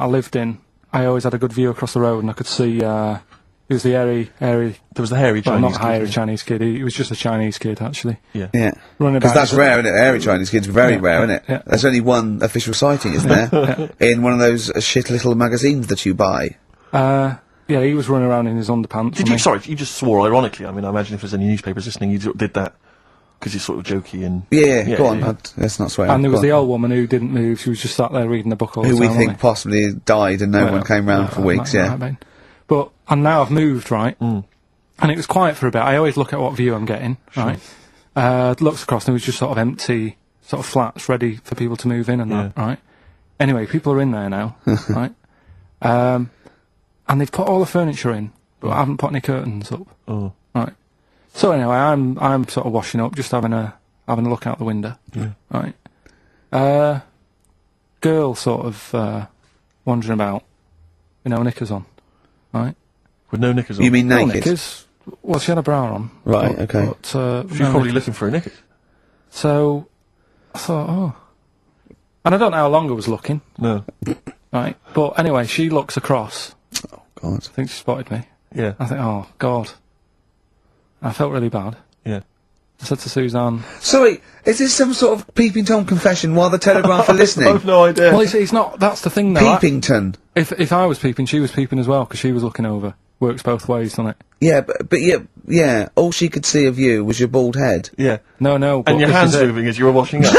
I lived in, I always had a good view across the road, and I could see, it was the hairy... There was the hairy Chinese kid. Not hairy Chinese kid, he was just a Chinese kid, actually. Yeah. Because that's rare, isn't it? Hairy Chinese kid's very rare, isn't it? Yeah. There's only one official sighting, isn't there? In one of those shit little magazines that you buy. Yeah, he was running around in his underpants. Sorry, you just swore ironically. I mean, I imagine if there's any newspapers listening, you did that because you're sort of jokey and... Yeah, go on, let's not swear. And there was the old woman who didn't move, she was just sat there reading the book all the time. Who we think possibly died and no one came round for weeks, But, and now I've moved, right? And it was quiet for a bit. I always look at what view I'm getting, right? Looks across and it was just sort of empty, sort of flats ready for people to move in and that, right? Anyway, people are in there now, right? And they've put all the furniture in, but I haven't put any curtains up. Right. So anyway, I'm sort of washing up, just having a look out the window. Right. Girl sort of wandering about, with no knickers on. Right. With no knickers on? You mean naked? No knickers. Well, she had a bra on. Right, okay. But, she's probably looking for a knickers. So, I thought, and I don't know how long I was looking. No. Right. But anyway, she looks across. Oh, God. I think she spotted me. Yeah. I think, oh, God. I felt really bad. Yeah. I said to Suzanne... Sorry, is this some sort of Peeping Tom confession while the Telegraph are listening? I've no idea. Well, it's not... That's the thing, though. Peepington. If I was peeping, she was peeping as well, because she was looking over. Works both ways, doesn't it? Yeah, but yeah, all she could see of you was your bald head. Yeah. No, but and your hands moving as you were washing up.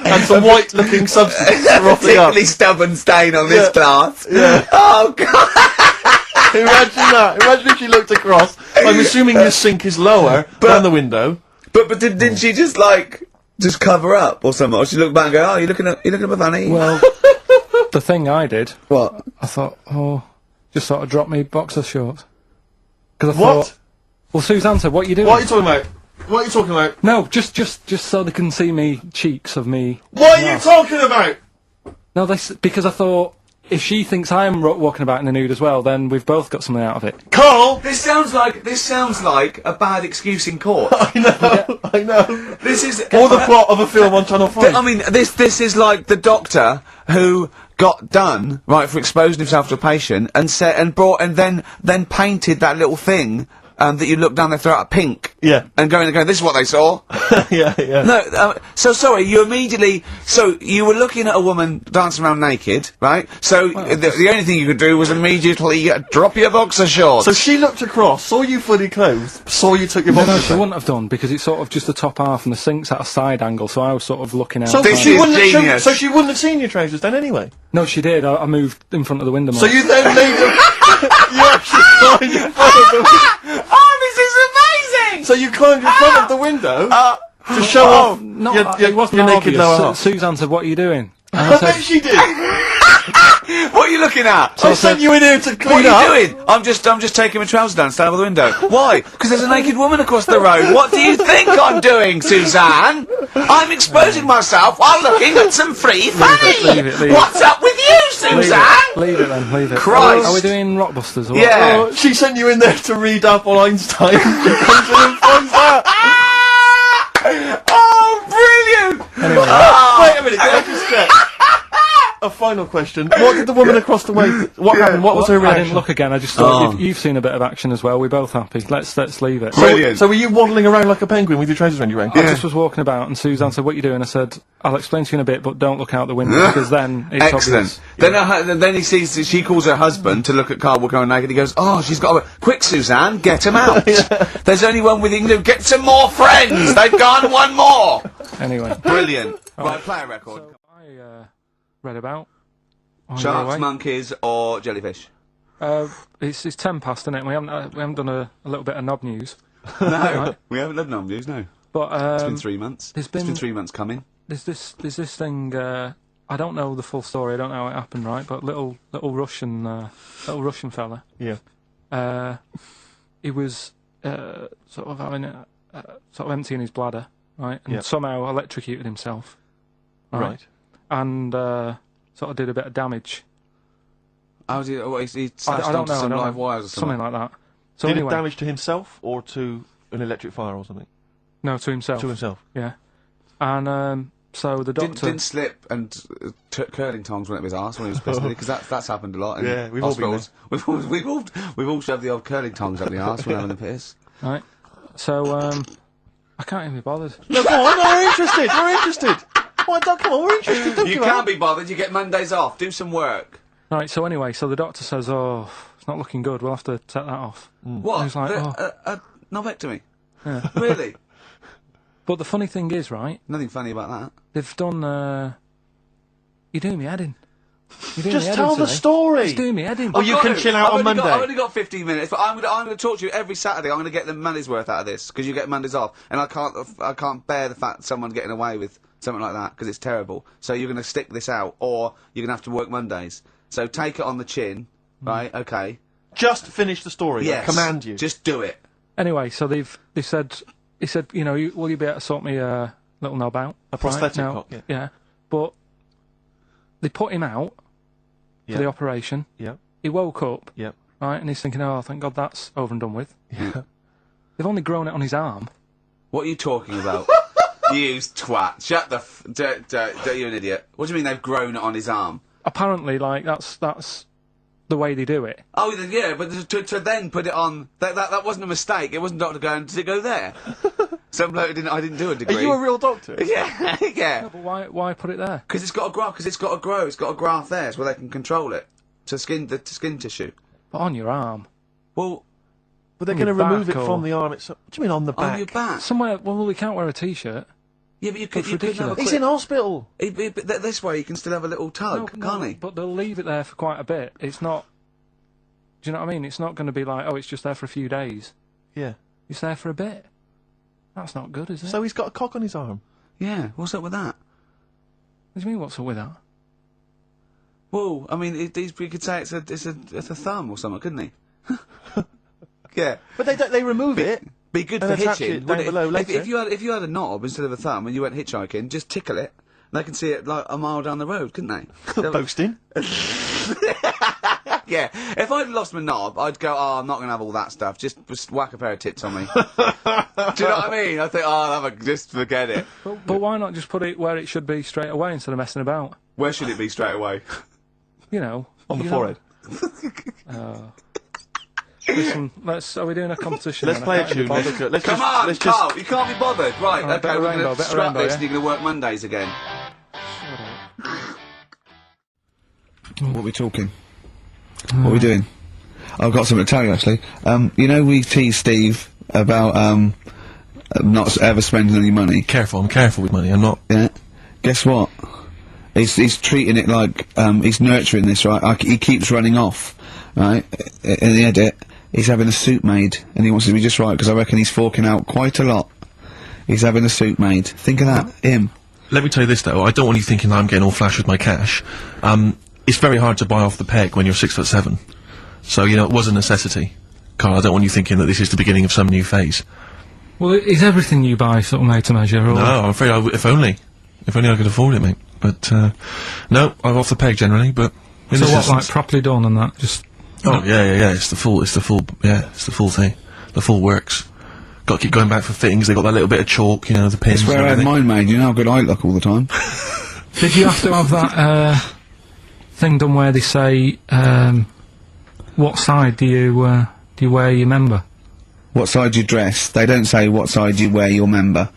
And some white-looking substance frothing up. Particularly stubborn stain on this glass. Yeah. Oh, God. Imagine that. Imagine if she looked across. I'm assuming the sink is lower than the window. But didn't she just, just cover up or something? Or she looked back and go, oh, you're looking at me funny? Well, the thing I did... What? I thought, just sort of drop me boxer shorts. Because I What? thought... Well, Suzanne said, what are you doing? What are you talking about? What are you talking about? No, just so they can see me cheeks of me. What are you talking about? No, because I thought, if she thinks I'm walking about in the nude as well, then we've both got something out of it. Karl! This sounds like a bad excuse in court. I know. This is... Or the plot of a film on Channel 5. I mean, this is like the doctor who got done, right, for exposing himself to a patient, and then painted that little thing, that you look down their throat at pink. Yeah. And going, this is what they saw. yeah. No, so sorry, you were looking at a woman dancing around naked, right? So, the only thing you could do was immediately drop your boxer shorts. So she looked across, saw you fully clothed, saw you took your boxer No, shorts. she wouldn't have done, because it's sort of just the top half and the sink's at a side angle, so I was sort of looking out. So This is genius. So she wouldn't have seen your trousers then anyway? No, she did. I moved in front of the window more. So you then made them... You actually climbed in front of the window. Oh, this is amazing! So you climbed in front of the window to show off your naked lower half. Suzanne said, what are you doing? I bet she did. What are you looking at? I sent you in here to clean What up. are you doing? I'm just taking my trousers down, stand by the window. Why? Because there's a naked woman across the road. What do you think I'm doing, Suzanne? I'm exposing myself while looking at some free funny. Leave it. What's up with you, Suzanne? Leave it then, leave it. Christ. Are we doing Rockbusters or what? Yeah. She sent you in there to read up on Einstein. She comes in and finds that. Oh, brilliant! Anyway, Wait a minute, can I just check? A final question. What did the woman across the way... What happened? What was her I reaction? didn't look again, I just thought, you've seen a bit of action as well, we're both happy. Let's leave it. Brilliant. So were you waddling around like a penguin with your trousers around your ankle? I just was walking about and Suzanne said, what are you doing? I said, I'll explain to you in a bit, but don't look out the window, because then it's Excellent. obvious. Then he sees, she calls her husband to look at Karl walking around naked. He goes, oh, she's got a... Quick, Suzanne, get him out. There's only one with you. Get some more friends. They've gone one more. Anyway. Brilliant. Right, play a record. So I read about... Sharks, monkeys, or jellyfish? It's 10 past, isn't it? We haven't done a little bit of knob news. No, Right. we haven't done knob news, no. But It's been 3 months. It's been 3 months coming. There's this thing. I don't know the full story. I don't know how it happened, right? But little Russian fella. Yeah. He was sort of having sort of emptying his bladder, right? And somehow electrocuted himself. Right. And sort of did a bit of damage. He slashed I don't onto know. some live wires or something? Something like that. So Did anyway, it damage to himself or to an electric fire or something? no, to himself. To himself. Yeah. And So the doctor didn't slip and curling tongs went up his arse when he was pissing, because that's happened a lot in Yeah, we've all been hospitals. We've all shoved the old curling tongs up the arse when having a piss. Right. So I can't even be bothered. No, go on, we're interested. We're interested. Come on, we're interested. Don't You give can't up. be bothered. You get Mondays off. Do some work. Right. So anyway, so the doctor says, "Oh, it's not looking good. We'll have to take that off." What? I was like, a novectomy? Yeah. Really? But the funny thing is, right? Nothing funny about that. They've done. You're doing me head in. You're doing Just me head tell in the today. story. It's doing me head in. Oh, you can chill out on Monday. I've only got 15 minutes, but I'm going to talk to you every Saturday. I'm going to get the money's worth out of this, because you get Mondays off, and I can't bear the fact someone getting away with something like that, because it's terrible. So you're going to stick this out, or you're going to have to work Mondays. So take it on the chin, right? Okay. Just finish the story. Yes. I command you. Just do it. Anyway, so they said, he said, you know, will you be able to sort me a little knob out? A prosthetic Now, cock, yeah. Yeah. But they put him out for the operation. Yeah. He woke up, Yeah. right, and he's thinking, oh, thank God that's over and done with. Yeah. They've only grown it on his arm. What are you talking about? You twat. Shut the you're an idiot. What do you mean they've grown it on his arm? Apparently, like, that's the way they do it. Oh, yeah, but to then put it on... That wasn't a mistake. It wasn't doctor going, did it go there? Some bloke I didn't do a degree. Are you a real doctor? Yeah, yeah. No, but why put it there? Because it's got to grow. It's got a graft there, so where they can control it. To skin tissue. But on your arm. Well, But they're On going to your remove back it or- from the arm itself. What do you mean on the back? on your back. Somewhere, well, we can't wear a T-shirt. Yeah, but you could That's have a ridiculous. He's quick... in hospital. But this way, you can still have a little tug, can't he? But they'll leave it there for quite a bit. It's not... Do you know what I mean? It's not going to be like, oh, it's just there for a few days. Yeah. It's there for a bit. That's not good, is it? So he's got a cock on his arm. Yeah, what's up with that? What do you mean, what's up with that? Well, I mean, you could say it's a thumb or something, couldn't he? Yeah. But they remove it. Be good And for attach hitching. it down wouldn't below If later. you had a knob instead of a thumb and you went hitchhiking, just tickle it. They can see it like a mile down the road, couldn't they? Boasting. Yeah. If I'd lost my knob, I'd go, oh, I'm not going to have all that stuff. Just whack a pair of tits on me. Do you know what I mean? I think, oh, just forget it. But why not just put it where it should be straight away instead of messing about? Where should it be straight away? You know. On the you forehead. Listen, are we doing a competition? Let's then? play I a can't tune. be bothered. Let's Come on, let's Carl, you can't be bothered. Right, Alright, okay, better we're rainbow, going to better strut rainbow, this yeah? and you're going to work Mondays again. What are we talking? What are we doing? I've got something to tell you, actually. You know, we teased Steve about, not ever spending any money. Careful, I'm careful with money, I'm not... Yeah. Guess what? He's treating it like, he's nurturing this, right? He keeps running off, right? In the edit, he's having a suit made, and he wants it to be just right, because I reckon he's forking out quite a lot. He's having a suit made. Think of that, him. Let me tell you this though, I don't want you thinking I'm getting all flash with my cash. It's very hard to buy off the peg when you're 6'7". So, you know, it was a necessity. Carl, I don't want you thinking that this is the beginning of some new phase. Well, is everything you buy sort of made to measure? Or No, I'm afraid if only I could afford it, mate. But, no, I'm off the peg generally, but... in So this what, like instance- properly done and that? Just... Oh, yeah, it's the full thing. The full works. Got to keep going back for fittings, they got that little bit of chalk, you know, the pins That's where and I had everything. mine made. You know how good I look all the time. Did you have to have that, thing done where they say, what side do you wear your member? What side you dress? They don't say what side you wear your member.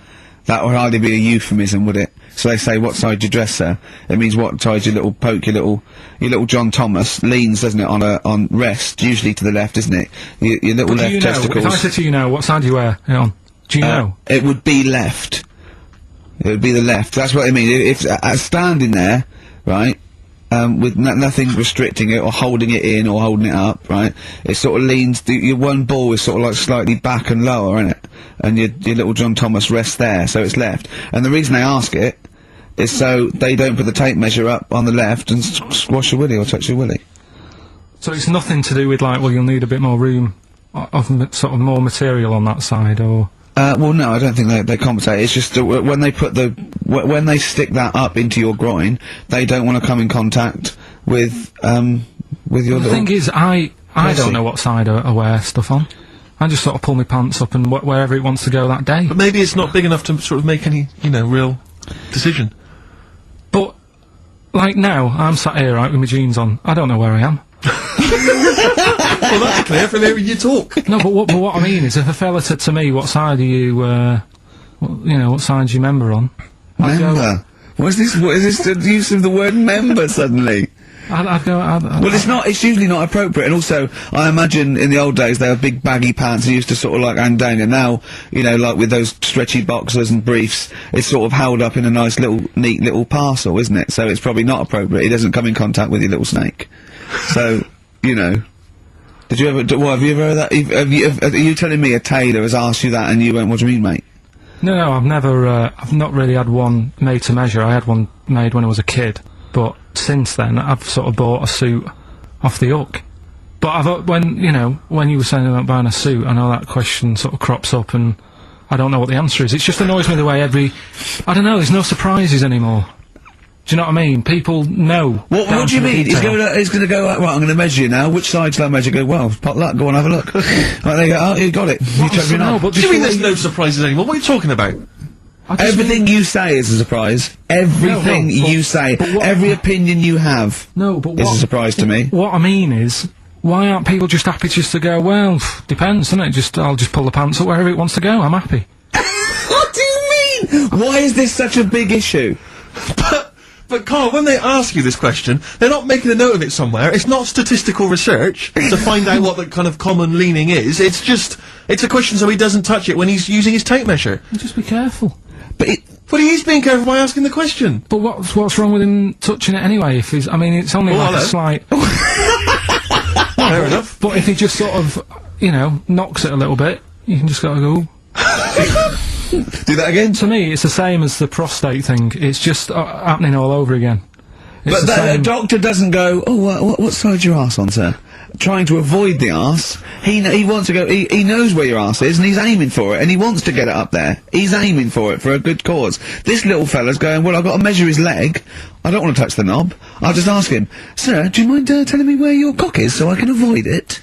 That would hardly be a euphemism, would it? So they say what side you dress, sir. It means what side your little poke, your little John Thomas leans, doesn't it, on rest, usually to the left, isn't it? Your little Do left you know, testicles. if I said to you now, what side do you wear it on? Do you know? It would be left. It would be the left. That's what I mean. If standing there, right, with nothing restricting it or holding it in or holding it up, right, it sort of leans. Your one ball is sort of like slightly back and lower, isn't it? And your little John Thomas rests there, so it's left. And the reason they ask it is so they don't put the tape measure up on the left and squash your willy or touch your willy. So it's nothing to do with, like, well, you'll need a bit more room, of sort of more material on that side, or... Well, no, I don't think they compensate. It's just that when they put when they stick that up into your groin, they don't want to come in contact with your The little... thing is, I Pussy. don't know what side I wear stuff on. I just sort of pull my pants up and wherever it wants to go that day. But maybe it's not big enough to sort of make any, you know, real decision. like now, I'm sat here, right, with my jeans on. I don't know where I am. Well, that's clear from hearing you talk. No, but what I mean is, if a fella said to me, what side are you, what side do you member on? I'd go- Member. What is this the use of the word member suddenly? I'd go, Well, it's usually not appropriate, and also, I imagine in the old days they were big baggy pants and used to sort of like hang down, and now, you know, like with those stretchy boxers and briefs, it's sort of held up in a nice little, neat little parcel, isn't it? So it's probably not appropriate, it doesn't come in contact with your little snake. So, you know. Did you ever, have you ever heard that? Are you telling me a tailor has asked you that and you went, what do you mean, mate? No, I've never, I've not really had one made to measure. I had one made when I was a kid, but since then, I've sort of bought a suit off the hook. But when you were saying about buying a suit, I know that question sort of crops up, and I don't know what the answer is. It just annoys me the way I don't know, there's no surprises anymore. Do you know what I mean? People know. What do you mean? He's gonna go, right, I'm gonna measure you now. Which side shall I measure? Go, well, pot luck, go on, have a look. Right, there you go, oh, you got it. You took me now. What do you mean there's no surprises anymore? What are you talking about? Everything you say is a surprise. Everything you say, every opinion you have is a surprise to me. What I mean is, why aren't people just happy just to go, well, depends, doesn't it? I'll just pull the pants up wherever it wants to go, I'm happy. What do you mean? Why is this such a big issue? But Karl, when they ask you this question, they're not making a note of it somewhere. It's not statistical research to find out what the kind of common leaning is. It's a question so he doesn't touch it when he's using his tape measure. Just be careful. But he is being careful by asking the question. But what's wrong with him touching it anyway? If he's, I mean, it's only like a slight. Fair enough. But if he just sort of, knocks it a little bit, you can just gotta go. Do that again? To me, it's the same as the prostate thing. It's just happening all over again. But the doctor doesn't go, oh, what side's your arse on, sir? Trying to avoid the arse. He wants to go, he knows where your arse is, and he's aiming for it, and he wants to get it up there. He's aiming for it for a good cause. This little fella's going, well, I've got to measure his leg. I don't want to touch the knob. I'll just ask him, sir, do you mind telling me where your cock is so I can avoid it?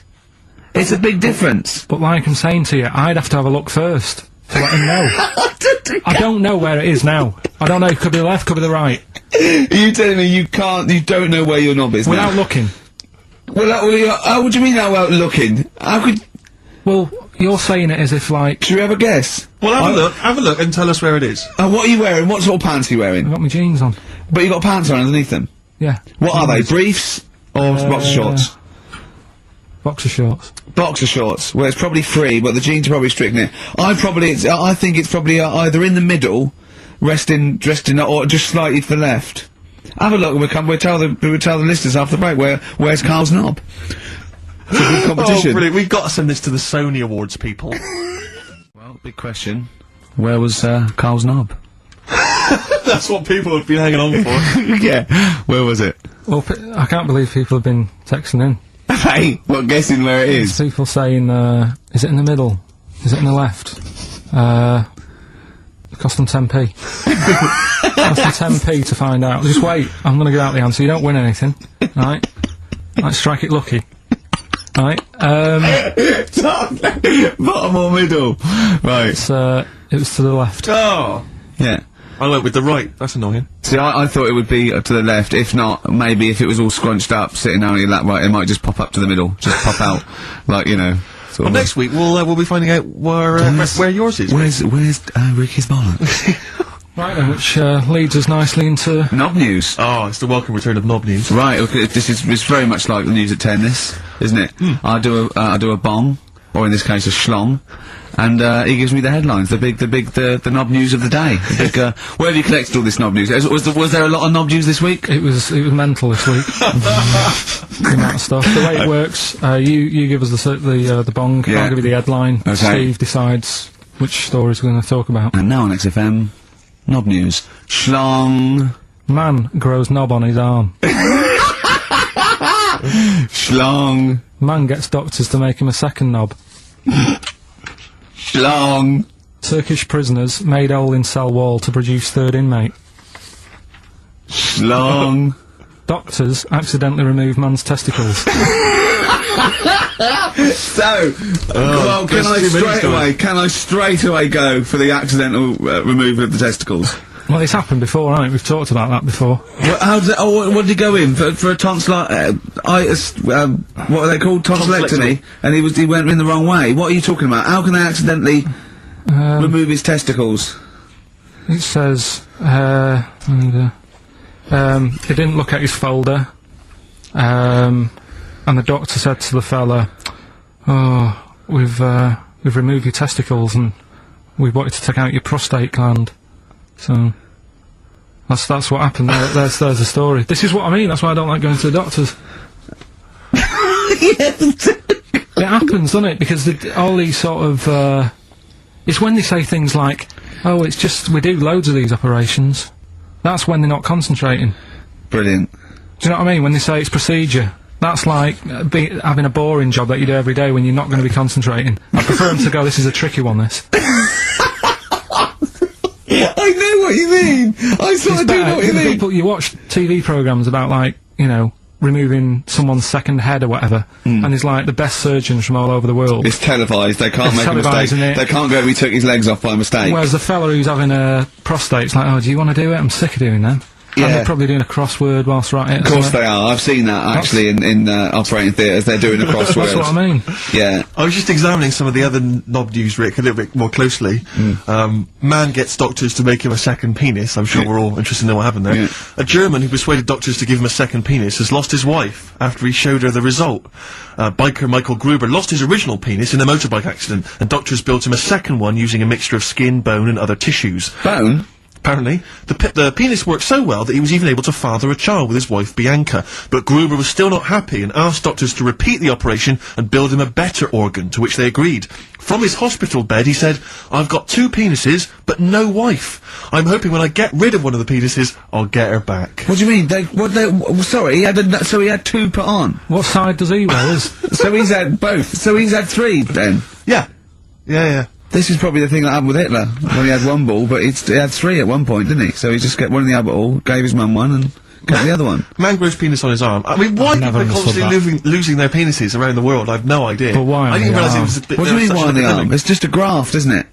It's a big difference. But like I'm saying to you, I'd have to have a look first to let him know. I don't know where it is now. I don't know, it could be the left, could be the right. Are you telling me you don't know where your knob is Without now? looking. Well, what do you mean without looking? How could... Well, you're saying it as if like... Should we have a guess? Well, have a look and tell us where it is. What are you wearing? What sort of pants are you wearing? I've got my jeans on. But you got pants on underneath them? Yeah. What are they? Briefs? Or boxer shorts? Boxer shorts. Boxer shorts. Well, it's probably free, but the jeans are probably stricken it. I think it's probably either in the middle, dressed in, or just slightly to the left. Have a look, and we'll tell the listeners after the break where's Karl's knob. It's a good competition. Oh, brilliant! We've got to send this to the Sony Awards people. Well, big question. Where was Karl's knob? That's what people have been hanging on for. Yeah. Where was it? Well, I can't believe people have been texting in. Hey, what, guessing where it is? People saying, is it in the middle? Is it in the left? It cost them 10p. Cost them 10p to find out. Just wait, I'm gonna give out the answer. You don't win anything, right? Like, strike it lucky. Right, Bottom or middle? Right. It was to the left. Oh! Yeah. I went with the right. That's annoying. See, I thought it would be to the left. If not, maybe if it was all scrunched up, sitting down on your lap right, it might just pop up to the middle. Just pop out. Like, sort Well, of next week we'll be finding out where yours is. Where's Ricky's bollocks? Right then, which leads us nicely into... Knob news. Oh, it's the welcome return of knob news. Right, okay, it's very much like the news at 10, this, isn't it? I do a bong, or in this case a schlong, and he gives me the headlines, the knob news of the day. The big, where have you collected all this knob news? Was there a lot of knob news this week? It was mental this week. The amount of stuff. The way it works, you give us the bong, Yeah. I'll give you the headline, Okay. Steve decides which stories we're going to talk about. And now on XFM, knob news. Schlong. Man grows knob on his arm. Schlong. Man gets doctors to make him a second knob. Schlong. Turkish prisoners made hole in cell wall to produce third inmate. Schlong. Doctors accidentally remove man's testicles. So, well, can I straight away go for the accidental removal of the testicles? Well, it's happened before, hasn't it? We've talked about that before. How does it, what did he go in for a tonsillitis, what are they called? Tonsillectomy? And he went in the wrong way. What are you talking about? How can they accidentally remove his testicles? It says, he didn't look at his folder, and the doctor said to the fella, "Oh, we've removed your testicles and we wanted to take out your prostate gland." So that's what happened. There's the story. This is what I mean. That's why I don't like going to the doctors. It happens, doesn't it? Because all these sort of it's when they say things like, "Oh, it's just we do loads of these operations." That's when they're not concentrating. Brilliant. Do you know what I mean? When they say it's procedure, that's like having a boring job that you do every day when you're not going to be concentrating. I prefer them to go, "This is a tricky one, this." I know what you mean! I sort of do know what you mean! People, you watch TV programmes about, like, you know, removing someone's second head or whatever, and he's like the best surgeons from all over the world. It's televised, they can't make a mistake. They can't go, "We took his legs off by mistake." Whereas the fella who's having a prostate's like, "Oh, do you want to do it? I'm sick of doing them." Yeah. And they're probably doing a crossword whilst we're at it. Of course they are. I've seen that, actually, in operating theatres. They're doing a crossword. That's what I mean. Yeah. I was just examining some of the other knob news, Rick, a little bit more closely. Man gets doctors to make him a second penis. I'm sure we're all interested to know what happened there. Yeah. A German who persuaded doctors to give him a second penis has lost his wife after he showed her the result. Biker Michael Gruber lost his original penis in a motorbike accident, and doctors built him a second one using a mixture of skin, bone and other tissues. Bone? Apparently, the penis worked so well that he was even able to father a child with his wife Bianca. But Gruber was still not happy and asked doctors to repeat the operation and build him a better organ, to which they agreed. From his hospital bed, he said, "I've got 2 penises, but no wife. I'm hoping when I get rid of one of the penises, I'll get her back." What do you mean? Sorry, so he had 2 put on? What side does he wear? So he's had both. So he's had 3, then? Yeah. Yeah. This is probably the thing that happened with Hitler, when he had 1 ball, but he had 3 at one point, didn't he? So he just got one in the other ball, gave his mum one, and got the other one. Man grows penis on his arm. I mean, why people are constantly losing their penises around the world, I've no idea. But why I didn't realise it was a bit... What do you mean why on the arm? It's just a graft, isn't it?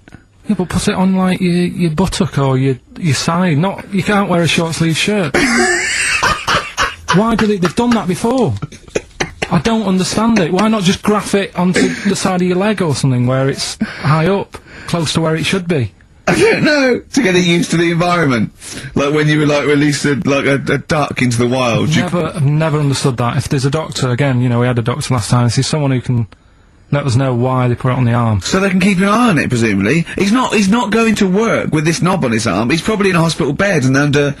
Yeah, but put it on, like, your buttock or your side. You can't wear a short sleeve shirt. Why do they've done that before? I don't understand it. Why not just graph it onto the side of your leg or something where it's high up, close to where it should be? I don't know. To get it used to the environment. Like when you were, like, released a duck into the wild. I've never understood that. If there's a doctor, again, you know, we had a doctor last time, if there's someone who can let us know why they put it on the arm. So they can keep an eye on it, presumably. He's not going to work with this knob on his arm. He's probably in a hospital bed and under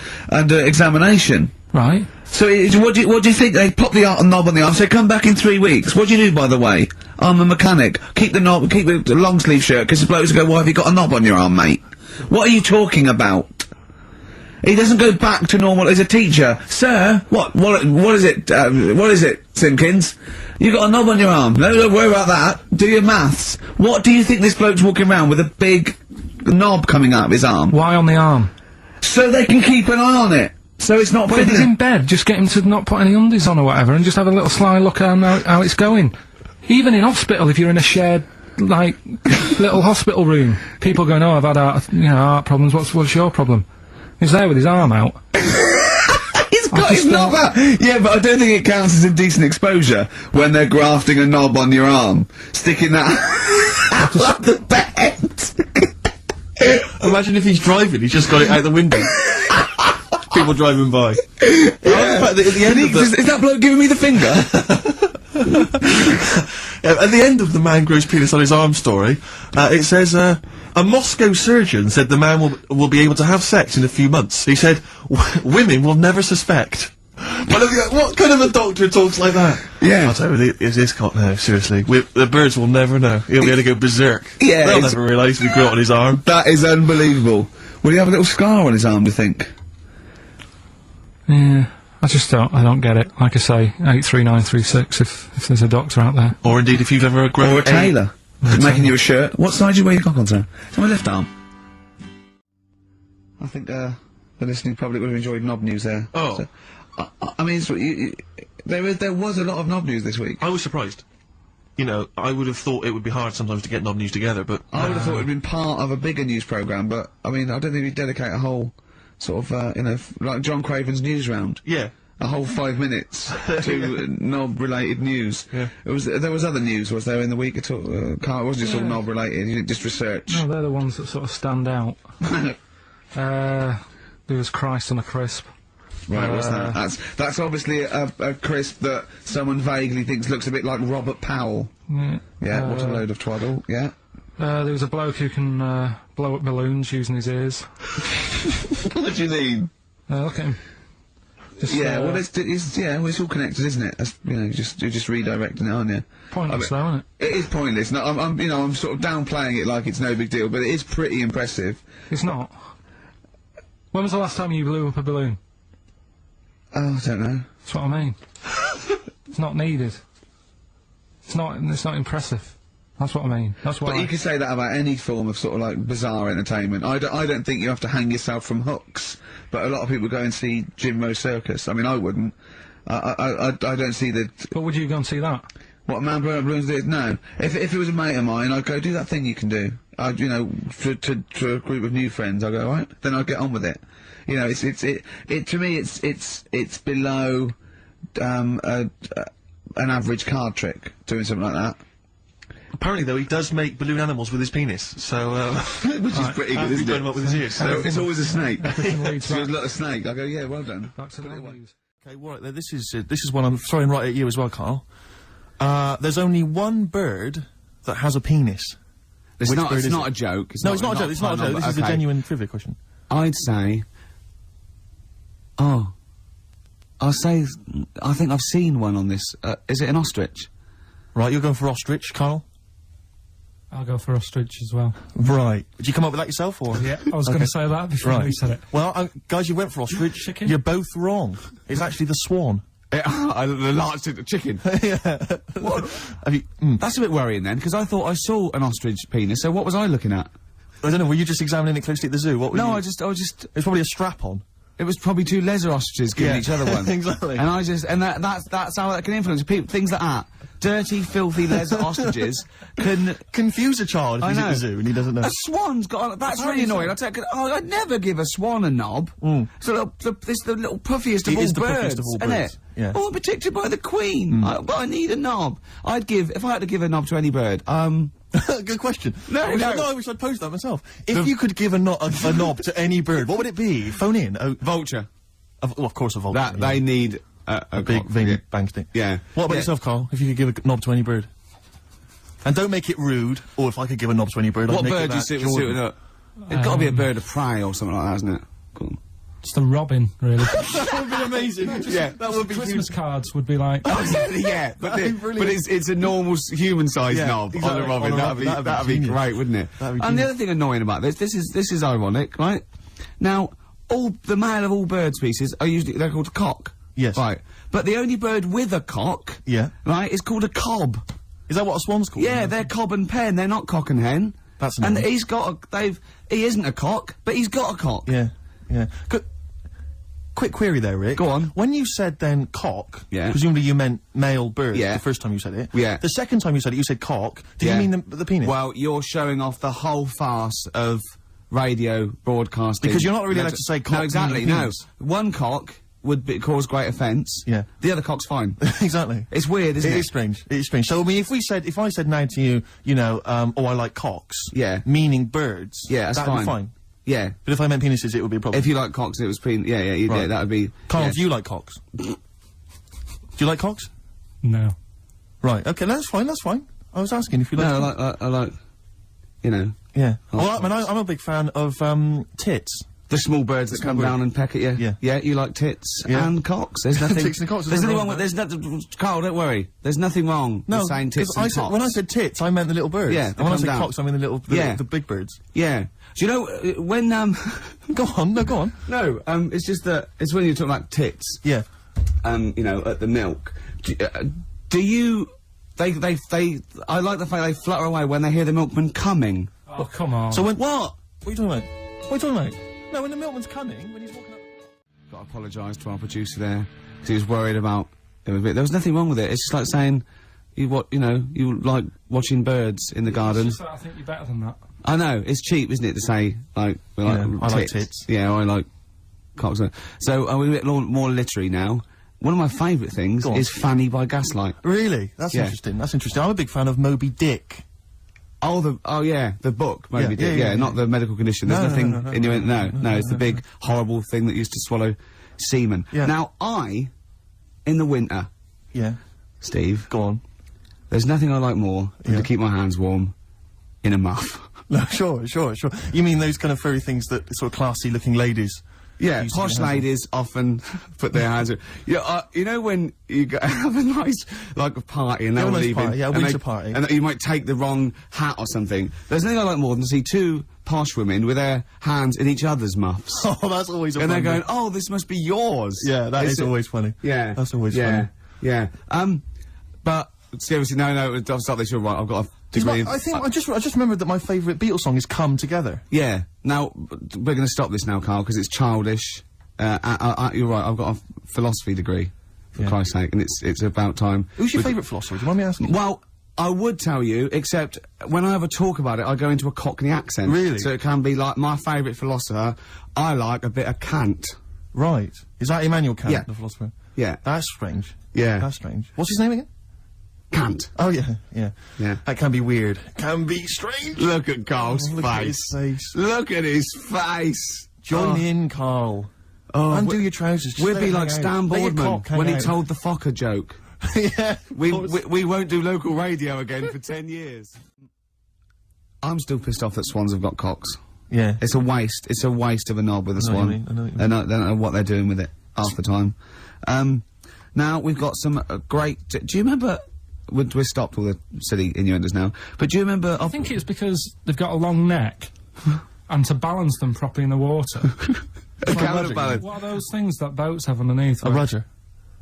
examination. Right. So, what do you think? They pop the knob on the arm, say, "Come back in 3 weeks." What do you do, by the way? "I'm a mechanic. Keep the knob, keep the long sleeve shirt," because the blokes go, "Why have you got a knob on your arm, mate?" What are you talking about? He doesn't go back to normal as a teacher. "Sir, what is it, Simpkins? You got a knob on your arm. No, don't worry about that. Do your maths." What do you think this bloke's walking around with a big knob coming out of his arm? Why on the arm? So they can keep an eye on it. So it's not... But if he's in bed, just get him to not put any undies on or whatever, and just have a little sly look at how it's going. Even in hospital, if you're in a shared, like, little hospital room, people going, "Oh, I've had heart problems, what's your problem?" He's there with his arm out. He's got his knob out! Yeah, but I don't think it counts as indecent exposure when they're grafting a knob on your arm, sticking that out of the bed. Imagine if he's driving, he's just got it out the window. People driving by. Yeah. At the end is that bloke giving me the finger? At the end of the man grows penis on his arm story, it says, a Moscow surgeon said the man will be able to have sex in a few months. He said, "Women will never suspect." But what kind of a doctor talks like that? Yeah. I'll tell you, is this cop now, seriously? The birds will never know. He'll be able to go berserk. Yeah. They'll never realise we grew it on his arm. That is unbelievable. Will he have a little scar on his arm, do you think? Yeah, I don't get it. Like I say, 83936 if there's a doctor out there. Or indeed if you've ever grown... Or a tailor. Making you a shirt. What side do you wear your cock on, sir? It's on my left arm. I think, the listening public would have enjoyed knob news there. Oh. So, I mean, there was a lot of knob news this week. I was surprised. You know, I would have thought it would be hard sometimes to get knob news together, but... I would have thought it had been part of a bigger news programme, but, I mean, I don't think we'd dedicate a whole sort of, you know, like John Craven's news round. Yeah. A whole 5 minutes to knob-related news. Yeah. There was other news, was there, in the week at all? Carl, it wasn't just all knob-related, you didn't just research. No, they're the ones that sort of stand out. There was Christ on a crisp. Right, what's that? That's obviously a crisp that someone vaguely thinks looks a bit like Robert Powell. Yeah, what a load of twaddle, yeah. There was a bloke who can blow up balloons using his ears. What do you mean? Look at him. Just, well, it's all connected, isn't it? That's, you know, you're just redirecting it, aren't you? Pointless, though, isn't it? It is pointless. No, I'm sort of downplaying it like it's no big deal, but it is pretty impressive. It's not. When was the last time you blew up a balloon? Oh, I don't know. That's what I mean. It's not needed. It's not impressive. That's what I mean. That's why. But you can say that about any form of sort of like bizarre entertainment. I don't think you have to hang yourself from hooks. But a lot of people go and see Jim Rowe Circus. I mean, I wouldn't. I don't see the. But would you go and see that? What, man blowing up balloons did? No. If it was a mate of mine, I'd go do that thing you can do. You know, to a group of new friends, I go, right, then I'd get on with it. You know, to me, it's below, an average card trick, doing something like that. Apparently, though, he does make balloon animals with his penis, so, which is pretty good, isn't it? Him up with his ears. So it's always a snake. It's a lot of snake. I go, yeah, well done. Back to the news. Okay, well, this is one I'm throwing right at you as well, Carl. There's only one bird that has a penis. It's not a joke. No, it's not a joke. It's not a joke. This is a genuine trivia question. I'd say. I think I've seen one on this. Is it an ostrich? Right, you're going for ostrich, Carl? I'll go for ostrich as well. Right. Did you come up with that yourself, or? Yeah, I was going to say that before you said it. Well, guys, you went for ostrich. Chicken? You're both wrong. It's actually the swan. The large chicken. Yeah. What? That's a bit worrying then, because I thought I saw an ostrich penis, so what was I looking at? I don't know, were you just examining it closely at the zoo? What were you? I was just... It's probably a strap-on. It was probably two leather ostriches giving each other one. Exactly. And that's how that can influence people. Things like that. Dirty, filthy leather ostriches can confuse a child if he's at the zoo and he doesn't know. A swan's got. That's really annoying. I'd never give a swan a knob. So it's the little puffiest of all birds, isn't it? Yeah. Oh, protected by the queen. But I need a knob. If I had to give a knob to any bird, Good question. I wish I'd posed that myself. If you could give a knob to any bird, what would it be? Phone in. Vulture. Of course a vulture. They need a big veiny bang stick. Yeah. What about yourself, Carl? If you could give a knob to any bird? And don't make it rude, or if I could give a knob to any bird, I'd make it that. What bird do you suit up? It's got to be a bird of prey or something like that, hasn't it? Cool. Just a robin, really. That would be amazing. That would be Christmas cards would be like. Yeah, but it's a normal human-sized knob on a robin. That'd be great, wouldn't it? And the other thing annoying about this is ironic, right? Now, the male of all bird species they're called a cock. Yes. Right. But the only bird with a cock. Yeah. Right, is called a cob. Is that what a swan's called? Yeah, they're cob and pen. They're not cock and hen. That's annoying. And he isn't a cock, but he's got a cock. Yeah. Yeah. Quick query there, Rick. Go on. When you said then cock, yeah. presumably you meant male bird the first time you said it. Yeah. The second time you said it, you said cock. Did you mean the penis? Well, you're showing off the whole farce of radio broadcasting. Because you're not really allowed to say cock. No, exactly, no. One cock would cause great offence. Yeah. The other cock's fine. Exactly. It's weird, isn't it? It is strange. It is strange. So, I mean, if I said now to you, you know, oh, I like cocks. Yeah. Meaning birds. Yeah, that's that'd be fine. Yeah. But if I meant penises, it would be a problem. If you like cocks, it was yeah, that would be... Carl, do you like cocks? Do you like cocks? No. Right, okay, that's fine, that's fine. I was asking if you like... No, I like, you know... Yeah. Well, I'm a big fan of, tits. The small birds that come down and peck at you. Yeah. Yeah, you like tits and cocks. There's nothing... Tits and cocks. There's nothing wrong with... There's nothing... Carl, don't worry. There's nothing wrong with saying tits and cocks. When I said tits, I meant the little birds. Yeah, and when I said cocks, I mean the big birds. Yeah. Do you know, when, Go on, no, go on. No, it's just that... It's when you're talking about tits. Yeah. You know, at the milk. Do you... I like the fact they flutter away when they hear the milkman coming. Oh, come on. So when... What? What are you talking about? What are you talking about? No, when the milkman's coming, when he's walking up... Got to apologise to our producer there, because he was worried about it a bit. There was nothing wrong with it. It's just like saying, you like watching birds in the garden. It's just that I think you're better than that. I know, it's cheap, isn't it, to say, like, I like tits. Yeah, I like cocks. So we're a bit more literary now. One of my favourite things is Fanny by Gaslight. Really? That's interesting. That's interesting. I'm a big fan of Moby Dick. Oh yeah, the book, Moby Dick. Yeah, not the medical condition. There's nothing innuendo. No, it's the big horrible thing that used to swallow semen. Yeah. Now in the winter, Steve, go on. There's nothing I like more than to keep my hands warm in a muff. No, sure. You mean those kind of furry things that sort of classy-looking ladies? Yeah, posh ladies often put their hands. You know when you have a nice like a party and they're all leaving, a winter party, and you might take the wrong hat or something. There's nothing I like more than to see two posh women with their hands in each other's muffs. Oh, that's always. And they're going, "Oh, this must be yours." Yeah, that is always funny. Yeah, that's always funny. Yeah. But seriously, no, I'll stop this. You're right. I've got a degree. I think I just remembered that my favourite Beatles song is "Come Together." Yeah. Now we're going to stop this now, Carl, because it's childish. You're right. I've got a philosophy degree, for Christ's sake, and it's about time. Who's your favourite philosopher? Do you mind me asking? Well, I would tell you, except when I ever talk about it, I go into a Cockney accent. Really? So it can be like my favourite philosopher. I like a bit of Kant. Right. Is that Immanuel Kant, the philosopher? Yeah. That's strange. Yeah. That's strange. What's his name again? Kant. Oh, yeah. That can be weird. Can be strange. Look at Carl's face. Look at his face. Look at his face. Join in, Carl. Oh, undo your trousers. We'd be like Stan Boardman when he told the Fokker joke. Yeah. We won't do local radio again for 10 years. I'm still pissed off that swans have got cocks. Yeah. It's a waste. It's a waste of a knob with a swan. I know what you mean. They don't know what they're doing with it half the time. Now we've got some great. Do you remember? We've stopped all the silly innuendos now. But do you remember? I think it's because they've got a long neck, and to balance them properly in the water. Balance. What are those things that boats have underneath? A rudder.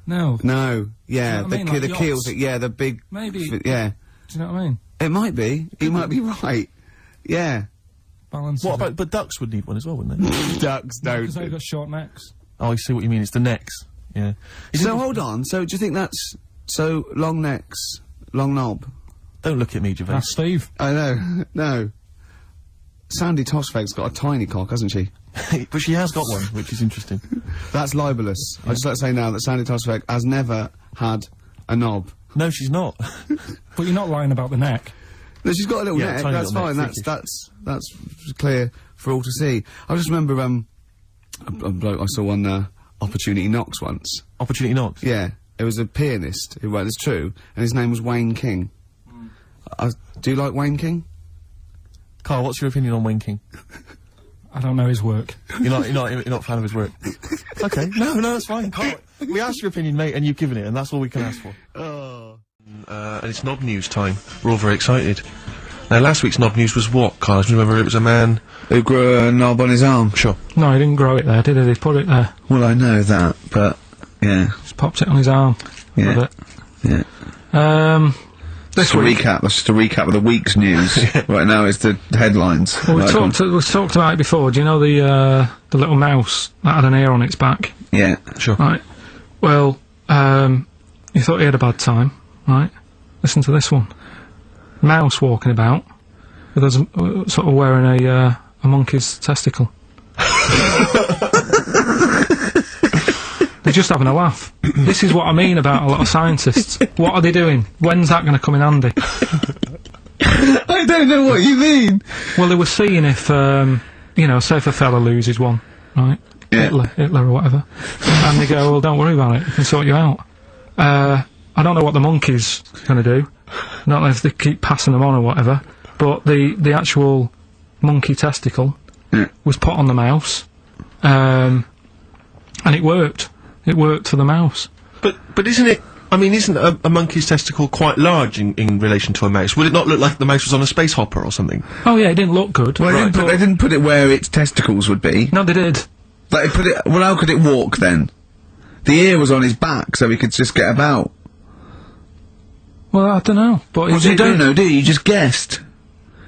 No. Yeah, Do you know what I mean? the Like keels. yachts? Yeah, the big. Maybe. Yeah. Do you know what I mean? It might be. You might be right. Yeah. Balance. What about? But ducks would need one as well, wouldn't they? Ducks don't. Because they've got short necks. Oh, I see what you mean. It's the necks. Yeah. So hold on. So do you think that's long necks, long knob? Don't look at me, Gervais. That's Steve. I know. No. Sandy Tossfeg's got a tiny cock, hasn't she? But she has got one, which is interesting. That's libelous. I'd just like to say now that Sandy Tossfeg has never had a knob. No, she's not. But you're not lying about the neck. No, she's got a little Yeah, neck. tiny That's little fine. neck, That's clear for all to see. I just remember a bloke I saw on Opportunity Knocks once. Opportunity Knocks? Yeah, it was a pianist who it's true, and his name was Wayne King. Do you like Wayne King? Carl, what's your opinion on Wayne King? I don't know his work. You're not a fan of his work. Okay, no, that's fine. Carl, we asked your opinion, mate, and you've given it, and that's all we can ask for. And it's Knob News time. We're all very excited. Now, last week's Knob News was what, Carl? Do you remember it was a man who grew a knob on his arm? Sure. No, he didn't grow it there, did he? He put it there. Well, I know that, but yeah. Just popped it on his arm. Yeah. Yeah. That's just a recap of the week's news. Right now it's the headlines. Well, we've talked about it before. Do you know the little mouse that had an ear on its back? Yeah, sure. Right. Well, he thought he had a bad time, right? Listen to this one. Mouse walking about with us, sort of wearing a monkey's testicle. They're just having a laugh. This is what I mean about a lot of scientists. What are they doing? When's that going to come in handy? I don't know what you mean. Well, they were seeing if, you know, say if a fella loses one, right? Yeah. Hitler or whatever. And they go, well, don't worry about it, we can sort you out. I don't know what the monkey's going to do. Not know if they keep passing them on or whatever. But the actual monkey testicle was put on the mouse. And it worked. It worked for the mouse. But isn't it, I mean, isn't a monkey's testicle quite large in relation to a mouse? Would it not look like the mouse was on a space hopper or something? Oh yeah, it didn't look good. Well, they didn't put it where its testicles would be. No, they did. Like, well, how could it walk then? The ear was on his back, so he could just get about. Well, I don't know. But you don't know, do you? You just guessed.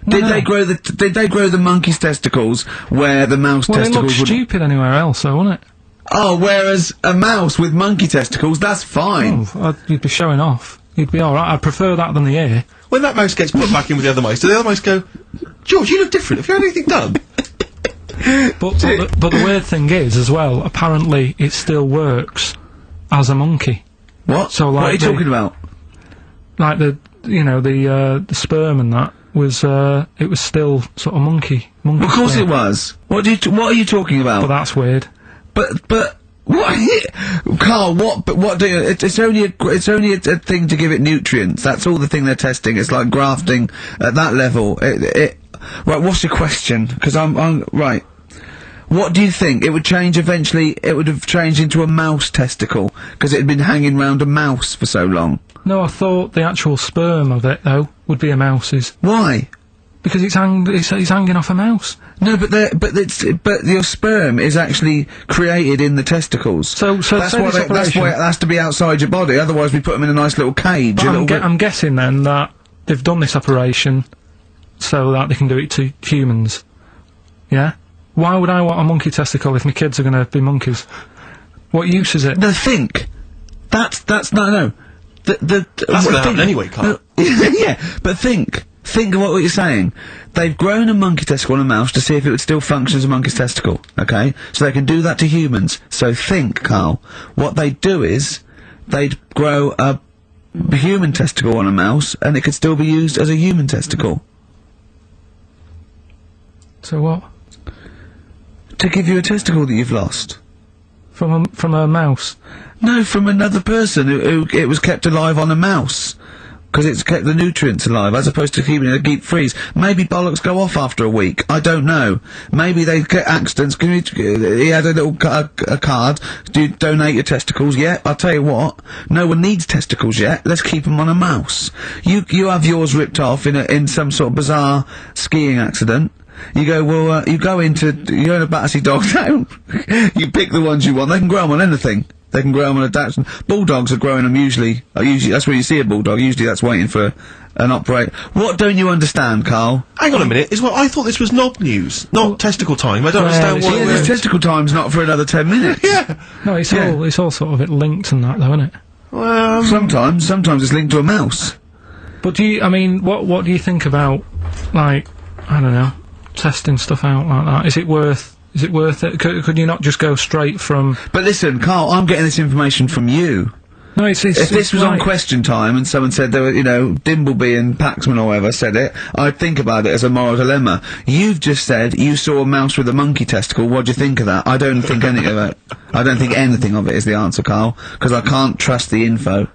No, Did they grow the monkey's testicles where the mouse testicles would... Well, it looked stupid anywhere else, though, wouldn't it? Oh, whereas a mouse with monkey testicles, that's fine. Oh, you'd be showing off. You'd be alright. I'd prefer that than the ear. When that mouse gets put back in with the other mice, do the other mice go, George, you look different. Have you had anything done? But the weird thing is, as well, apparently it still works as a monkey. What? So, like, what are you talking about? Like the sperm and that was, it was still sort of monkey Of course sperm. it was. What are you talking about? But that's weird. But what, Carl? What do you? It's only a thing to give it nutrients. That's all the thing they're testing. It's like grafting at that level. Right. What's your question? Because I'm right. What do you think? It would change eventually. It would have changed into a mouse testicle because it had been hanging round a mouse for so long. No, I thought the actual sperm of it though would be a mouse's. Why? Because it's hanging off a mouse. No, but your sperm is actually created in the testicles. So that's why it has to be outside your body. Otherwise, we put them in a nice little cage. I'm guessing then that they've done this operation so that they can do it to humans. Yeah. Why would I want a monkey testicle if my kids are going to be monkeys? What use is it? No, think. That's no. That's going to happen anyway, Carl. Yeah, but think. Think of what you're saying. They've grown a monkey testicle on a mouse to see if it would still function as a monkey's testicle, okay? So they can do that to humans. So think, Carl. What they'd do is, they'd grow a human testicle on a mouse, and it could still be used as a human testicle. So what? To give you a testicle that you've lost. From a mouse? No, from another person who it was kept alive on a mouse. Because it's kept the nutrients alive, as opposed to keeping it in a deep freeze. Maybe bollocks go off after a week. I don't know. Maybe they get accidents. He had a little a card. Do you donate your testicles? Yeah, I'll tell you what. No one needs testicles yet. Let's keep them on a mouse. You have yours ripped off in some sort of bizarre skiing accident. You go, well, you're in a Battersea Dog Town. You pick the ones you want. They can grow them on anything. They can grow them on a Dachshund. Bulldogs are growing them usually that's where you see a bulldog. Usually that's waiting for an operate. What don't you understand, Carl? Hang on a minute. I thought this was knob news, not testicle time. I don't understand what. Yeah, this testicle time's not for another 10 minutes. Yeah. No, it's all sort of linked and that, though, isn't it? Well, sometimes it's linked to a mouse. But what do you think about, like, I don't know, testing stuff out like that? Is it worth it? Could you not just go straight from... But listen, Carl, I'm getting this information from you. No, if this was on Question Time and someone said there were, Dimbleby and Paxman or whoever said it, I'd think about it as a moral dilemma. You've just said you saw a mouse with a monkey testicle. What do you think of that? I don't think any of it. I don't think anything of it is the answer, Carl, because I can't trust the info.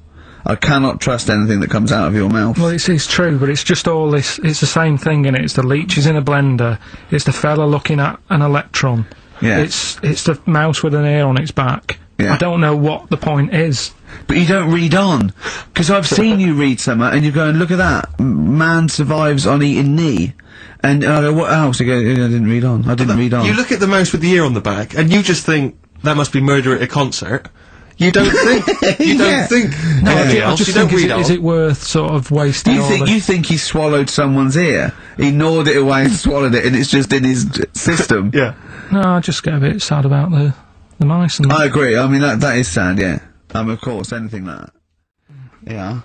I cannot trust anything that comes out of your mouth. Well, it's true, but it's just all this. It's the same thing, innit? It's the leeches in a blender. It's the fella looking at an electron. Yeah. It's the mouse with an ear on its back. Yeah. I don't know what the point is. But you don't read on. Because I've seen you read somewhere, and you go and look at that. Man survives on eating knee. And I go, what else? You go, I didn't read on. You look at the mouse with the ear on the back, and you just think, that must be murder at a concert. You don't think. You don't think. No, anything I else. just You don't think, read on. is it worth sort of wasting You think he swallowed someone's ear? He gnawed it away and swallowed it, and it's just in his system? Yeah. No, I just get a bit sad about the mice and... I agree. I mean, that is sad, yeah. Of course, anything like that. Yeah.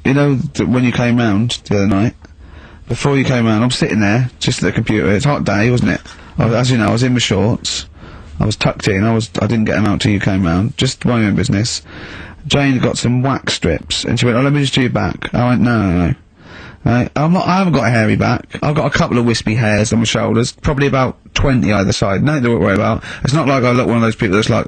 When you came round the other night, before you came round, I'm sitting there, just at the computer. It's a hot day, wasn't it? As you know, I was in my shorts. I was tucked in. I didn't get them out till you came round. Just my own business. Jane got some wax strips, and she went, "Oh, let me just do your back." I went, "No. I haven't got a hairy back. I've got a couple of wispy hairs on my shoulders, probably about 20 either side. Nothing to worry about. It's not like I look one of those people that's like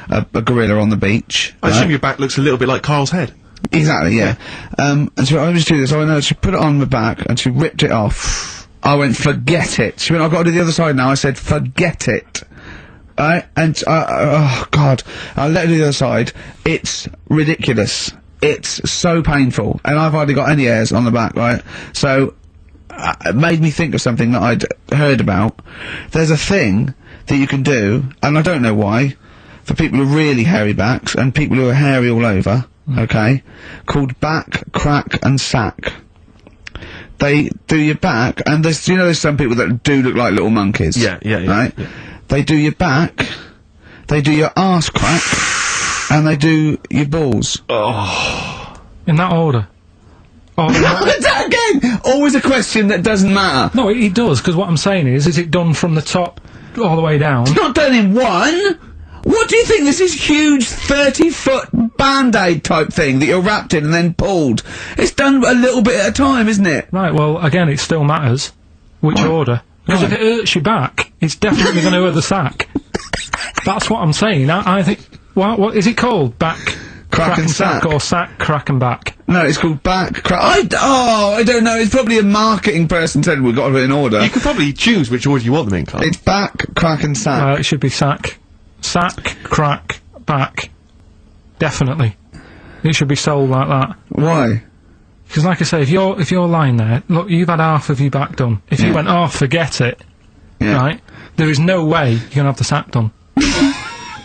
a gorilla on the beach." I assume your back looks a little bit like Carl's head. Exactly, yeah. And she went, "Let me just do this." I went, "No." She put it on my back, and she ripped it off. I went, "Forget it." She went, "I've got to do the other side now." I said, "Forget it." Oh God, I let her do the other side. It's ridiculous. It's so painful, and I've hardly got any hairs on the back, right? So, it made me think of something that I'd heard about. There's a thing that you can do, and I don't know why, for people with really hairy backs, and people who are hairy all over, okay, called back, crack, and sack. They do your back, and there's some people that do look like little monkeys. Yeah, right? Yeah. They do your back, they do your arse crack, and they do your balls. Oh. In that order? Or Again, always a question that doesn't matter. no, it does, because what I'm saying is it done from the top all the way down? Not done in one. What do you think? This is huge 30-foot Band-Aid type thing that you're wrapped in and then pulled. It's done a little bit at a time, isn't it? Right, well, again, it still matters which order. Because if it hurts your back, it's definitely going to hurt the sack. That's what I'm saying. I think... What is it called? Back... Crack and sack. Or sack, crack and back? No, it's called back, crack... I don't know. It's probably a marketing person said we've got it in order. You could probably choose which order you want them in, Carl. It's back, crack and sack. It should be sack. Sack, crack, back. Definitely. It should be sold like that. Why? Because like I say, if you're lying there, look, you've had half of your back done. If you went, oh, forget it, right, there is no way you're going to have the sack done.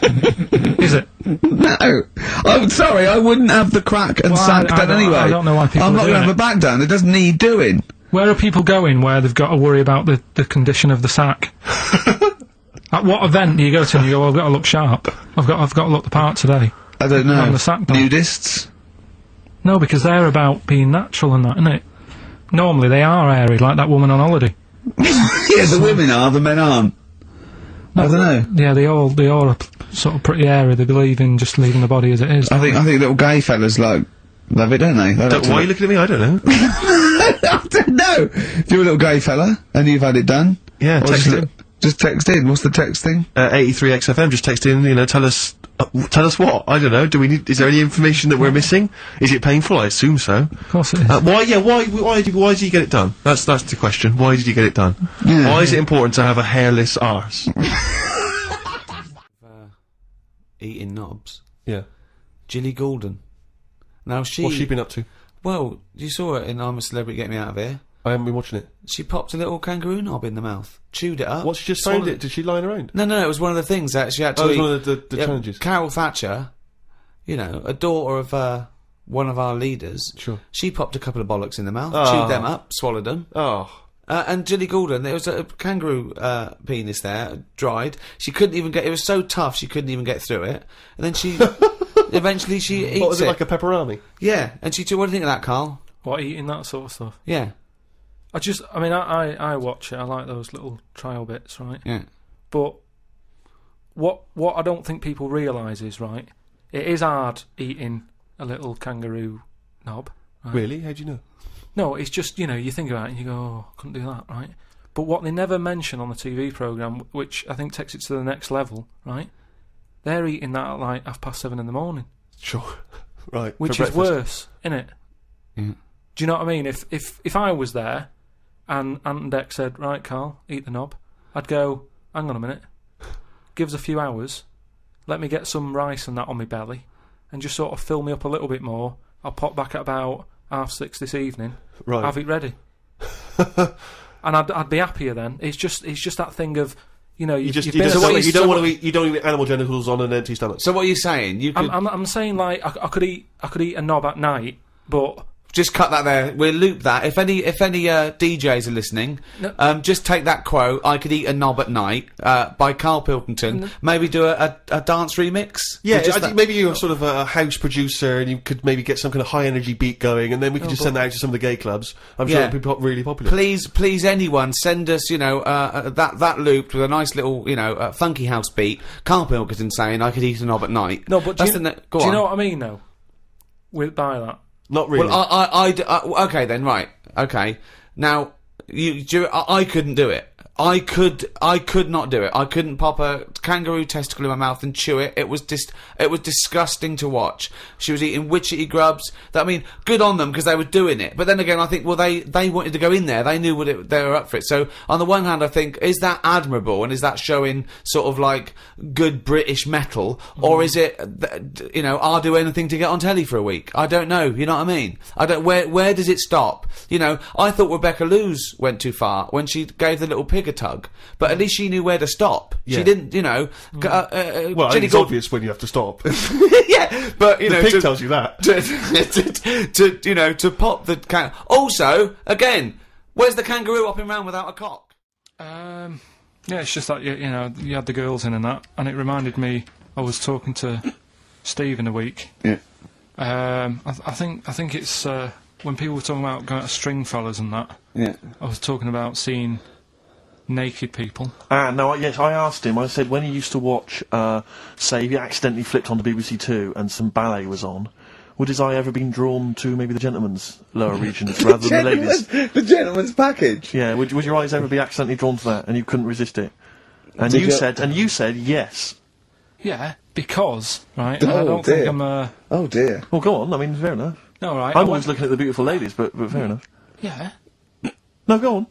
Is it? No. I'm sorry, I wouldn't have the crack and sack done anyway. I don't know why people I'm not going to have my back done. It doesn't need doing. Where are people going where they've got to worry about the condition of the sack? At what event do you go to and you go, well, I've got to look sharp. I've got to look the part today. I don't know. On the sack done. Nudists? No, because they're about being natural and that, isn't it? Normally they are airy, like that woman on holiday. Yeah, the women are, the men aren't. I don't know. Yeah, they all are sort of pretty airy. They believe in just leaving the body as it is. I think little gay fellas love it, don't they? Why are you looking at me? I don't know. I don't know. If you're a little gay fella and you've had it done, Yeah, text in. Just text in. What's the text thing? 83XFM. Just text in. You know, tell us what. I don't know. Do we need? Is there any information that we're missing? Is it painful? I assume so. Of course it is. Why did you get it done? That's the question. Why did you get it done? Yeah. Why is it important to have a hairless arse? Eating knobs. Yeah. Jilly Goulden. Now What's she been up to? Well, you saw it in I'm a Celebrity, Get Me Out of Here. I haven't been watching it. She popped a little kangaroo knob in the mouth, chewed it up. What, she just found it? Did she lying around? No, it was one of the things that she had to it was eat. one of the challenges. Carol Thatcher, you know, a daughter of one of our leaders. Sure. She popped a couple of bollocks in the mouth, chewed them up, swallowed them. Oh. And Jilly Goulden, there was a kangaroo penis there, dried. She couldn't even get... It was so tough, she couldn't even get through it. And then she... eventually she eats it. What, was it like a pepperoni? Yeah. And she... What do you think of that, Carl? What, eating that sort of stuff? Yeah. I watch it. I like those little trial bits, right? Yeah. But what I don't think people realise is, right, it is hard eating a little kangaroo knob. Right? Really? How do you know? No, it's just, you know, you think about it and you go, oh, I couldn't do that, right? But what they never mention on the TV programme, which I think takes it to the next level, right, they're eating that at like 7:30 in the morning. Sure. Right. Which is worse, innit? Yeah. Do you know what I mean? If I was there and Ant and Dec said, right, Carl, eat the knob, I'd go, hang on a minute, give us a few hours, let me get some rice and that on my belly, and just sort of fill me up a little bit more. I'll pop back at about 6:30 this evening, right. Have it ready. And I'd be happier then. It's just that thing of, you know, you don't want to eat animal genitals on an empty stomach. So what are you saying? You could... I'm saying, like, I could eat a knob at night, but... Just cut that there. We'll loop that. If any DJs are listening, just take that quote. I could eat a knob at night by Karl Pilkington. Maybe do a dance remix. Yeah, I think maybe you're sort of a house producer, and you could maybe get some kind of high energy beat going, and then we could just send that out to some of the gay clubs. I'm sure it'd be really popular. Please, anyone send us, you know, that looped with a nice little, you know, funky house beat. Karl Pilkington saying I could eat a knob at night. No, but do you know what I mean though? By that. Not really. Well, okay then, right. Okay. Now, I couldn't do it. I could not do it. I couldn't pop a kangaroo testicle in my mouth and chew it. It was disgusting to watch. She was eating witchetty grubs. I mean, good on them because they were doing it. But then again, I think, well, they wanted to go in there. They knew they were up for it. So on the one hand, I think, is that admirable and is that showing sort of like good British metal, or is it, you know, I'll do anything to get on telly for a week? I don't know. You know what I mean? I don't. Where does it stop? You know, I thought Rebecca Lewis went too far when she gave the little pig a tug, but at least she knew where to stop. Yeah. She didn't, you know. Well, I think it's obvious when you have to stop. Yeah, but you know, the pig tells you that. To you know, to pop the can. Also, again, where's the kangaroo hopping around without a cock? Yeah, it's just like you know, you had the girls in and that, and it reminded me. I was talking to Steve in a week. Yeah. I think it's when people were talking about going to string fellas and that, Yeah. I was talking about seeing naked people. No, yes, I asked him, I said, when he used to watch, say, he accidentally flipped onto BBC Two and some ballet was on, would his eye ever been drawn to maybe the gentleman's lower regions rather than the ladies'? The gentleman's package. Yeah, would your eyes ever be accidentally drawn to that and you couldn't resist it? And Did you you- said yes. Yeah, because, right, Oh, and I don't dear. think I'm Oh dear. Well, go on, I mean, fair enough. no, right, I'm always looking at the beautiful ladies, but fair enough. yeah, No, go on.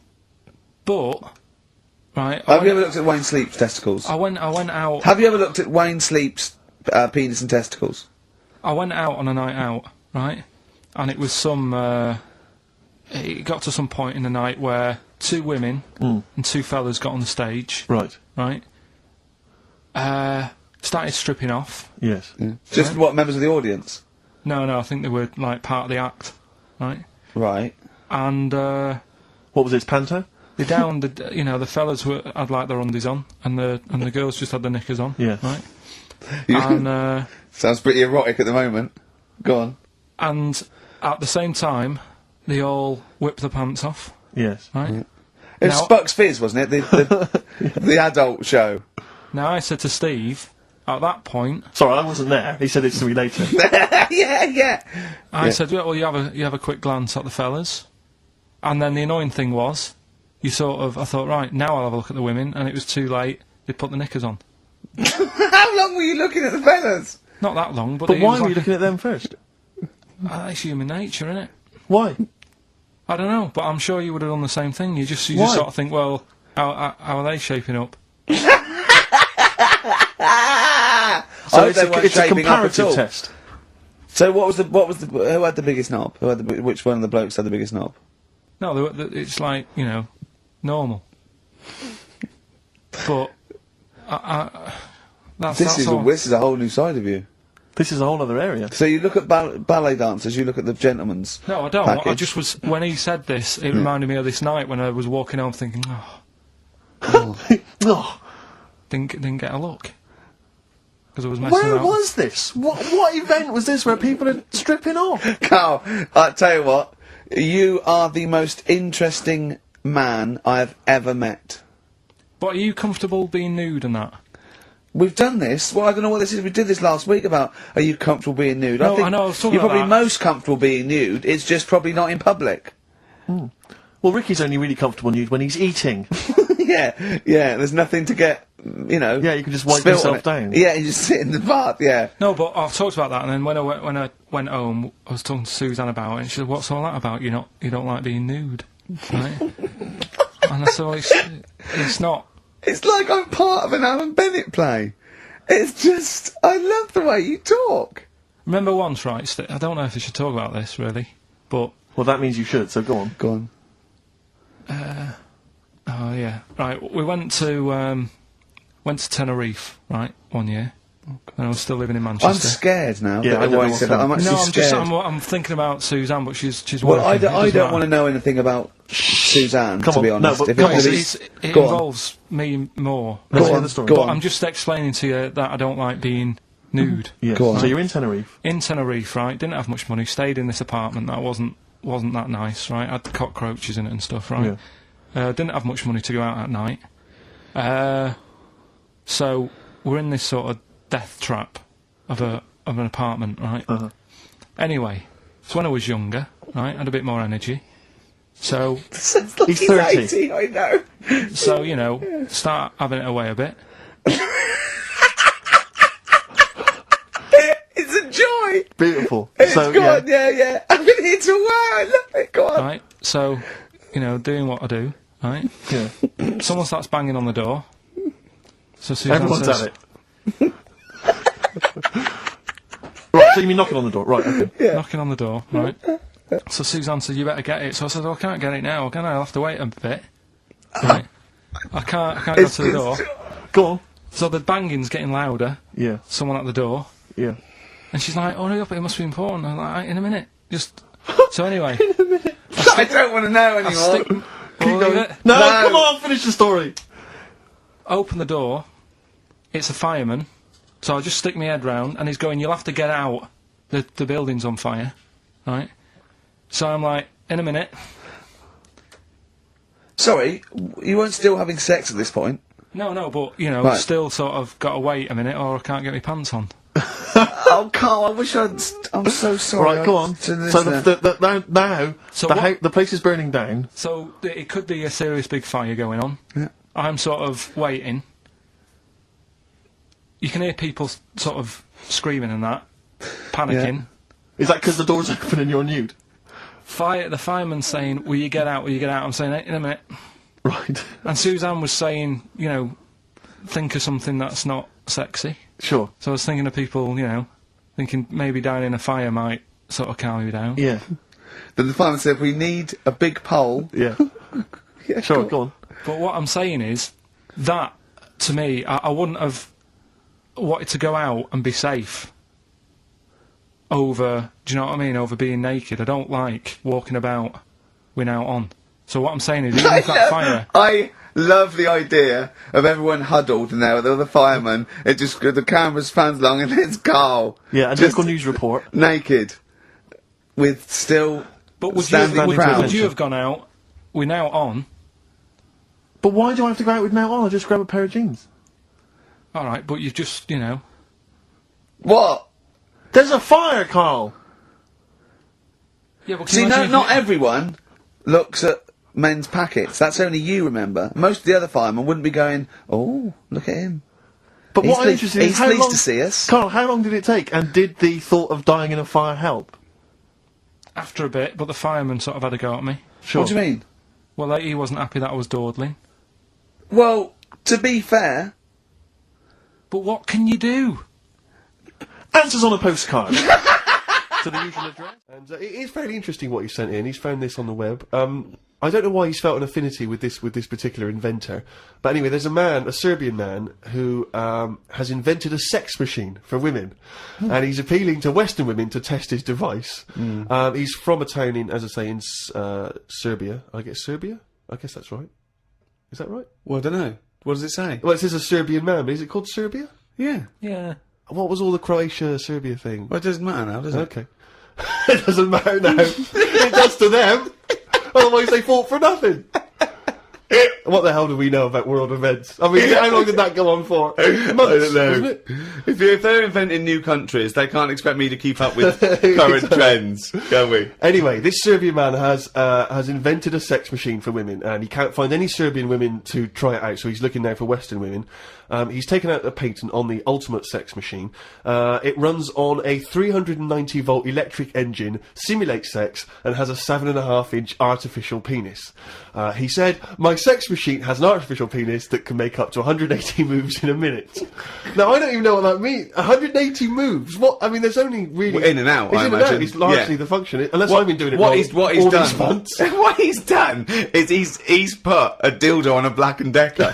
but, right, Have you ever looked at Wayne Sleep's testicles? I went out, Have you ever looked at Wayne Sleep's penis and testicles? I went out on a night out, right, and it was it got to some point in the night where 2 women and 2 fellas got on the stage, Right. right, started stripping off. Yes. Just what, members of the audience? No, I think they were, like, part of the act, right, Right. and, What was it, panto? they downed the fellas had, like, their undies on, and the girls just had their knickers on, Yeah. right, and, Sounds pretty erotic at the moment. Go on. and at the same time, they all whipped their pants off, Yes. right? It was Now- Spuck's Fizz, wasn't it? The adult show. Now, I said to Steve, at that point, Sorry, I wasn't there. He said it to me later. yeah. I said, well, you have a quick glance at the fellas. And then the annoying thing was, I thought, right, now I'll have a look at the women, and it was too late, they put the knickers on. How long were you looking at the fellas? Not that long, but But it why was were like you looking at them first? it's human nature, isn't it? Why? I don't know, but I'm sure you would have done the same thing. You just Why? sort of think, well, how are they shaping up? So They weren't it's a shaping up at comparative all. test. So who had the biggest knob? Which one of the blokes had the biggest knob? No, it's like, normal. But This is a whole new side of you. This is a whole other area. So you look at ballet dancers, you look at the gentleman's. No, I don't. I package. just was when he said this. It reminded me of this night when I was walking home, thinking, oh, Oh, didn't get a look because I was messing where around. was this? What event was this where people are stripping off? Carl, I tell you what, you are the most interesting man I have ever met. But are you comfortable being nude and that? We've done this. Well, I don't know what this is. We did this last week about, are you comfortable being nude? No, I think I know, I was talking you're about probably that. most comfortable being nude. It's just probably not in public. Well, Ricky's only really comfortable nude when he's eating. yeah. There's nothing to get, Yeah, you can just wipe spilt on yourself it. down. Yeah, you just sit in the bath. Yeah. No, but I've talked about that, and then when I went home, I was talking to Suzanne about it, and she said, "What's all that about? You don't like being nude, right?" And I said, well, "It's not." It's like I'm part of an Alan Bennett play. It's just, I love the way you talk. Remember once, right? I don't know if I should talk about this really, but Well, that means you should, so go on. Go on. oh yeah, right. We went to Tenerife, right, one year, and I was still living in I'm Manchester. scared now. Yeah, that I don't why know you what's said that. I'm coming. actually No, I'm scared. I'm thinking about Suzanne, but she's Well, working. I don't want to know anything about Suzanne, Come to be on, no, honest. but If go it's- on, It Go on. involves me more. Let's Go hear on, the story. go But on. I'm just explaining to you that I don't like being nude. Yes. Go on. So you're in Tenerife. In Tenerife, right? Didn't have much money. Stayed in this apartment that wasn't that nice, right? Had cockroaches in it and stuff, right? Didn't have much money to go out at night. So we're in this sort of death trap of an apartment, right? Anyway, so when I was younger, right, had a bit more energy. So Sounds like He's he's 30. 80, I know. start having it away a bit. It's a joy. Beautiful. It's So, go yeah. on, yeah. I've been here to a while. I love it. Go on. Right, so, doing what I do, right? Yeah. Someone starts banging on the door. So Suzanne Everyone's says, at it. Right, so you mean knocking on the door? Right, okay. knocking on the door, right? So Suzanne said, "You better get it." So I said, "Well, I can't get it now, can I? I'll have to wait a bit." Right? I can't go to the door. Go on. So the banging's getting louder. Yeah, Someone at the door, yeah. and she's like, "Oh, hurry up! It must be important." I'm like, "In a minute, just." So anyway, I don't want to know I stick. anymore. We'll leave it. No, No. come on, finish the story. Open the door. It's a fireman. So I just stick my head round, and he's going, "You'll have to get out. The building's on fire." Right? So I'm like, in a minute. Sorry, you weren't still having sex at this point? No, but, you know, Right. still sort of got to wait a minute or I can't get my pants on. Oh, Carl, I wish I'm so sorry. Right, go on. So now, So the place is burning down. So it could be a serious big fire going on. Yeah. I'm sort of waiting. You can hear people sort of screaming and that, panicking. Is that because the door's open and you're nude? The fireman's saying, will you get out, will you get out? I'm saying, in a minute. Right. And Suzanne was saying, you know, think of something that's not sexy. Sure. So I was thinking of people, you know, thinking maybe down in a fire might sort of calm you down. Yeah. Then the fireman said, we need a big pole. Yeah. Yeah, Sure, go on. But what I'm saying is, that, to me, I wouldn't have wanted to go out and be safe over, do you know what I mean, over being naked. I don't like walking about without on. So what I'm saying is, even if that fire... I love the idea of everyone huddled now with all the firemen. It just, the camera's fans along and there's Carl. Yeah, and just local news report. naked. With still But would standing proud. you have gone out, we're now on, But why do I have to go out with now on? I just grab a pair of jeans. alright, but you've just, you know... What? There's a fire, Carl! Yeah, but can See, you imagine not if you- everyone looks at men's packets. That's only you, remember. Most of the other firemen wouldn't be going, oh, look at him. But He's what I'm pleased- interested in is he's how pleased long... to see us. Carl, how long did it take? And did the thought of dying in a fire help? After a bit, but the fireman sort of had a go at me. Sure. What do you mean? Well, like, he wasn't happy that I was dawdling. Well, to be fair, But what can you do? Answers on a postcard. To the usual address. And it is fairly interesting what he sent in. He's found this on the web. I don't know why he's felt an affinity with this particular inventor. But anyway, there's a Serbian man, who has invented a sex machine for women. And he's appealing to Western women to test his device. He's from a town in, as I say, in Serbia. I guess Serbia? I guess that's right. Is that right? well, I don't know. What does it say? Well, it says a Serbian man, but is it called Serbia? Yeah. Yeah. What was all the Croatia-Serbia thing? Well, it doesn't matter now, does it? Okay. It doesn't matter now. It does to them. Otherwise they fought for nothing. What the hell do we know about world events? I mean, how long did that go on for? Months, I don't know. wasn't it? If they're inventing new countries, they can't expect me to keep up with current trends, can we? Anyway, this Serbian man has invented a sex machine for women, and he can't find any Serbian women to try it out, so he's looking now for Western women. He's taken out a patent on the ultimate sex machine. It runs on a 390-volt electric engine, simulates sex, and has a 7.5-inch artificial penis. He said, "My sex machine has an artificial penis that can make up to 180 moves in a minute." Now, I don't even know what that means. 180 moves? What? I mean, there's only really... Well, in and out, It's I in and out. imagine. It's largely Yeah. the function, unless I've been doing it What wrong. he's all these done? months. What he's done is he's put a dildo on a Black and Decker.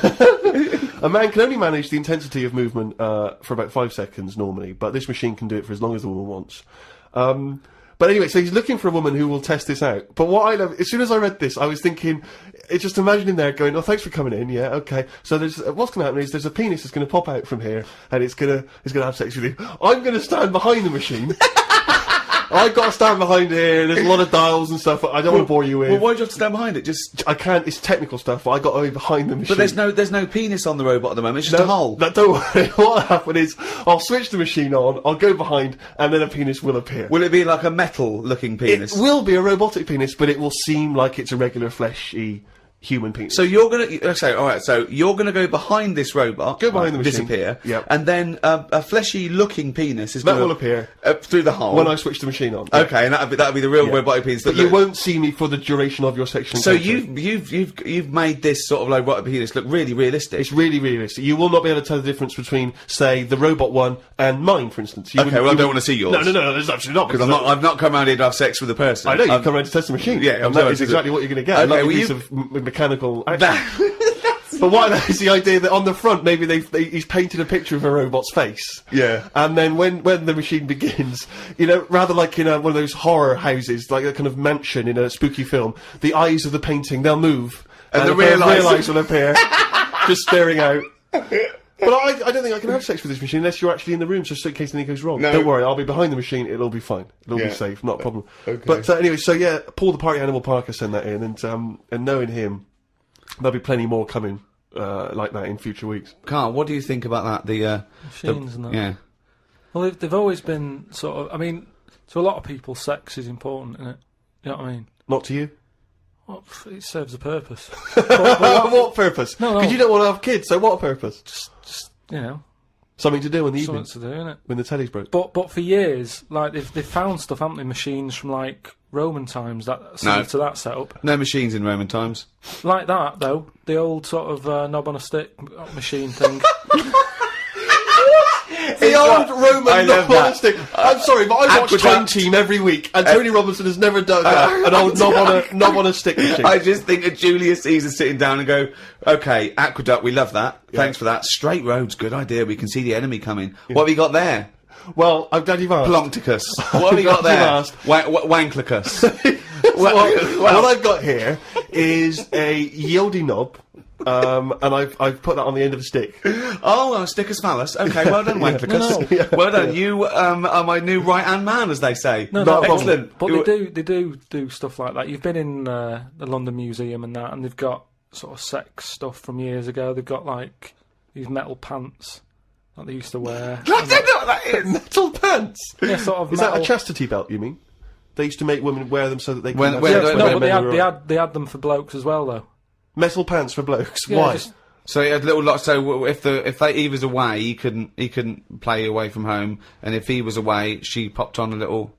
A man can only manage the intensity of movement for about 5 seconds normally, but this machine can do it for as long as the woman wants. But anyway, so he's looking for a woman who will test this out. But what I love, as soon as I read this, I was thinking, just imagining there going, "Oh, thanks for coming in, yeah, okay." So there's, what's going to happen is there's a penis that's going to pop out from here, and it's going to have sex with you. I'm going to stand behind the machine. I've got to stand behind here, there's a lot of dials and stuff I don't want to bore you with. Well, why do you have to stand behind it? Just I can't, it's technical stuff, but I got to be behind the machine. but there's no penis on the robot at the moment. It's just a hole. Don't worry. What'll happen is I'll switch the machine on, I'll go behind, and then a penis will appear. Will it be like a metal-looking penis? It will be a robotic penis, but it will seem like it's a regular fleshy human penis. So you're gonna all right. So you're gonna go behind this robot, Go behind the machine. disappear, Yep. and then a fleshy-looking penis is that gonna will appear through the hole when I switch the machine on. Okay, and that'll be the real Yeah. robotic penis. But you won't see me for the duration of your sexual So encounter. you've made this sort of like robotic penis look really realistic. It's really realistic. You will not be able to tell the difference between, say, the robot one and mine, for instance. You Okay, wouldn't- well, I you don't wouldn't- wanna see yours. No, there's absolutely not. Because I've not come around here to have sex with a person. I know, you've I've- come around to test the machine. Yeah, I'm and that sorry, is to exactly do- what you're going to get. Okay, a lovely well, piece you- of mechanical action. But what I know is the idea that on the front, maybe he's painted a picture of a robot's face. Yeah. And then when the machine begins, you know, rather like in one of those horror houses, like a kind of mansion in a spooky film, the eyes of the painting, they'll move. And the a pair of real eyes. real eyes will appear, just staring out. But I don't think I can have sex with this machine unless you're actually in the room, just in case anything goes wrong. No. Don't worry, I'll be behind the machine, it'll all be fine. It'll all be safe, not a problem. Okay. But anyway, so yeah, Paul the Party Animal Parker sent that in, and knowing him, there'll be plenty more coming like that in future weeks. Carl, what do you think about that? Machines and that. Yeah. Well, they've always been sort of. I mean, to a lot of people, sex is important, isn't it? You know what I mean? Not to you? Well, it serves a purpose. What purpose? No. Because you don't want to have kids, so what purpose? Just you know, Something to do in the something evening, to do, innit? when the telly's broke. But for years, like they've found stuff, haven't they? Machines from like Roman times that similar to that setup. No machines in Roman times. Like that though, the old sort of knob on a stick machine thing. The old Roman love knob on a stick. I'm sorry, but I watch Time Aqueduct. Team every week, and Tony Robinson has never done that. An old knob on a stick machine. I just think of Julius Caesar sitting down and go, okay, aqueduct, we love that. Thanks for that. Straight roads, good idea. We can see the enemy coming. What have you got there? Well, I'm glad you've asked. Ploncticus. What have you got there? Asked. Wanklicus. What I've got here is a Yodi knob, and I've put that on the end of a stick. Oh, sticker's phallus. Okay, well done, Wanklicus. Well done. You are my new right-hand man, as they say. No, excellent. But they do stuff like that. You've been in the London Museum and that, and they've got sort of sex stuff from years ago. They've got like these metal pants that they used to wear. I don't know what that is. Metal pants. Yeah, sort of. Is metal. that a chastity belt? You mean? They used to make women wear them so that they can. have when- sex when- with No, men but who are- they had them for blokes as well, though. metal pants for blokes. Yeah, Why? just- So he had little lots. So if he was away, he couldn't play away from home, and if he was away, she popped on a little.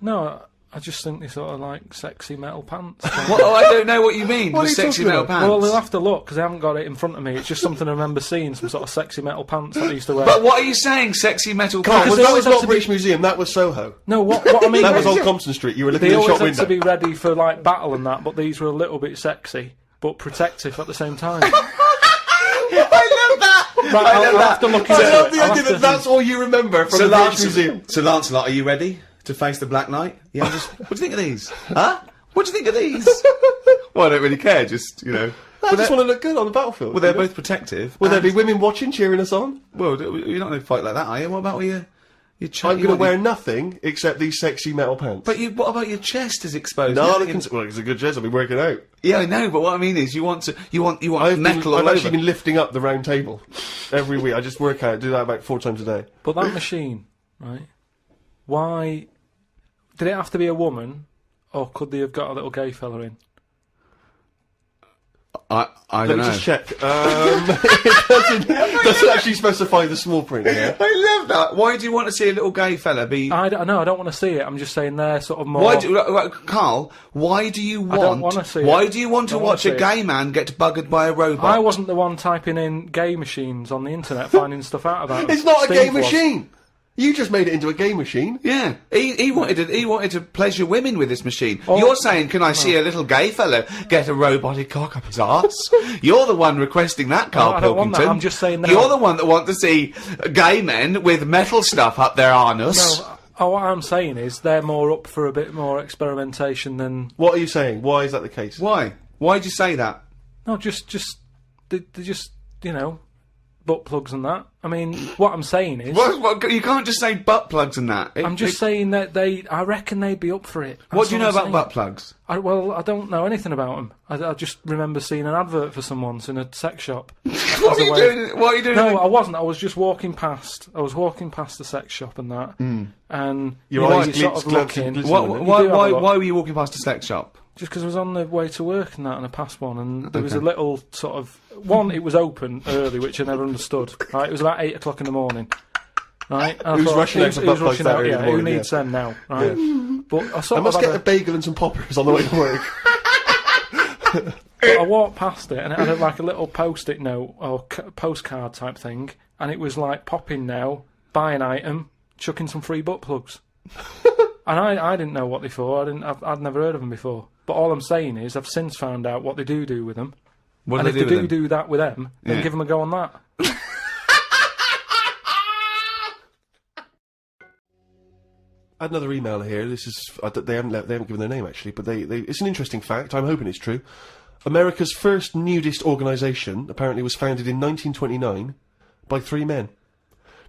No, I just think they sort of like sexy metal pants. What? Oh, I don't know what you mean. What The are you sexy talking metal about? pants. Well, they'll have to look because I haven't got it in front of me. It's just something I remember seeing, some sort of sexy metal pants that they used to wear. But what are you saying? Sexy metal Carl, pants? they that always was have not to British Museum. That was Soho. No, what I mean That was is on Compton Street. You were looking they in the always shop had to window. be ready for like battle and that, but these were a little bit sexy but protective at the same time. I love that. Right, I'll have to look into I love it. the I'll idea have that to- that's all you remember from the British Museum. So Lancelot, are you ready to face the Black Knight? Yeah. What do you think of these? Huh? What do you think of these? Well, I don't really care. Just I just want to look good on the battlefield. Well, they're both protective. Will there and- be women watching, cheering us on? Well, you're not going to fight like that, are you? What about your I'm chest? going to wear nothing except these sexy metal pants. But what about your chest is exposed? no, You well, think it's a good chest. I'll be working out. yeah, I know. But what I mean is, you want metal I've all actually over. been lifting up the round table every week. I just work out, do that about 4 times a day. But that machine, right? Why did it have to be a woman, or could they have got a little gay fella in? I Let don't me know. just check. It doesn't actually specify the small print here. I love that. Why do you want to see a little gay fella be? I don't want to see it. I'm just saying they're sort of more. Carl? Why do you want? don't wanna see Why it. do you want to Don't wanna watch a see it. gay man get buggered by a robot? I wasn't the one typing in gay machines on the internet, finding stuff out about them. It's not a Steve gay was. machine. You just made it into a gay machine. Yeah, he wanted to pleasure women with this machine. Oh. You're saying, can I see a little gay fellow get a robotic cock up his arse? You're the one requesting that, Karl I don't want Pilkington. that, I'm just saying that- You're the one that want to see gay men with metal stuff up their anus. No, what I'm saying is they're more up for a bit more experimentation than. What are you saying? Why is that the case? Why? Why'd you say that? No, just they just butt plugs and that. I mean, what I'm saying is. What, you can't just say butt plugs and that. I'm just saying that I reckon they'd be up for it. What That's do you know I'm about saying. butt plugs? Well, I don't know anything about them. I just remember seeing an advert for some once in a sex shop. What are you doing? What are you doing? No, I wasn't. I was just walking past. I was walking past the sex shop and that, and Your eyes you're sort of glancing, looking. glistening. Why were you walking past a sex shop? Just because I was on the way to work and that, and I passed one, and there was a little sort of one. It was open early, which I never understood. Right, it was about 8 o'clock in the morning. Right, and I Who's thought, rushing out for butt plugs that early in the who morning, needs them now? Right, but I I sort of must had get a bagel and some poppers on the way to work. But I walked past it and it had like a little post-it note or postcard type thing, and it was like pop in now, buy an item, chuck in some free butt plugs. And I didn't know what they for. I'd never heard of them before. But all I'm saying is I've since found out what they do with them. What And do if they they do with them? do that with them, then Yeah. give them a go on that. I had another email here. This is they haven't given their name actually, but it's an interesting fact. I'm hoping it's true. America's first nudist organisation apparently was founded in 1929 by 3 men.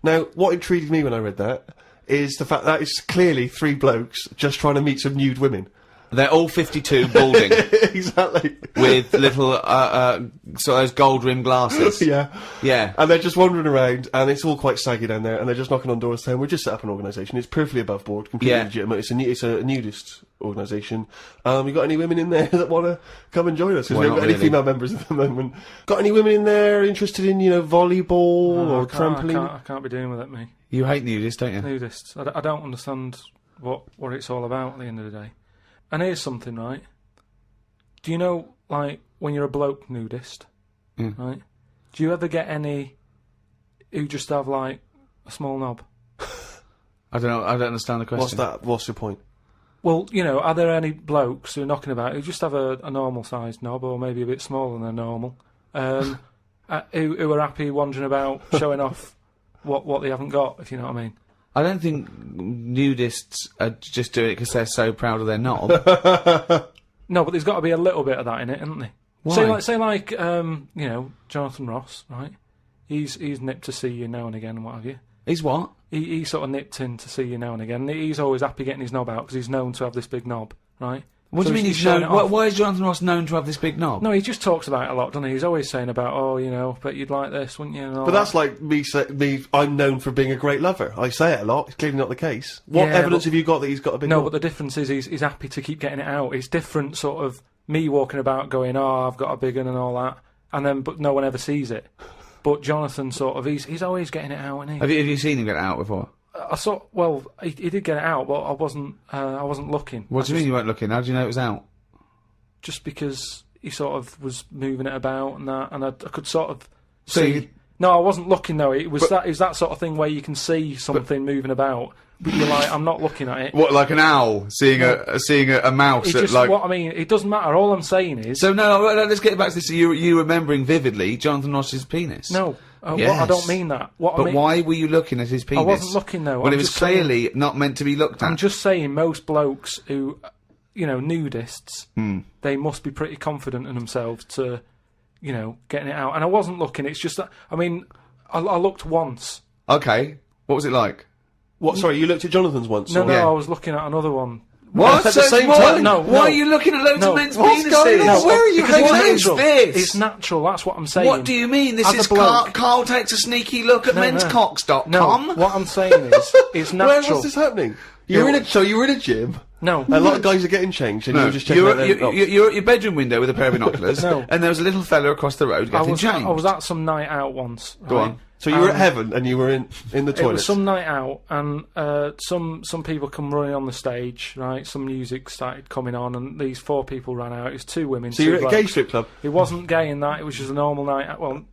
Now, what intrigued me when I read that is the fact that it's clearly 3 blokes just trying to meet some nude women. They're all 52 balding. Exactly. With little, sort of those gold-rimmed glasses. Yeah. Yeah. And they're just wandering around, and it's all quite saggy down there, and they're just knocking on doors saying, we're just set up an organisation, it's perfectly above board, completely Yeah. legitimate, it's a nudist organisation. You got any women in there that want to come and join us? Because we haven't got any female members at the moment. Got any women in there interested in, volleyball or trampoline? I can't be doing with it, me. You hate nudists, don't you? Nudists. I don't understand what it's all about at the end of the day. And here's something, right? Do you know, like, when you're a bloke nudist, right? Do you ever get any who just have, like, a small knob? I don't know, I don't understand the question. What's that? What's your point? Well, are there any blokes who are knocking about who just have a normal-sized knob, or maybe a bit smaller than normal, who are happy wandering about showing off what they haven't got, if you know what I mean? I don't think nudists are just doing it because they're so proud of their knob. No, but there's got to be a little bit of that in it, isn't there? Why? Say like, Jonathan Ross, right? He's nipped to see you now and again and what have you. He's what? He sort of nipped in to see you now and again. He's always happy getting his knob out because he's known to have this big knob, right? What do you mean he's showing known? it off. Why is Jonathan Ross known to have this big knob? No, he just talks about it a lot, doesn't he? He's always saying about, but you'd like this, wouldn't you? And all But that's that. like me, I'm known for being a great lover. I say it a lot, it's clearly not the case. What Yeah, evidence but- have you got that he's got a big No, knob? but the difference is he's happy to keep getting it out. It's different, sort of, me walking about going, I've got a big one and all that, but no one ever sees it. But Jonathan, sort of, he's always getting it out, isn't he? Have you seen him get it out before? I saw. Well, he did get it out, but I wasn't looking. What do you mean you weren't looking? How do you know it was out? Just because he sort of was moving it about and that, and I could sort of So see. you- No, I wasn't looking though. It was that sort of thing where you can see something moving about, but you're like, I'm not looking at it. What, like an owl seeing a mouse It that, just, like... what I mean, it doesn't matter. All I'm saying is, So no, let's get back to this. You remembering vividly Jonathan Ross's penis? no. Yes. I don't mean that. What I But mean, why were you looking at his penis? I wasn't looking though. Well, I'm it was just saying- clearly not meant to be looked at. I'm just saying, most blokes who, nudists, they must be pretty confident in themselves to, getting it out. And I wasn't looking. It's just that, I mean, I looked once. Okay, what was it like? What? Sorry, you looked at Jonathan's once? No, or- no, Yeah. I was looking at another one. What? At the same what? time? No, Why no. are you looking at loads No. of men's What's penises? going on? No, Where are you because hanging it's out? natural. this? It's natural. That's what I'm saying. What do you mean? This As a is bloke- Carl takes a sneaky look at menscocks.com. No, what I'm saying is, it's Where natural. was this happening? You were in a gym. No, A lot of guys are getting changed, and you No, were just checking out their you're at your bedroom window with a pair of binoculars, No. and there was a little fella across the road I getting changed. was at some night out once. Go right? on. So you were at heaven, and you were in the It was toilet. some night out, and some people come running on the stage, right? Some music started coming on, and these 4 people ran out. It was 2 women. So 2 you're at a gay blokes. strip club. It wasn't gay in that. It was just a normal night out. Well,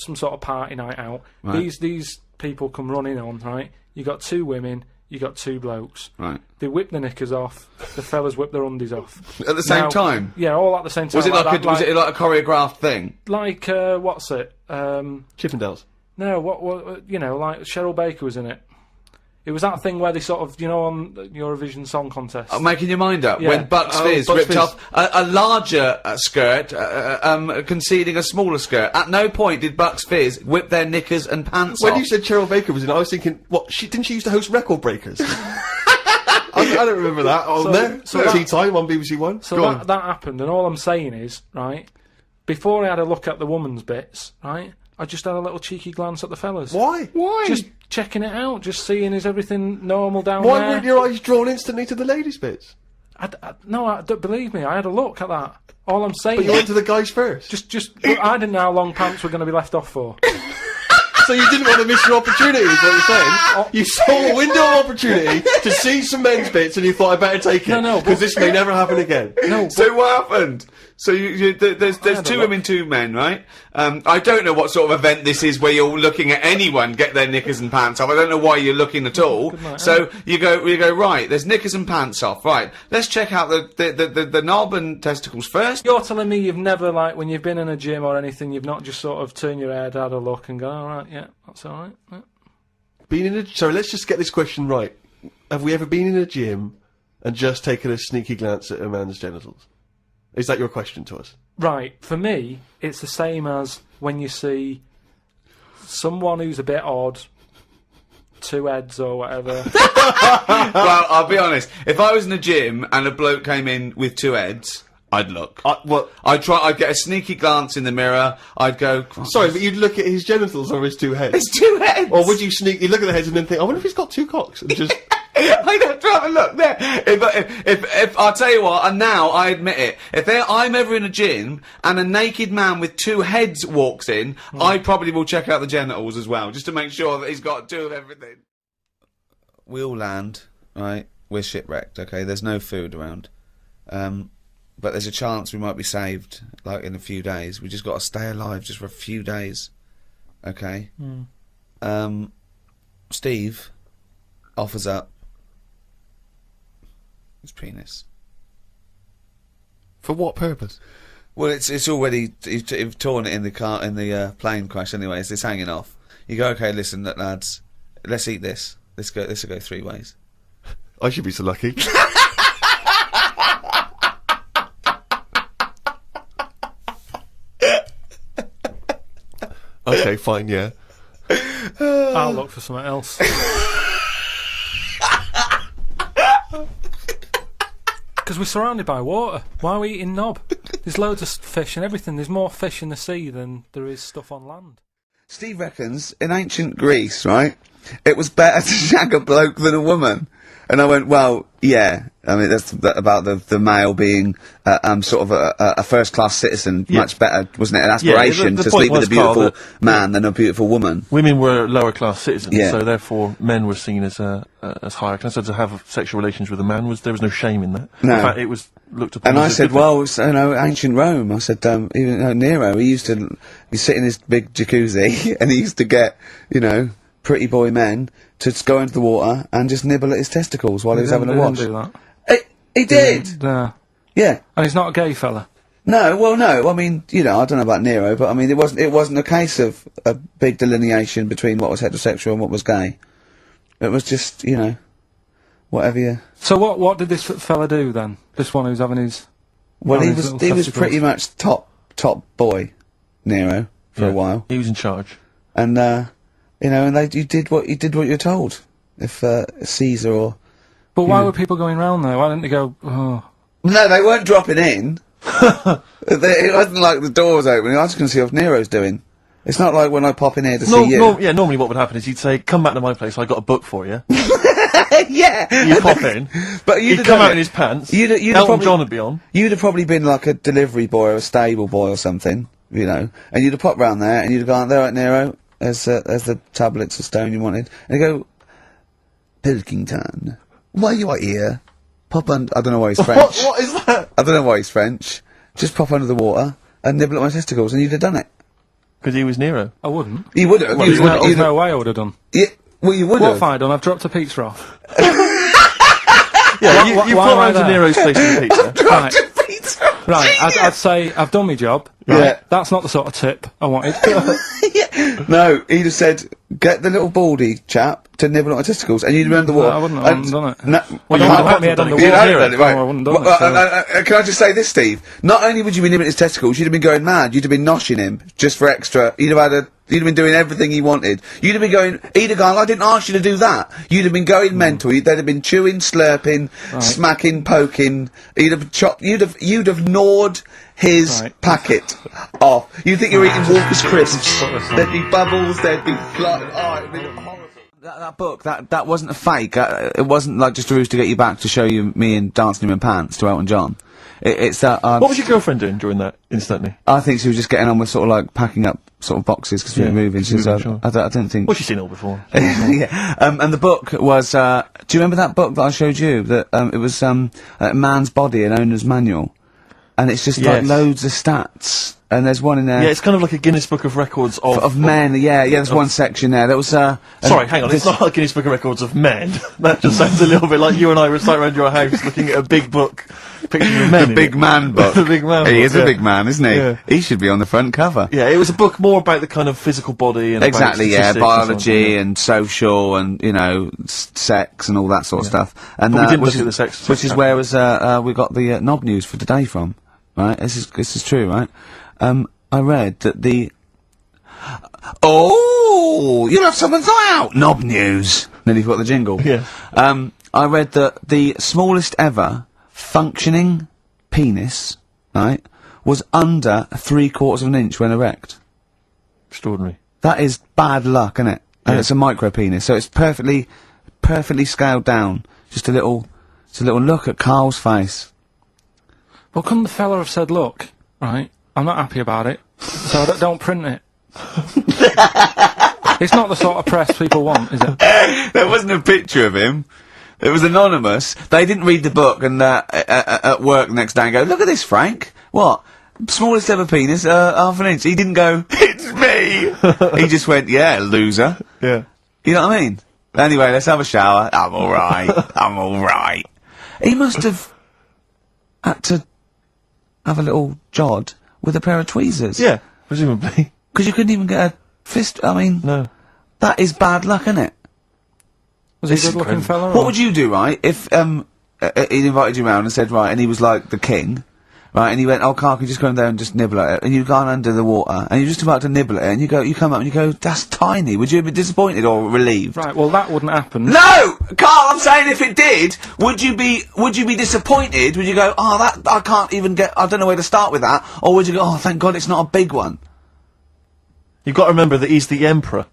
some sort of party night out. Right. These people come running on, right? You got 2 women. You got 2 blokes. Right. They whip the knickers off. The fellas whip their undies off. At the same Now- time? Yeah, all at the same time. Was it like that, was it like a choreographed thing? like what's it? Chippendales. No, what like Cheryl Baker was in it. It was that thing where they sort of, on the Eurovision Song Contest. Making your mind up Yeah. when Bucks Oh, Fizz Bucks ripped Fizz. off a larger skirt, conceding a smaller skirt. At no point did Bucks Fizz whip their knickers and pants When off. you said Cheryl Baker was in it, I was thinking, what? Didn't she used to host Record Breakers? I don't remember that on there. so Tea that- Time on BBC One. So Go on. that happened, and all I'm saying is, right, before I had a look at the woman's bits, right, I just had a little cheeky glance at the fellas. Why? Why? Just checking it out, just seeing is everything normal down Why there. weren't your eyes drawn instantly to the ladies' bits? No, don't believe me. I had a look at that. All I'm saying But you is, went to the guys first. I didn't know how long pants were going to be left off for. So you didn't want to miss your opportunity, is what you're saying? You saw a window of opportunity to see some men's bits, and you thought, I better take it. No, because this may never happen again. No, So what happened? So there's had a 2 look. women, 2 men, right? I don't know what sort of event this is where you're looking at anyone get their knickers and pants off. I don't know why you're looking at all. Good night, So you go right. There's knickers and pants off. Right. Let's check out the knob and testicles first. you're telling me you've never, like, when you've been in a gym or anything, you've not just sort of turned your head, had a look, and gone, all right, yeah, that's all right. Yeah. Been in a... Sorry, let's just get this question right. Have we ever been in a gym and just taken a sneaky glance at a man's genitals? Is that your question to us? Right, for me, it's the same as when you see someone who's a bit odd, 2 heads or whatever. Well, I'll be honest. If I was in a gym and a bloke came in with 2 heads, I'd look. I'd get a sneaky glance in the mirror. I'd go. Sorry, but you'd look at his genitals or his 2 heads. His 2 heads. Or would you sneakily look at the heads and then think, I wonder if he's got 2 cocks, and just. I'd have to have a look there. If I'll tell you what, and now I admit it, if I'm ever in a gym and a naked man with 2 heads walks in, I probably will check out the genitals as well, just to make sure that he's got 2 of everything. We all land, right? We're shipwrecked, okay? There's no food around. But there's a chance we might be saved, like, in a few days. We just got to stay alive just for a few days, okay? Steve offers up his penis. For what purpose? Well, it's already he's torn it in the plane crash. Anyways, it's hanging off. You go, okay, listen, lads, let's eat this. This will go 3 ways. I should be so lucky. Okay, fine, yeah. I'll look for something else. Because we're surrounded by water. Why are we eating knob? There's loads of fish and everything. There's more fish in the sea than there is stuff on land. Steve reckons, in ancient Greece, right, it was better to shag a bloke than a woman. And I went, well, yeah. I mean, that's about the male being sort of a first-class citizen. Yeah. Much better, wasn't it? An aspiration the to sleep with a beautiful Karl, man than a beautiful woman. Women were lower-class citizens, so therefore men were seen as higher class. So to have sexual relations with a man there was no shame in that. No. In fact, it was looked upon. And as I a said, good thing. well, it's, ancient Rome. I said, even Nero, he'd sit in his big jacuzzi and he used to get, pretty boy men to just go into the water and just nibble at his testicles while he was having a watch. He didn't do that. He did! No. Yeah. And he's not a gay fella. No, well, no. I mean, I don't know about Nero, but I mean, it wasn't a case of a big delineation between what was heterosexual and what was gay. It was just, whatever you... So what did this fella do then? This one who's having his... Well, he was pretty much top boy, Nero, for a while. He was in charge. And, you did what you're told. If, Caesar or... But why were people going round there? Why didn't they go, oh... No, they weren't dropping in. It wasn't like the door was opening. I was going to see what Nero's doing. It's not like when I pop in here to see you. Normally what would happen is you'd say, come back to my place, I got a book for you. Yeah! You'd pop in, but he'd come out in his pants, Elton John would be on. You'd have probably been like a delivery boy or a stable boy or something, and you'd have popped round there and you'd have gone, there, right, Nero, there's the tablets of stone you wanted. And you go, Pilkington, why are you out here? Pop under, I don't know why he's French. What is that? I don't know why he's French. Just pop under the water and nibble at my testicles and you'd have done it. Because he was Nero. I wouldn't. You would have. Well, there's no way I would have done. Yeah, well, you would What have. have I done? I've dropped a pizza off. Yeah, you put around to Nero's place with pizza. Right. Right, I'd say I've done my job. Right? Yeah. That's not the sort of tip I wanted. No, he'd have said, get the little baldy chap to nibble at my testicles, and you'd have been under the water. I wouldn't have done it. No, Well, you I wouldn't put have my head on the done it. you wall. hadn't done it, right. No, I wouldn't have done it, Can I just say this, Steve? Not only would you be nibbling at his testicles, you'd have been going mad. You'd have been noshing him just for extra. You'd have been doing everything he wanted. You'd have been going, he'd have gone, I didn't ask you to do that. You'd have been going mental. They'd have been chewing, slurping, smacking, poking. You'd have gnawed his packet off. You'd think you were eating Walker's crisps. There'd be bubbles, there'd be blood. Oh, it'd be horrible. That book, that wasn't a fake. It wasn't like just a ruse to get you back to show you me and dancing him in pants to Elton John. It's that. What was your girlfriend doing during that, instantly? I think she was just getting on with sort of like packing up sort of boxes because we were moving. She was, sure. I don't think. Well, she's seen it all before. Yeah. And the book was. Do you remember that book that I showed you? That it was Man's Body, an Owner's Manual, and it's just like loads of stats. And there's one in there. Yeah, it's kind of like a Guinness Book of Records of men. Yeah, there's one section there. That was. Sorry, hang on. It's not like Guinness Book of Records of men. That just sounds a little bit like you and I were sat around your house looking at a big book, pictures of men. The Big Man book. The Big Man. He is a big man, isn't he? Yeah. He should be on the front cover. Yeah, it was a book more about the kind of physical body and exactly. About biology and social and sex and all that sort of stuff. And but we didn't look at the sex, which is where we got the knob news for today from. Right, this is true, right? I read that Oh, you'll have someone's eye out. Knob news. Then you've got the jingle. Yeah. I read that the smallest ever functioning penis, right, was under 3/4 of an inch when erect. Extraordinary. That is bad luck, isn't it? And Yeah. it's a micro penis, so it's perfectly scaled down. Just a little look at Karl's face. Well, couldn't the fella have said, look, right, I'm not happy about it, so don't print it. It's not the sort of press people want, is it? There wasn't a picture of him. It was anonymous. They didn't read the book and at work the next day and go, look at this, Frank. What? Smallest ever penis, half an inch. He didn't go, it's me. He just went, yeah, loser. Yeah. You know what I mean? Anyway, let's have a shower. I'm alright. I'm alright. He must have had to have a little jod with a pair of tweezers. Yeah, presumably. Because you couldn't even get a fist, I mean, No. that is bad luck, isn't it? Was he a good-looking fella? What would you do, right, if, he invited you round and said, right, and he was like the king, right, and he went, oh, Karl, can you just go in there and just nibble at it? And you've gone under the water, and you're just about to nibble at it, and you come up and you go, that's tiny. Would you be disappointed or relieved? Right, well, that wouldn't happen. No! Karl, I'm saying if it did, would you be disappointed? Would you go, oh, that, I can't even get, I don't know where to start with that? Or would you go, oh, thank God it's not a big one? You've got to remember that he's the emperor.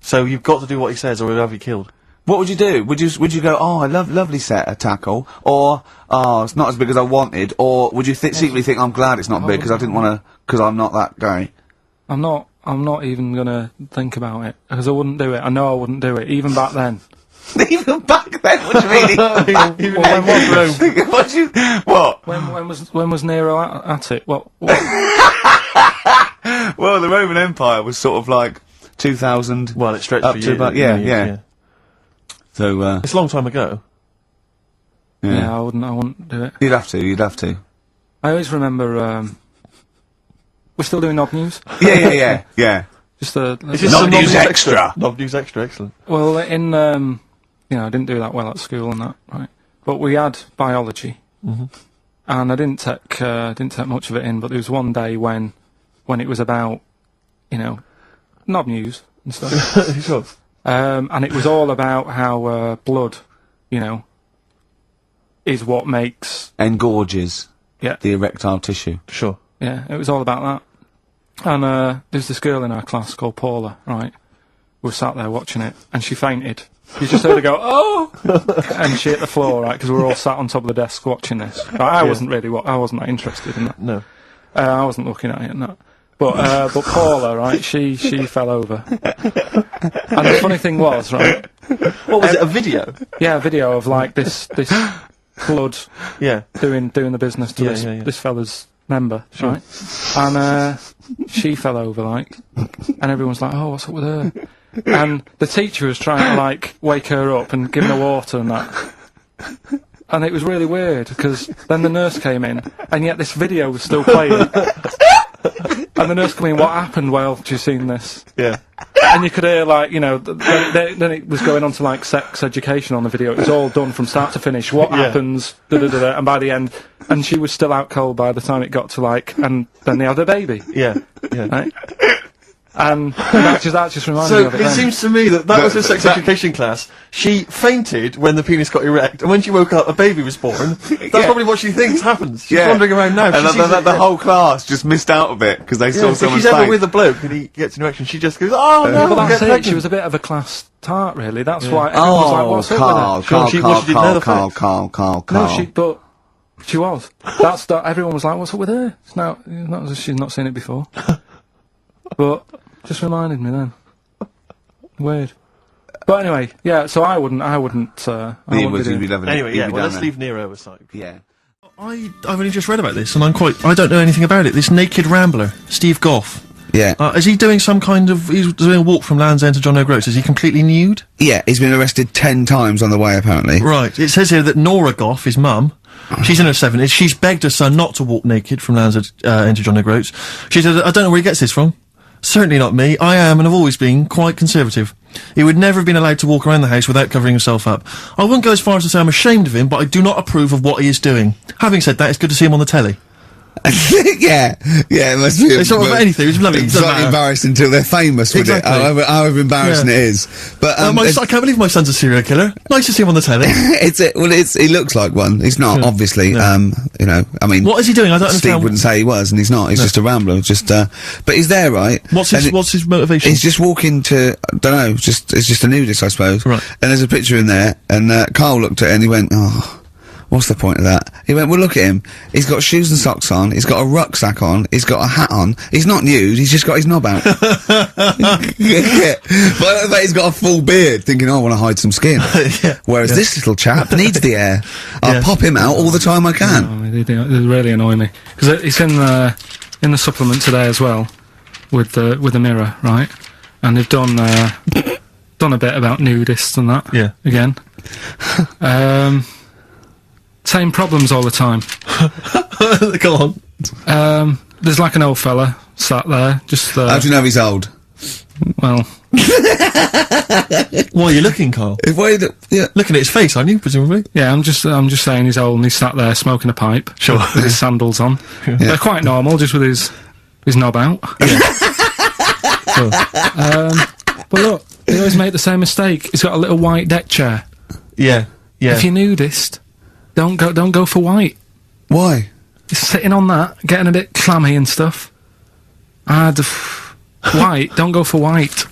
So you've got to do what he says or he'll have you killed. What would you do? Would you go, oh, I lovely set of tackle, or, oh, it's not as big as I wanted, or would you secretly think, I'm glad it's not big because I didn't want to, because I'm not that guy? I'm not even gonna think about it, because I wouldn't do it. I know I wouldn't do it, even back then. Even back then, what do you mean? Even when What? When was Nero at it? What? Well, the Roman Empire was sort of like 2000. Well, it stretched up for to years, about, many yeah. years, So, It's a long time ago. Yeah, I wouldn't do it. You'd have to. I always remember, we're still doing Knob News? Yeah. Just a... Is this Knob some News Extra. Knob News Extra, excellent. Well, in, you know, I didn't do that well at school and that, right? But we had biology. Mm-hmm. And I didn't take much of it in, but there was one day when it was about, you know, Knob News and stuff. Sure. And it was all about how, blood, you know, is what makes... Engorges. Yeah. The erectile tissue. Sure. Yeah, it was all about that. And there's this girl in our class called Paula, right? We were sat there watching it, and she fainted. You just heard her go, oh! And she hit the floor, right? Because we were all sat on top of the desk watching this. Right, I wasn't that interested in that. No. I wasn't looking at it and that. But Paula, right? She fell over. And the funny thing was, right? What was it? A video? Yeah, a video of like this blood Yeah. doing the business to this fella's member, right? And she fell over, like, and everyone's like, oh, what's up with her? And the teacher was trying to like wake her up and give her water and that. And it was really weird because then the nurse came in, and yet this video was still playing. And the nurse came in, what happened while you seen this? Yeah. And you could hear, like, you know, then it was going on to, like, sex education on the video. It was all done from start to finish. What happens, da-da-da-da, and by the end, and she was still out cold by the time it got to, like, and then they had a baby. Yeah. Right? And that just reminded me of it. So it seems to me that was her sex education class. She fainted when the penis got erect, and when she woke up, a baby was born. That's probably what she thinks happens. She's wandering around now. And the whole class just missed out a bit because they saw someone. If she's ever with a bloke and he gets an erection, she just goes, "Oh no!" Well, that's get it. pregnant. She was a bit of a class tart, really. That's why everyone was like, "What's up with her?" Karl. But she was. Everyone was like, "What's up with her?" It's not as if she's not seen it before. But just reminded me then. Weird. But anyway, yeah. So I wouldn't. Be loving Anyway, it. let's leave Nero aside. Yeah. I've only just read about this, and I don't know anything about it. This naked rambler, Steve Goff. Yeah. Is he doing some kind of, he's doing a walk from Land's End to John O'Groats? Is he completely nude? Yeah, he's been arrested 10 times on the way, apparently. Right. It says here that Nora Goff, his mum, she's in her 70s, she's begged her son not to walk naked from Land's End to John O'Groats. She said, I don't know where he gets this from. Certainly not me. I am and have always been quite conservative. He would never have been allowed to walk around the house without covering himself up. I wouldn't go as far as to say I'm ashamed of him, but I do not approve of what he is doing. Having said that, it's good to see him on the telly. yeah, it must be. It's not about anything. It's lovely. It's not embarrassing until they're famous with Exactly. it. However embarrassing it is. But I can't believe my son's a serial killer. Nice to see him on the telly. he looks like one. He's not, obviously. You know, I mean, what is he doing? I don't Steve understand. wouldn't say he was, and he's not. He's just a rambler. But he's there, right? What's his motivation? He's just walking to, I don't know, it's just a nudist, I suppose. Right. And there's a picture in there, and Karl looked at it and he went, oh, what's the point of that? He went, well, look at him. He's got shoes and socks on, he's got a rucksack on, he's got a hat on, he's not nude, he's just got his knob out. Yeah. But he's got a full beard, thinking, oh, I want to hide some skin. Whereas this little chap needs the air. I'll pop him out all the time I can. Oh, they really annoy me. Because it's in the supplement today as well, with the Mirror, right? And they've done a bit about nudists and that. Yeah. Again. Same problems all the time. Go on. There's like an old fella sat there, just. How do you know he's old? Well. Why are you looking, Karl? Looking at his face, aren't you, presumably? Yeah, I'm just saying he's old and he's sat there smoking a pipe. Sure. With his sandals on. Yeah. They're quite normal, just with his knob out. But look, they always make the same mistake. He's got a little white deck chair. Yeah. If you're nudist, don't go for white. Why? He's sitting on that, getting a bit clammy and stuff. White, don't go for white.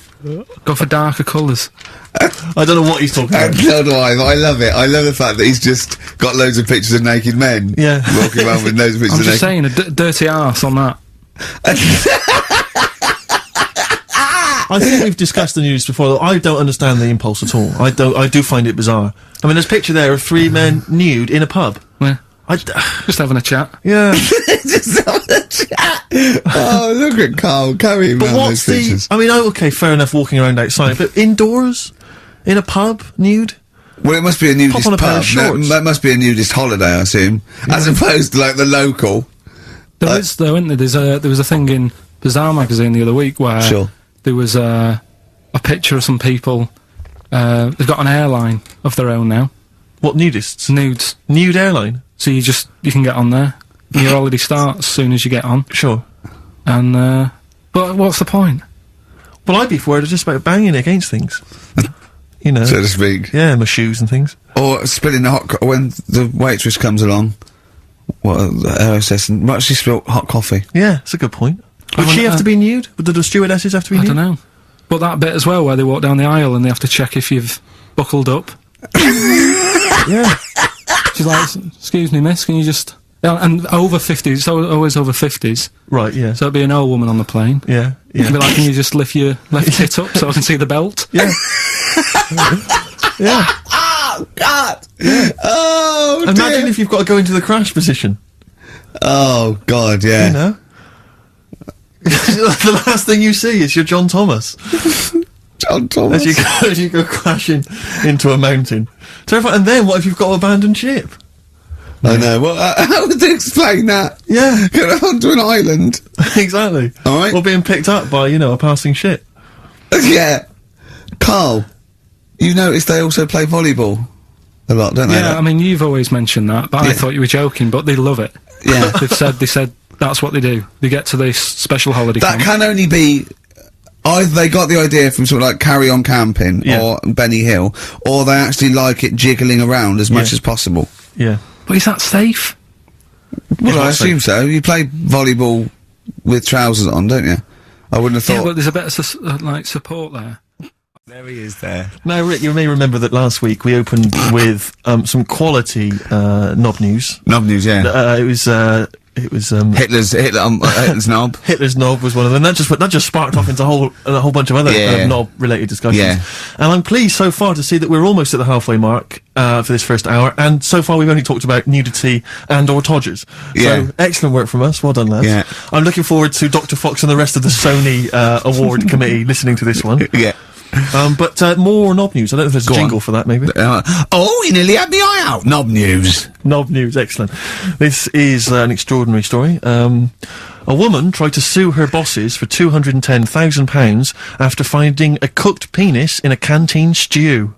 Go for darker colours. I don't know what he's talking about. No, do I? I love it. I love the fact that he's just got loads of pictures of naked men. Yeah. Walking around with loads of pictures I'm of just naked saying, a dirty arse on that. I think we've discussed the news before, though. I don't understand the impulse at all. I do find it bizarre. I mean, there's a picture there of 3 men nude in a pub. Yeah. Just having a chat. Yeah. Just having a chat. Oh, look at Karl carrying But around what's those pictures. I mean, okay, fair enough walking around outside, but indoors? In a pub? Nude? Well, it must be a nudist Pop on a pair pub. of shorts. That must be a nudist holiday, I assume. As opposed to, like, the local. There is, though, isn't there? There was a thing in Bazaar magazine the other week where there was a picture of some people. They've got an airline of their own now. What, nudists? Nudes. Nude airline? So you can get on there. Your holiday starts as soon as you get on. Sure. And, but what's the point? Well, I'd be worried just about banging against things. You know. So to speak. Yeah, my shoes and things. Or spilling the when the waitress comes along. The hostess, and might she spill hot coffee? Yeah, that's a good point. Would she have to be nude? Would the stewardesses have to be nude? I don't know. But that bit as well, where they walk down the aisle and they have to check if you've buckled up. Yeah. She's like, excuse me, miss, can you just... And over 50s, it's always over 50s. Right, yeah. So it'd be an old woman on the plane. Yeah, It'd be like, can you just lift your left tit up so I can see the belt? Yeah. Yeah. Oh, God! Yeah. Oh, Imagine if you've got to go into the crash position. Oh, God, yeah. You know? The last thing you see is your John Thomas. John Thomas. As you go crashing into a mountain. Terrifying. And then what if you've got to abandon ship? I know. Well, how would they explain that? Yeah. Get onto an island. Exactly. All right. Or being picked up by, a passing ship. Yeah. Karl, you notice they also play volleyball a lot, don't they? Yeah, I mean, you've always mentioned that, but I thought you were joking, but they love it. Yeah. They said that's what they do. They get to this special holiday That camp. can only be... Either they got the idea from sort of like Carry On Camping or Benny Hill, or they actually like it jiggling around as much as possible. Yeah. But is that safe? Well, I assume so. You play volleyball with trousers on, don't you? I wouldn't have thought... Yeah, but there's a bit of support there. There he is there. Now, Rick, you may remember that last week we opened with some quality knob news. Knob news, yeah. It was Hitler's knob. Hitler's knob was one of them. That just sparked off into a whole bunch of other knob-related discussions. Yeah. And I'm pleased so far to see that we're almost at the halfway mark for this first hour. And so far we've only talked about nudity and/or todgers. Yeah. So excellent work from us. Well done, lads. Yeah. I'm looking forward to Dr. Fox and the rest of the Sony award committee listening to this one. Yeah. But more knob news. I don't know if there's a jingle for that, maybe. Oh, you nearly had me eye out. Knob news. Knob news, excellent. This is an extraordinary story. A woman tried to sue her bosses for £210,000 after finding a cooked penis in a canteen stew.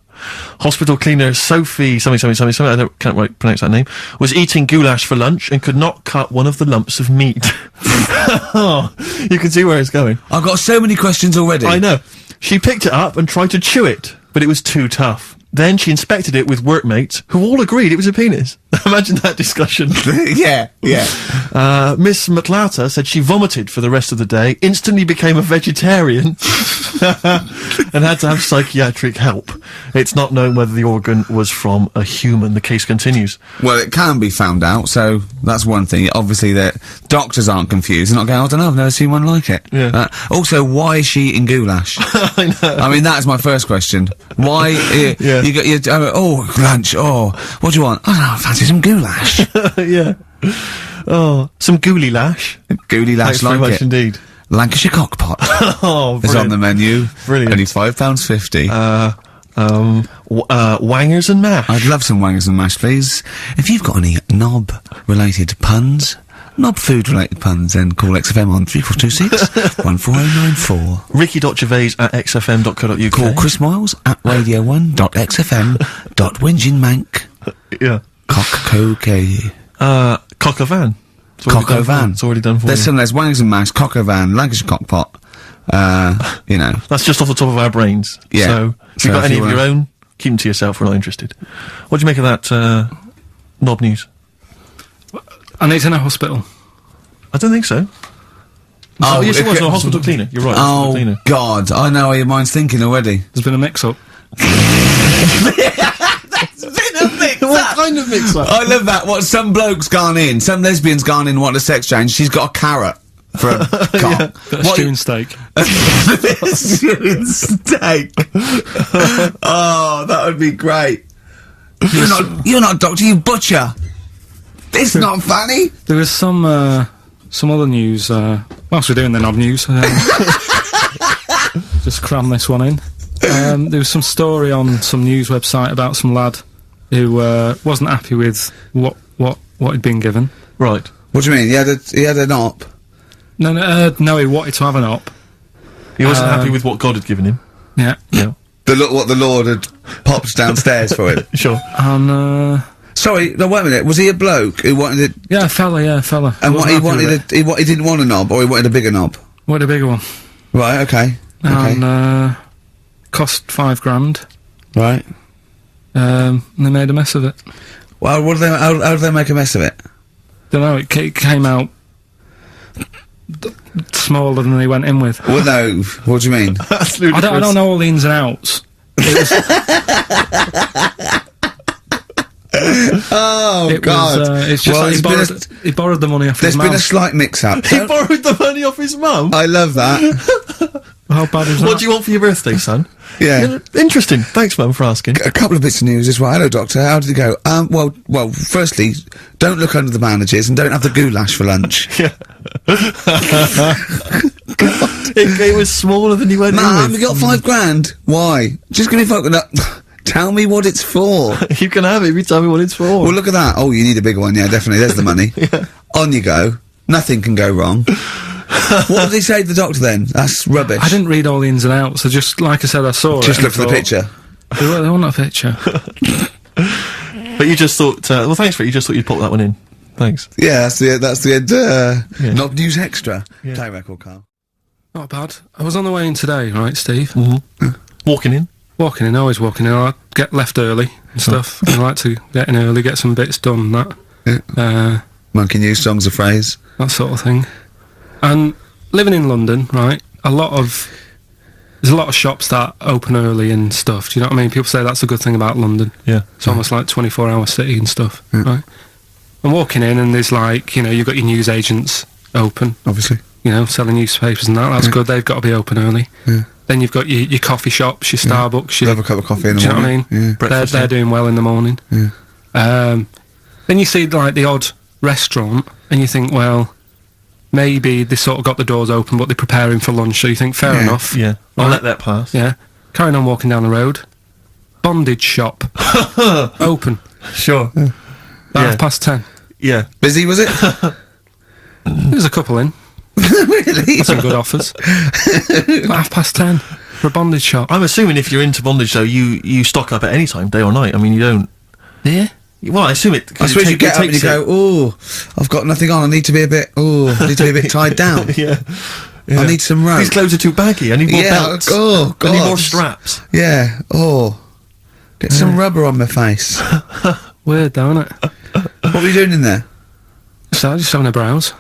Hospital cleaner Sophie, something, I can't pronounce that name, was eating goulash for lunch and could not cut one of the lumps of meat. Oh, you can see where it's going. I've got so many questions already. I know. She picked it up and tried to chew it, but it was too tough. Then she inspected it with workmates, who all agreed it was a penis. Imagine that discussion. Yeah. Miss McLaughter said she vomited for the rest of the day, instantly became a vegetarian, and had to have psychiatric help. It's not known whether the organ was from a human. The case continues. Well, it can be found out, so that's one thing. Obviously, the doctors aren't confused. They're not going, I don't know, I've never seen one like it. Yeah. Also, why is she eating goulash? I know. I mean, that's my first question. Why, Yeah. you got, lunch, what do you want? I don't know, I fancy some goulash. Yeah. Oh, some gooly lash. Gooly lash Thanks very like much it. indeed. Lancashire cockpot Oh, is on the menu. Brilliant. Only £5.50. Wangers and mash. I'd love some wangers and mash, please. If you've got any knob-related puns, knob-food-related puns, then call XFM on 3426 14094. Ricky.gervais@xfm.co.uk. Call Chris Miles at radio1.xfm.winginmank. Yeah. Cock-co-k. Cock o' van. Cock o' van. It's already done for you. There's wangers and mash, cock o' van, Lancashire cockpot. You know. That's just off the top of our brains. Yeah. So, if So you've got if any you of your own, keep them to yourself, we're not interested. What do you make of that, knob news? And he's in a hospital. I don't think so. Oh, yes, it was it- a hospital cleaner. You're right, hospital Oh, cleaner. God. I know how your mind's thinking already. There's been a mix-up. What kind of mix-up? I love that. What, some bloke's gone in, some lesbian's gone in, want a sex change, she's got a carrot for a cock. Got a stewing steak. Stewing steak. Oh, that would be great. You're not a doctor, you butcher. It's not funny. There was some other news, whilst we're doing the knob news, just cram this one in. There was some story on some news website about some lad who, wasn't happy with what he'd been given. Right. What do you mean? He had an op? No, he wanted to have an op. He wasn't happy with what God had given him. Yeah. Yeah. What the Lord had popped downstairs for him. Sure. And, Sorry, no, wait a minute. Was he a bloke who wanted it? yeah, fella. And what he wanted, he didn't want a knob, or he wanted a bigger knob? Wanted a bigger one. Right, okay. And, cost £5,000. Right. And they made a mess of it. Well, how did they make a mess of it? Don't know, it came out smaller than they went in with. Well, no, what do you mean? That's I don't know all the ins and outs. Oh, God. It's just Well, like he borrowed the money off his There's mum. been a slight mix-up. He borrowed the money off his mum? I love that. How bad is that? What do you want for your birthday, son? Yeah. Interesting. Thanks, Mum, for asking. A couple of bits of news as well. Hello, Doctor. How did it go? Well, firstly, don't look under the bandages and don't have the goulash for lunch. Yeah. It was smaller than you went in Mum, with. you got £5,000. Why? Just give me tell me what it's for. You can have it if you tell me what it's for. Well, look at that. Oh, you need a bigger one. Yeah, definitely. There's the money. Yeah. On you go. Nothing can go wrong. What did he say to the doctor then? That's rubbish. I didn't read all the ins and outs. So just like I said, I saw it. Just and look for the thought, picture. They want a picture. But you just thought, well, thanks for it. You just thought you'd pop that one in. Thanks. Yeah, that's the end. Knob News Extra. Yeah. Play record, Carl. Not bad. I was on the way in today, right, Steve? Mm-hmm. Walking in. Walking in, always walking in. I get left early and stuff. I like to get in early, get some bits done, that. Yeah. Monkey News, songs of phrase. That sort of thing. And living in London, right, there's a lot of shops that open early and stuff. Do you know what I mean? People say that's a good thing about London. Yeah. It's almost like 24-hour city and stuff, right? I'm walking in and there's like, you've got your news agents open, Obviously. Selling newspapers and that. That's good. They've got to be open early. Yeah. Then you've got your coffee shops, your Starbucks. Have a cup of coffee in the do you know what I morning. mean? Yeah. They're doing well in the morning. Yeah. Then you see like the odd restaurant and you think, well, maybe they sort of got the doors open but they're preparing for lunch, so you think, fair enough. Yeah. I'll Right. let that pass. Yeah. Carrying on walking down the road. Bondage shop. Open. Sure. About 10:30. Yeah. Busy, was it? There's a couple in. Really? Some good offers. About 10:30. for a bondage shop. I'm assuming if you're into bondage, though, you stock up at any time, day or night. I mean, you don't. Yeah. Well, I assume it. I suppose you get up and you go, oh, I've got nothing on. I need to be a bit. Oh, I need to be a bit tied down. Yeah. I need some rope. These clothes are too baggy. I need more belts. Oh, God. I need more straps. Yeah. Oh, get some rubber on my face. Weird, don't it? What were you doing in there? So just having a browse.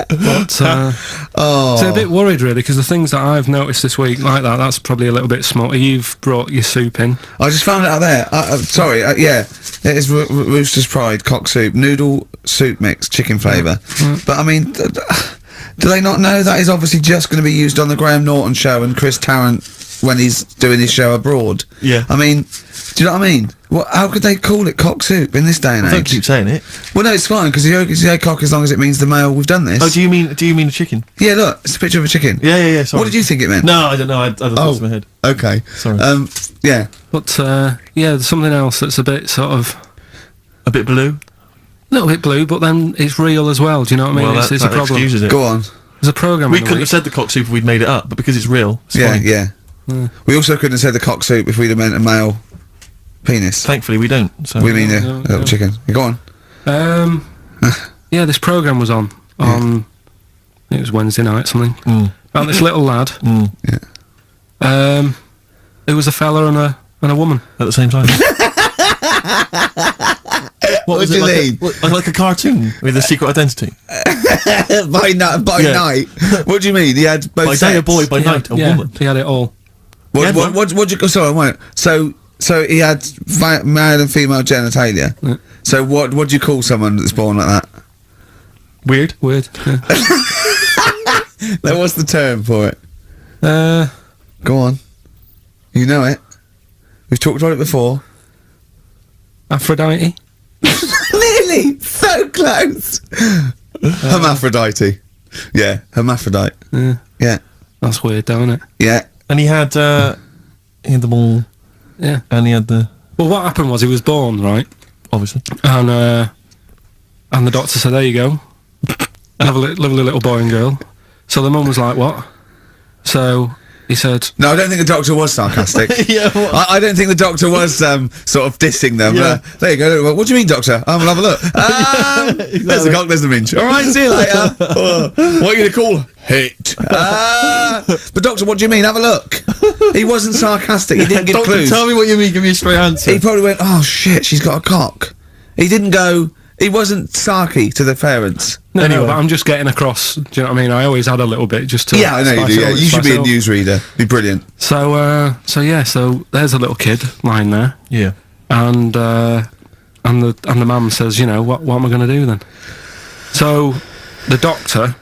But, so a bit worried really, because the things that I've noticed this week like that's probably a little bit smutty. You've brought your soup in. I just found it out there. Sorry, yeah, it is Rooster's Pride cock soup, noodle soup mix, chicken flavour. But I mean, do they not know that is obviously just going to be used on the Graham Norton show and Chris Tarrant when he's doing his show abroad? Yeah. I mean, do you know what I mean? How could they call it cock soup in this day and age? Don't keep saying it. Well, no, it's fine because you say cock as long as it means the male. We've done this. Oh, do you mean a chicken? Yeah, look, it's a picture of a chicken. Yeah. Sorry. What did you think it meant? No, I don't know. I had thoughts in my head. Okay. Sorry. Yeah. But there's something else that's a bit sort of A bit blue. a little bit blue, but then it's real as well. Do you know what I mean? Well, It's a that problem. excuses it. Go on. There's a program. We in the couldn't week. have said the cock soup if we'd made it up, but because it's real, it's Yeah, fine. yeah. We also couldn't have said the cock soup if we'd have meant a male penis. Thankfully, we don't. So. We mean a no, little no. chicken. Go on. Yeah, this program was on. It was Wednesday night, something. About this little lad. Yeah. It was a fella and a woman. At the same time. What was do it you like? mean? Like a cartoon with a secret identity. By Yeah. night. What do you mean? He had both By day a sets? boy, by night a Yeah, woman. he had it all. What Yeah, do you go? Sorry, wait. So he had male and female genitalia. Yeah. So what do you call someone that's born like that? Weird. Yeah. Now, what's the term for it? Uh, Go on. You know it. We've talked about it before. Aphrodite. Nearly! So close! Hermaphrodite. Yeah, hermaphrodite. Yeah. That's weird, don't it? Yeah. And he had the ball, Yeah. and he had the Well, what happened was he was born, right? obviously. And the doctor said, there you go. Lovely little boy and girl. So the mum was like, what? So he said... No, I don't think the doctor was sarcastic. Yeah. What? I don't think the doctor was sort of dissing them. Yeah. There you go. What do you mean, doctor? We'll have a look. There's the cock, there's the minge. All right, see you later. What are you going to call hit? But doctor, what do you mean? Have a look. He wasn't sarcastic. He didn't give Doctor, clues. tell me what you mean. Give me a straight answer. He probably went, oh shit, she's got a cock. He didn't go... He wasn't sarky to the parents. No, Anyway. but I'm just getting across. Do you know what I mean? I always had a little bit just to... Yeah, I know you spice do. it Yeah, up, you should spice be it a up. newsreader. Be brilliant. So there's a little kid lying there, Yeah. and the mum says, you know, what am I going to do then? So the doctor,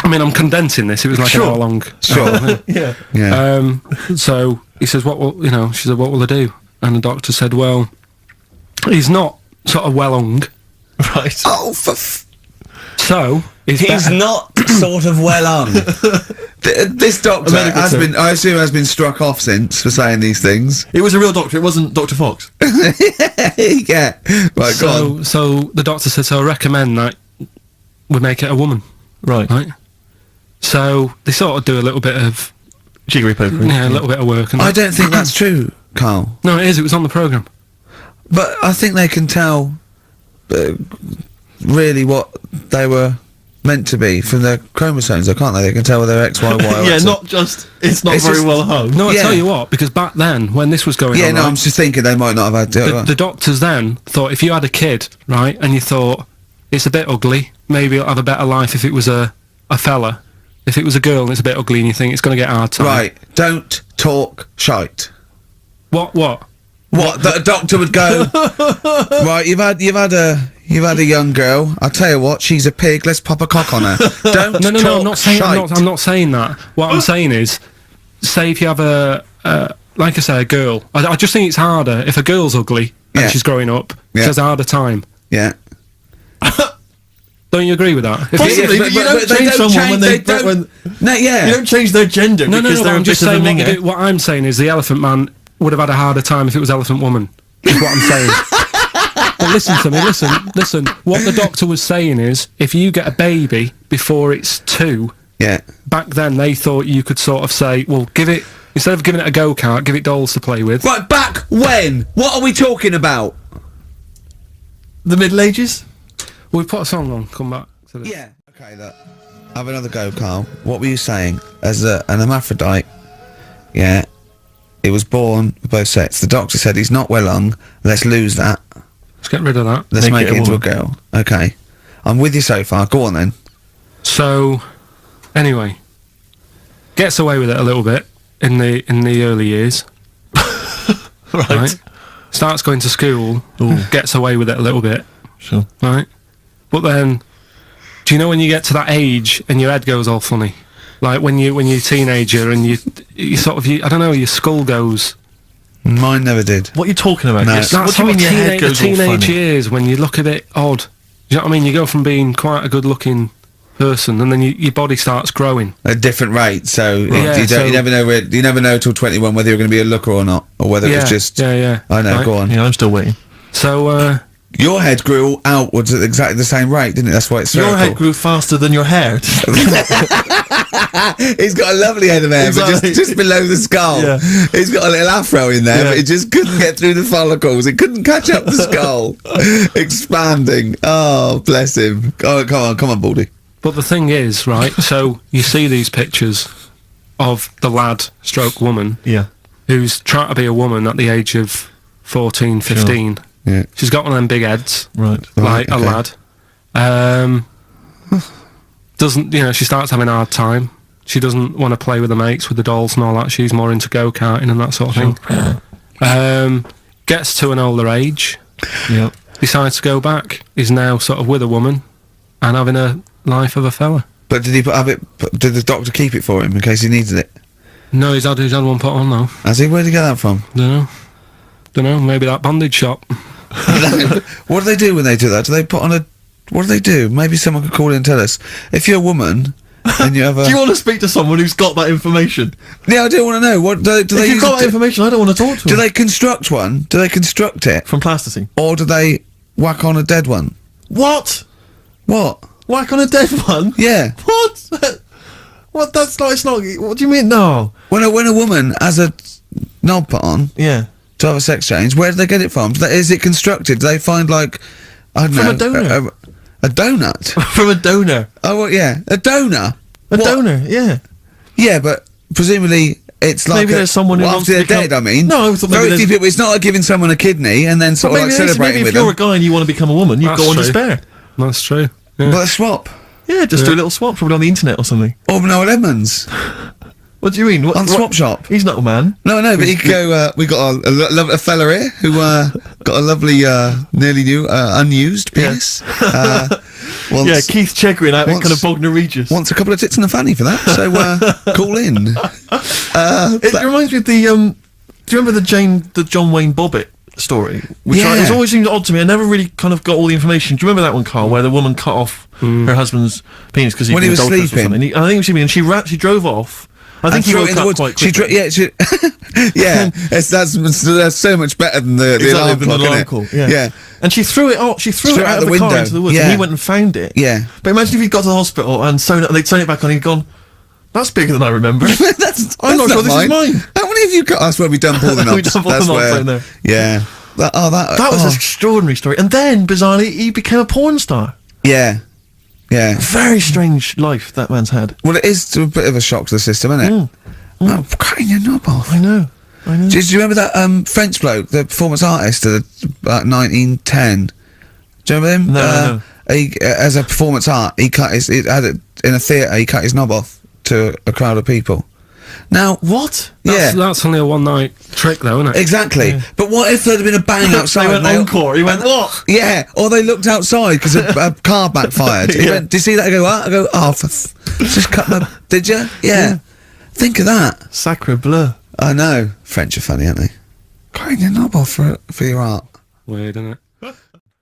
I mean, I'm condensing this. It was like Sure. an hour long. Sure. Yeah. Yeah. So he says, she said, what will I do? And the doctor said, well, he's not sort of well hung, Right. Oh, so he's not sort of well on. This doctor medical has term. been, I assume, has been struck off since for saying these things. It was a real doctor. It wasn't Dr. Fox. Yeah. Right, go on. So the doctor said, so I recommend that we make it a woman, Right. right? So they sort of do a little bit of, Jiggery pokery. a little bit of work. And I that. don't think that's true, Carl. No, it is. It was on the programme. But I think they can tell really what they were meant to be from their chromosomes, though, can't they? They can tell whether they're X, Y, Y, or Yeah, X. not just. It's not It's very just- well hung. No, I Yeah. tell you what, because back then, when this was going Yeah, on, no, right, I'm just thinking they might not have had... the doctors then thought if you had a kid, right, and you thought, it's a bit ugly, maybe it'll have a better life if it was a fella. If it was a girl and it's a bit ugly and you think it's going to get a hard time. Right, don't talk shite. What? What? That a doctor would go, right, you've had a young girl, I'll tell you what, she's a pig, let's pop a cock on her. Don't No, talk I'm not saying. shite. I'm not saying that. What I'm saying is, say if you have like I say, a girl. I just think it's harder if a girl's ugly and Yeah. she's growing up. Yeah. She has a harder time. Yeah. Don't you agree with that? If Possibly, but you don't they change someone change- when they they don't- when No, yeah. you don't change their gender no, because they're I'm a just bit of a saying minger. what I'm saying is the Elephant Man would have had a harder time if it was Elephant Woman. Is what I'm saying. But listen to me. Listen. What the doctor was saying is, if you get a baby before it's 2, Yeah. Back then, they thought you could sort of say, well, instead of giving it a go-kart, give it dolls to play with. Right, back when? What are we talking about? The Middle Ages? We'll put a song on, come back to this. Yeah. Okay, look. Have another go, Carl. What were you saying? As an hermaphrodite, yeah, he was born with both sexes. The doctor said he's not well lung. Let's lose that. Let's get rid of that. Let's make it into a girl. Okay. I'm with you so far. Go on then. So, anyway, gets away with it a little bit in the early years. Right. Starts going to school. Gets away with it a little bit. Sure. Right. But then, do you know when you get to that age and your head goes all funny? Like when you're a teenager and you sort of, I don't know, your skull goes. Mine never did. What are you talking about? No. Yes. That's What do you mean your head goes all teenage funny? years when you look a bit odd. Do you know what I mean? You go from being quite a good-looking person, and then your body starts growing At a different rate, so Yeah, you never know. You never know till 21 whether you're going to be a looker or not, or whether it was just. Yeah. I know. Right. Go on. Yeah, I'm still waiting. So Your head grew outwards at exactly the same rate, didn't it? That's why it's Your spherical. head grew faster than your hair. He's got a lovely head of hair, Exactly. but just below the skull. Yeah. He's got a little afro in there, Yeah. but it just couldn't get through the follicles. It couldn't catch up the skull. Expanding. Oh, bless him. Oh, come on, Baldy. but the thing is, right, so you see these pictures of the lad stroke woman Yeah. who's trying to be a woman at the age of 14, 15. Yeah. She's got one of them big heads, Right. like okay. a lad. Doesn't, she starts having a hard time. She doesn't want to play with the mates, with the dolls and all that. She's more into go-karting and that sort of thing. Gets to an older age, Yeah. decides to go back. Is now sort of with a woman and having a life of a fella. But did did the doctor keep it for him in case he needed it? No, he's had one put on though. Has he? Where'd he get that from? Don't know, maybe that bondage shop. What do they do when they do that? Do they put on a... What do they do? Maybe someone could call in and tell us. If you're a woman and you have a... Do you want to speak to someone who's got that information? Yeah, I do want to know. What do If they you've use got that information, I don't want to talk to Do them. they construct one? Do they construct it? From plasticine. Or do they whack on a dead one? What? What? Whack on a dead one? Yeah. What? What? That's not. It's not. What do you mean? No. When a woman has a knob put on Yeah. to have a sex change, where do they get it from? Is it constructed? Do they find, like, I don't know... From a donor. A donut? From a donor. Oh, well, yeah. A donor? A What? donor. Yeah. Yeah, but presumably it's like... Maybe there's someone who wants after to they're become- dead, I mean. No, I thought maybe Very few there's- people... It's not like giving someone a kidney and then sort of like celebrating maybe with if you're them. a guy and you want to become a woman, you've That's got one to true. spare. That's true. Yeah. But a swap. Yeah, just do a little swap, probably on the internet or something. Or Noel Edmonds. What do you mean? On Swap Shop. He's not a man. No, but he could go, we got a fella here who, got a lovely, nearly new, unused penis. Wants, Yeah, Keith Chegwin out in once- kind of Bognor Regis. wants a couple of tits and a fanny for that, so, call in. It reminds me of the, do you remember the John Wayne Bobbitt story? Yeah. It's always seemed odd to me. I never really kind of got all the information. Do you remember that one, Carl, where the woman cut off her husband's penis because When he was adulterous or sleeping. something? I think he was sleeping, and she drove off. I think he threw it woke in the up woods. quite She quickly. yeah, that's so much better than the Exactly, alarm than clock, the alarm isn't call, it? yeah. Yeah. And she threw it out. She threw it out of the car window. into the woods, Yeah. and he went and found it. Yeah. But imagine if he'd got to the hospital and they'd sewn it back on, and he'd gone, "That's bigger than I remember." I'm not sure this is mine. How many have you got? That's where we done Paul the Knobs. We done Paul the That's Knobs where- right there. Yeah. That That was an extraordinary story. And then, bizarrely, he became a porn star. Yeah. Yeah. Very strange life that man's had. Well, it is a bit of a shock to the system, isn't it? Oh, cutting your knob off. I know. Do you remember that French bloke, the performance artist of about 1910? Do you remember him? No. He, as a performance art, he cut his... He had it in a theatre, he cut his knob off to a crowd of people. Now... What? That's only a one-night trick, though, isn't it? Exactly. But what if the'd have been a bang outside? They went and encore. He went, what? Yeah, or they looked outside because a car backfired. He Yeah. went, did you see that? I go, what? I go, oh, just cut my... Did you? Yeah. Think of that. Sacre bleu. I know. French are funny, aren't they? Cutting your knob off for your art. Weird, isn't it?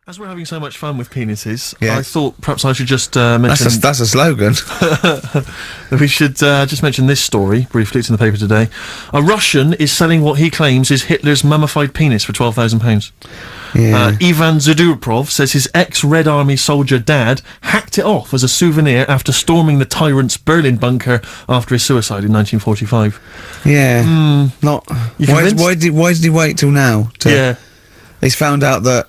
As we're having so much fun with penises, Yeah. I thought perhaps I should just mention... That's a slogan. we should just mention this story briefly. It's in the paper today. A Russian is selling what he claims is Hitler's mummified penis for £12,000. Yeah. Ivan Zadurprov says his ex-Red Army soldier dad hacked it off as a souvenir after storming the tyrant's Berlin bunker after his suicide in 1945. Yeah. Not. You Why convinced? did he wait till now? Yeah. He's found out that.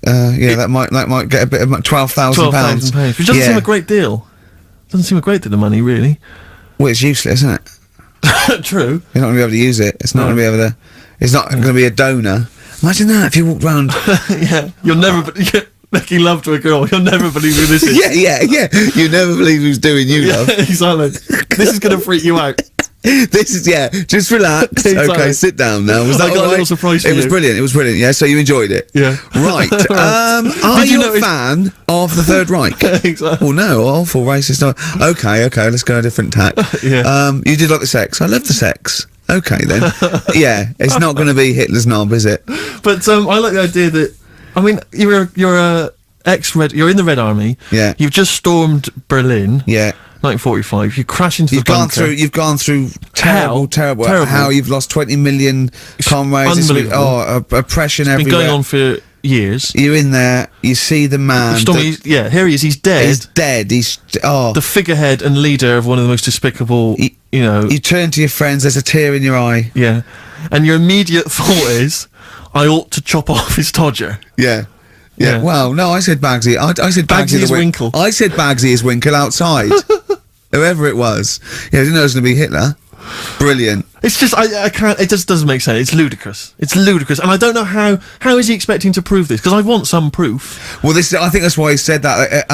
That might get a bit of £12,000. Which doesn't seem a great deal. Doesn't seem a great deal of money, really. Well, it's useless, isn't it? True. You're not going to be able to use it. It's not going to be able to. It's not going to be a donor. Imagine that if you walked round. Yeah. You'll never. Making love to a girl, you'll never believe who this is. yeah. You never believe who's doing you, love. Exactly. This is going to freak you out. This is, just relax. Exactly. Okay, sit down now. Was that I got all a right? little surprise for It was you. brilliant, yeah, so you enjoyed it? Yeah. Right, are Did you you a notice- fan of the Third Reich? Exactly. Well, no, awful racist. No. Okay, let's go a different tack. Yeah. You did like the sex. I love the sex. Okay, then. Yeah, it's not going to be Hitler's knob, is it? But I like the idea that, I mean, you're a you're in the Red Army. Yeah. You've just stormed Berlin. Yeah. 1945. You crash into You've the bunker. You've gone through terrible. Terrible. How you've lost 20 million comrades. unbelievable. Oppression Been everywhere. going on for years. You're in there. You see the man. Here he is. He's dead. He's dead. The figurehead and leader of one of the most despicable. You turn to your friends. There's a tear in your eye. Yeah, and your immediate thought is, I ought to chop off his todger. Yeah. Yeah. Well, no, I said Bagsy. I said Bagsy is the Winkle. I said Bagsy is Winkle outside. Whoever it was. Yeah, I didn't know it was going to be Hitler. Brilliant. It's just I can't. It just doesn't make sense. It's ludicrous. And I don't know how is he expecting to prove this? Because I want some proof. Well, I think that's why he said that.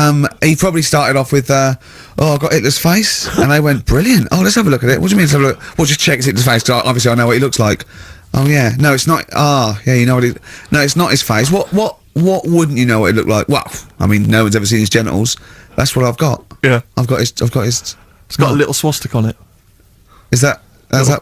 He probably started off with, I got Hitler's face, and I went, brilliant. Oh, let's have a look at it. What do you mean, let's have a look? Well, just check Hitler's face, because obviously I know what he looks like. Oh, yeah. No, it's not. Yeah, you know what no, it's not his face. What wouldn't you know what it looked like? Well, I mean, no one's ever seen his genitals. That's what I've got. Yeah. I've got his. It's got a little swastika on it. Is that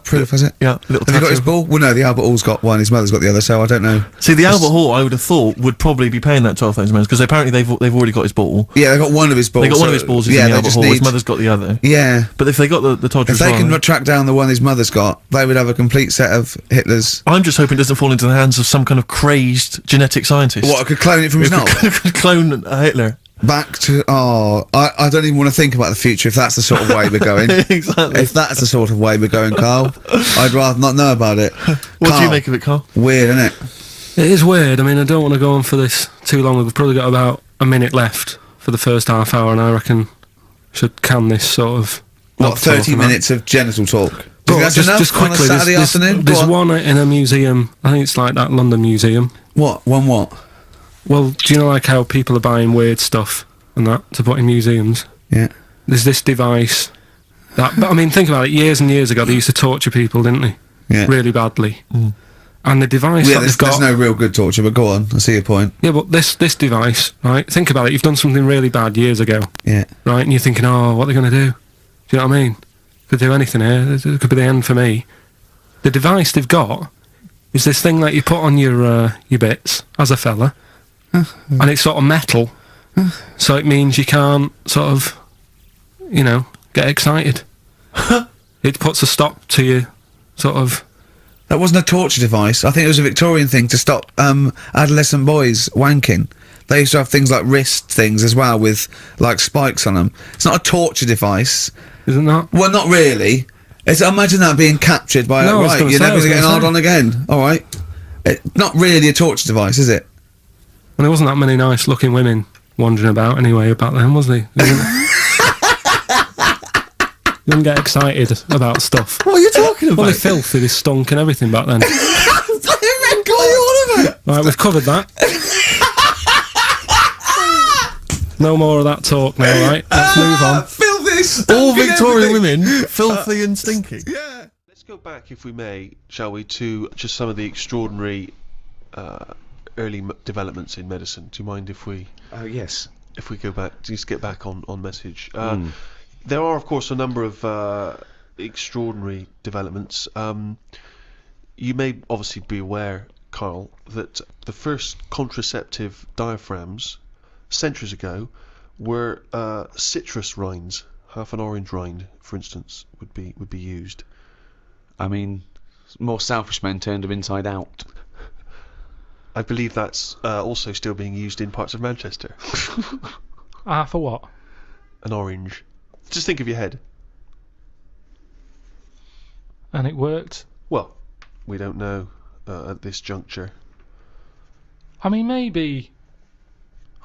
proof, is it? Yeah, little Have you got tattoo. his ball? Well, no, the Albert Hall's got one, his mother's got the other, so I don't know. See, the Albert Hall, I would have thought, would probably be paying that £12,000 because apparently they've already got his ball. Yeah, they got one of his balls. They got one of his balls in the Albert Hall. His mother's got the other. Yeah. But if they got the Todger If they can track down the one his mother's got, they would have a complete set of Hitler's. I'm just hoping it doesn't fall into the hands of some kind of crazed genetic scientist. What, I could clone it from his knob? Could clone Hitler. Back to I don't even want to think about the future if that's the sort of way we're going. Exactly. If that's the sort of way we're going, Carl, I'd rather not know about it. What do you make of it, Carl? Weird, isn't it? It is weird. I mean, I don't want to go on for this too long. We've probably got about a minute left for the first half hour, and I reckon should can this sort of. What, 30 minutes of genital talk? Do you think But that's just enough quickly, on a Saturday afternoon? there's one in a museum. I think it's like that London museum. What? One what? Well, do you know like how people are buying weird stuff and that to put in museums? Yeah. There's this device that, but I mean, think about it. Years and years ago, they used to torture people, didn't they? Yeah. Really badly. And the device Yeah, that they've got. there's no real good torture, but go on. I see your point. Yeah, but this device, right? Think about it. You've done something really bad years ago, Yeah. right? And you're thinking, oh, what are they going to do? Do you know what I mean? Could do anything here. It could be the end for me. The device they've got is this thing that you put on your bits as a fella, and it's sort of metal, so it means you can't sort of, get excited. It puts a stop to you, sort of. That wasn't a torture device. I think it was a Victorian thing to stop adolescent boys wanking. They used to have things like wrist things as well with like spikes on them. It's not a torture device. Isn't that? Well, not really. Imagine that being captured by No, I was right. gonna You're say, never I was going to get gonna hard say. on again. All right. Not really a torture device, is it? And there wasn't that many nice-looking women wandering about anyway back then, was there? You didn't get excited about stuff. What are you talking about? Well, they filthy, they stunk and everything back then. Right, we've covered that. No more of that talk now, right? Let's move on. Filthy. All Victorian women, filthy and stinky. Yeah. Let's go back, if we may, shall we, to just some of the extraordinary early developments in medicine. Do you mind if we? Oh yes. If we go back, just get back on message. There are, of course, a number of extraordinary developments. You may obviously be aware Karl, that the first contraceptive diaphragms, centuries ago, were citrus rinds. Half an orange rind, for instance, would be used. I mean, more selfish men turned them inside out. I believe that's also still being used in parts of Manchester. Half a what? An orange. Just think of your head. And it worked? Well, we don't know at this juncture. I mean, maybe...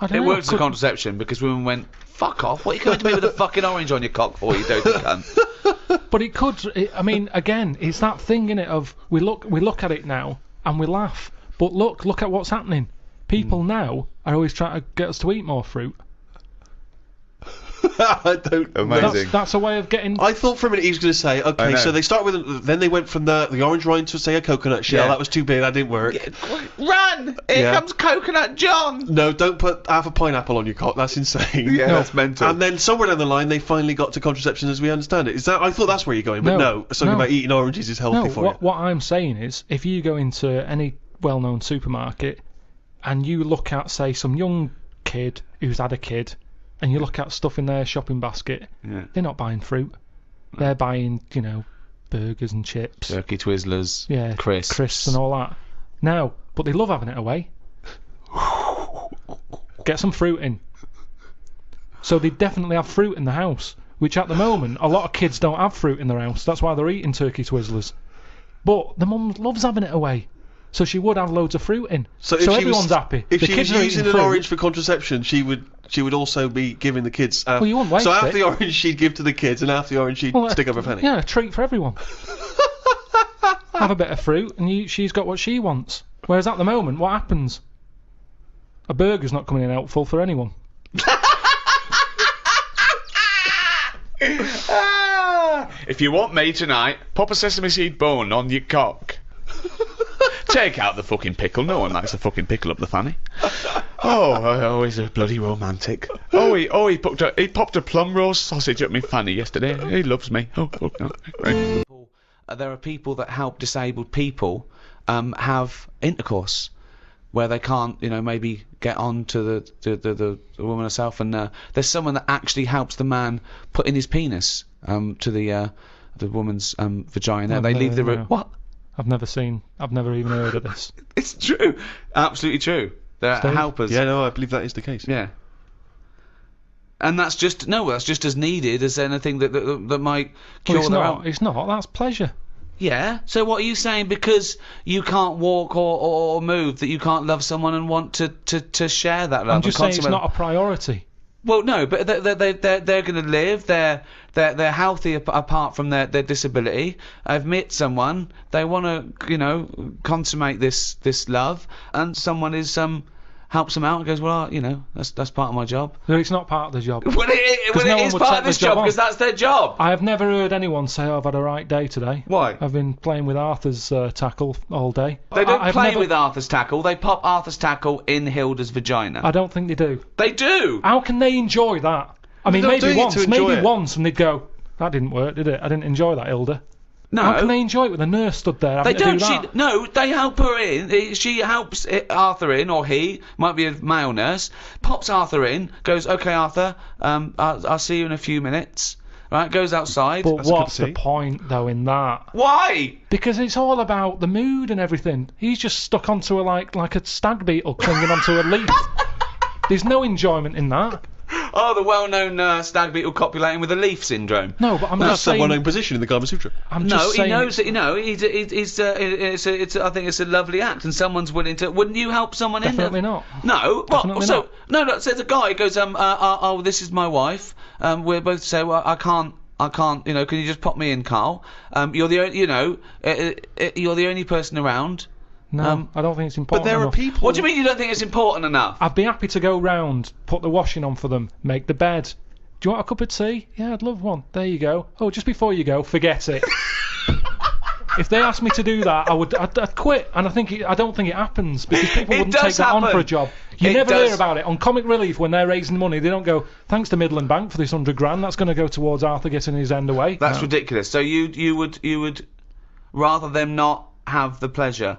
I don't It know. works as contraception because women went, fuck off, what are you coming to me with a fucking orange on your cock for, you dirty cunt? But it could... I mean, again, it's that thing, innit, of we look at it now and we laugh. But look at what's happening. People now are always trying to get us to eat more fruit. I don't know. Amazing. That's a way of getting... I thought for a minute he was going to say, okay, so they start with... Then they went from the orange rind to, say, a coconut shell. Yeah. That was too big, that didn't work. Run! Here comes Coconut John! No, don't put half a pineapple on your cock, that's insane. Yeah, that's mental. And then somewhere down the line they finally got to contraception as we understand it. Is that... I thought that's where you're going, but no. Something about eating oranges is healthy for you. What I'm saying is, if you go into any well-known supermarket and you look at, say, some young kid who's had a kid, and you look at stuff in their shopping basket, they're not buying fruit. They're buying, burgers and chips. Turkey Twizzlers, crisps and all that. Now, but they love having it away. Get some fruit in. So they definitely have fruit in the house, which at the moment, a lot of kids don't have fruit in their house. That's why they're eating Turkey Twizzlers. But the mum loves having it away. So she would have loads of fruit in. So everyone's happy. If the she kids was are using eating an fruit. orange for contraception, she would also be giving the kids... Well, you wouldn't waste so half it. the orange she'd give to the kids, and half the orange she'd stick up her fanny. Yeah, a treat for everyone. Have a bit of fruit, and she's got what she wants. Whereas at the moment, what happens? A burger's not coming in helpful for anyone. If you want me tonight, pop a sesame seed bone on your cock. Take out the fucking pickle. No one likes a fucking pickle up the fanny. Oh, he's a bloody romantic. He popped a plum roast sausage up my fanny yesterday. He loves me. Oh no. Right. There are people that help disabled people have intercourse where they can't, maybe get on to the woman herself, and there's someone that actually helps the man put in his penis to the woman's vagina. They leave the room. What? I've never even heard of this. It's true. Absolutely true. They're helpers. Yeah, no, I believe that is the case. Yeah. And that's just as needed as anything that might cure It's not. That's pleasure. Yeah. So what are you saying? Because you can't walk or move, that you can't love someone and want to share that love? I'm just saying it's not a priority. Well, no, but they're going to live. They're healthy apart from their disability. I've met someone. They want to consummate this love, and someone helps them out and goes, well, that's part of my job. No, it's not part of the job. Well, it is part of this job because that's their job. I have never heard anyone say, I've had a right day today. Why? I've been playing with Arthur's tackle all day. They don't play with Arthur's tackle. They pop Arthur's tackle in Hilda's vagina. I don't think they do. They do. How can they enjoy that? I mean, maybe once, and they'd go, that didn't work, did it? I didn't enjoy that, Hilda. No. How can they enjoy it with a nurse stood there having They don't. to do that? No, they help her in. She helps Arthur in, or he might be a male nurse. Pops Arthur in. Goes, okay, Arthur. I'll see you in a few minutes. Right. Goes outside. But what's the point, though, in that? Why? Because it's all about the mood and everything. He's just stuck onto like a stag beetle clinging onto a leaf. There's no enjoyment in that. Oh, the well-known stag beetle copulating with a leaf syndrome. No, but I'm That's just saying... the well-known position in the Kama Sutra. I'm just saying... he knows that, I think it's a lovely act, and someone's willing to... Wouldn't you help someone Definitely not. No, Definitely not. No, so the guy goes, this is my wife, we're both say, well, I can't, can you just pop me in, Karl? You're the only person around. No, I don't think it's important But there enough. are people... What do you mean you don't think it's important enough? I'd be happy to go round, put the washing on for them, make the bed. Do you want a cup of tea? Yeah, I'd love one. There you go. Oh, just before you go, forget it. If they asked me to do that, I'd quit. And I don't think it happens, because people wouldn't take that on for a job. You never hear about it. On Comic Relief, when they're raising money, they don't go, thanks to Midland Bank for this £100,000, that's going to go towards Arthur getting his end away. That's ridiculous. So you would rather them not have the pleasure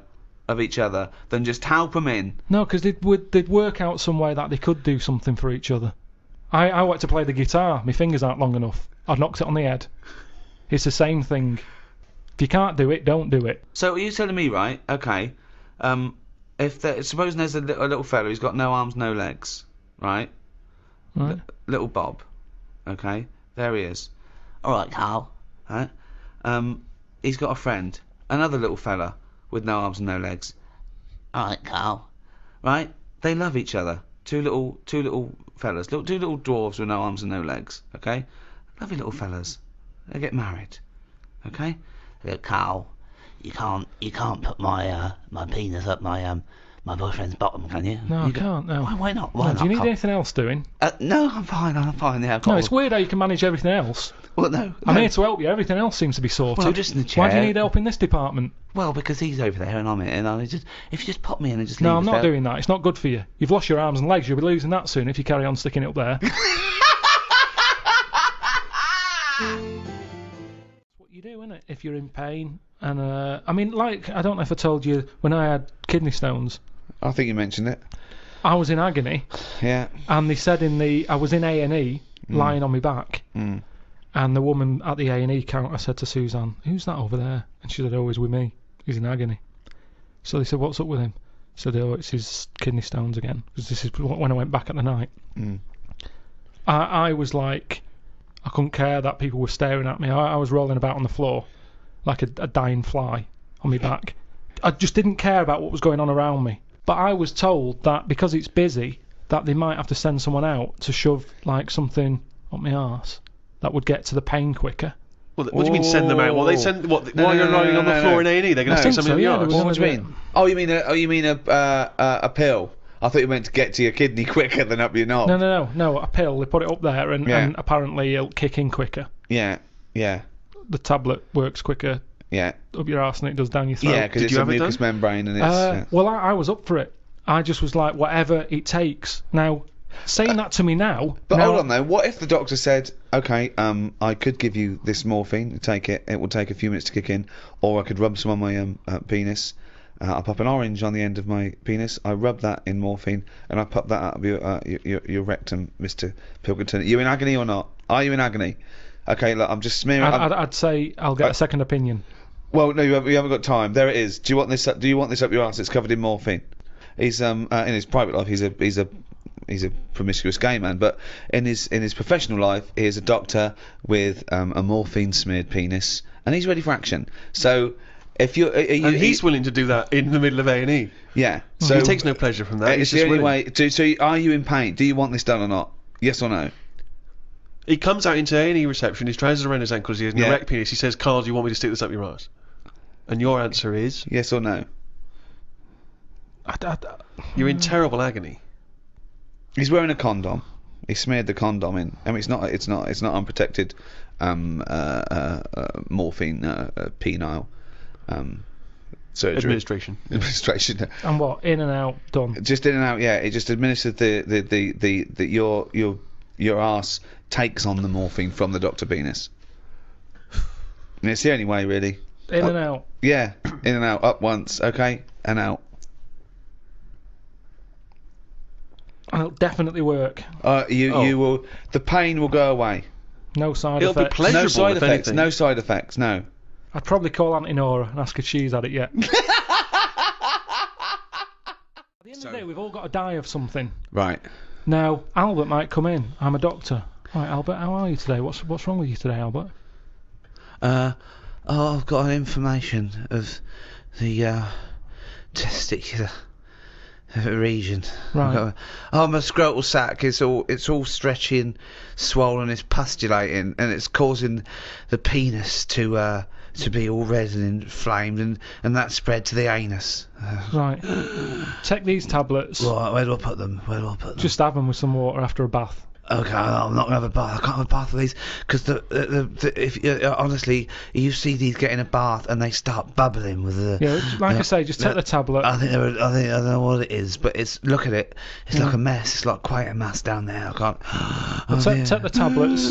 of each other than just help them in. No, because they'd work out some way that they could do something for each other. I want to play the guitar. My fingers aren't long enough. I've knocked it on the head. It's the same thing. If you can't do it, don't do it. So are you telling me, right? Okay. Supposing there's a little fella who's got no arms, no legs, right? Right. Little Bob. Okay. There he is. All right, Karl. Right. He's got a friend, another little fella with no arms and no legs. All right, Karl. Right. They love each other. Two little fellas, two little dwarves with no arms and no legs. Okay. Lovely little fellas. They get married. Okay. Look, Karl, you can't put my penis up my boyfriend's bottom, can you? No, I can't. No. Why not? Why not? Do you need anything else doing? No, I'm fine. Yeah. No, it's weird how you can manage everything else. Well, no. I'm here to help you. Everything else seems to be sorted. Well, just in the chair. Why do you need help in this department? Well, because he's over there and I'm here, and if you just pop me in and just leave. No, I'm not doing that. It's not good for you. You've lost your arms and legs. You'll be losing that soon if you carry on sticking it up there. What you do, innit? If you're in pain, and I mean, like, I don't know if I told you when I had kidney stones. I think you mentioned it. I was in agony. Yeah. And they said I was in A&E, lying on my back. Mm. And the woman at the A&E counter said to Suzanne, "Who's that over there?" And she said, "Oh, he's with me. He's in agony." So they said, "What's up with him?" She said, "Oh, it's his kidney stones again." Because this is when I went back at the night. Mm. I was like, I couldn't care that people were staring at me. I was rolling about on the floor like a dying fly on my back. I just didn't care about what was going on around me. But I was told that because it's busy, that they might have to send someone out to shove like something up my arse that would get to the pain quicker. What do you mean send them out? Well, they send while you're lying on the floor in A&E, they're going to stick something in your arse. What do you mean? Oh, you mean a pill? I thought you meant to get to your kidney quicker than up your knob. No, a pill. They put it up there, and apparently it'll kick in quicker. Yeah. The tablet works quicker. Yeah. Up your arse than it does down your throat. Yeah, because it's a mucous membrane and it's... Well, I was up for it. I just was like, whatever it takes. Now, saying that to me now... But now, hold on though, what if the doctor said, okay, I could give you this morphine, take it, it will take a few minutes to kick in, or I could rub some on my penis, I pop an orange on the end of my penis, I rub that in morphine, and I pop that out of your rectum, Mr. Pilkington. Are you in agony or not? Are you in agony? Okay, look, I'm just smearing... I'd say I'll get a second opinion. Well, no, you haven't got time. There it is. Do you want this up your arse? It's covered in morphine. He's in his private life he's a promiscuous gay man, but in his professional life he is a doctor with a morphine smeared penis, and he's ready for action. So if you're and he's willing to do that in the middle of A&E. Yeah. So he takes no pleasure from that. It's the only way. So are you in pain? Do you want this done or not? Yes or no? He comes out into A&E reception, his trousers around his ankles, he has an erect penis, he says, "Karl, do you want me to stick this up your arse?" And your answer is? Yes or no? You're in terrible agony. He's wearing a condom. He smeared the condom in. I mean, it's not unprotected morphine penile surgery. Administration. And what? In and out, done. Just in and out. Yeah, it just administered your arse takes on the morphine from the Dr. Penis. And it's the only way, really. In and out. Yeah, in and out. Up once, okay, and out. And it'll definitely work. You will. The pain will go away. No side It'll effects. Be pleasurable, no side effects. anything. No side effects. No. I'd probably call Auntie Nora and ask if she's had it yet. At the end of the day, we've all got to die of something. Right. Now, Albert might come in. I'm a doctor. All right, Albert, how are you today? What's wrong with you today, Albert? I've got an inflammation of the testicular region. Right. My scrotal sac is all stretchy and swollen. It's pustulating, and it's causing the penis to be all red and inflamed, and that spread to the anus. Right. Take these tablets. Right. Where do I put them? Just have them with some water after a bath. Okay, I'm not gonna have a bath. I can't have a bath of these because honestly, you see these get in a bath and they start bubbling with the. Yeah, like I say, just take the tablet. I don't know what it is, but look at it. It's like a mess. It's like quite a mess down there. I can't. Take the tablets.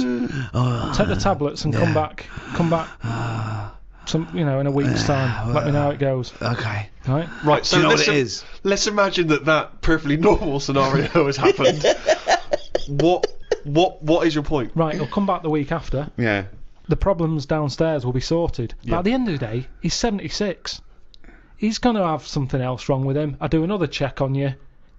Take the tablets and come back. in a week's time. Let me know how it goes. Okay. Right? Right, so Do you know what let's, it is? let's imagine that perfectly normal scenario has happened. What is your point? Right, he'll come back the week after. Yeah. The problems downstairs will be sorted. But at the end of the day, he's 76. He's going to have something else wrong with him. I do another check on you,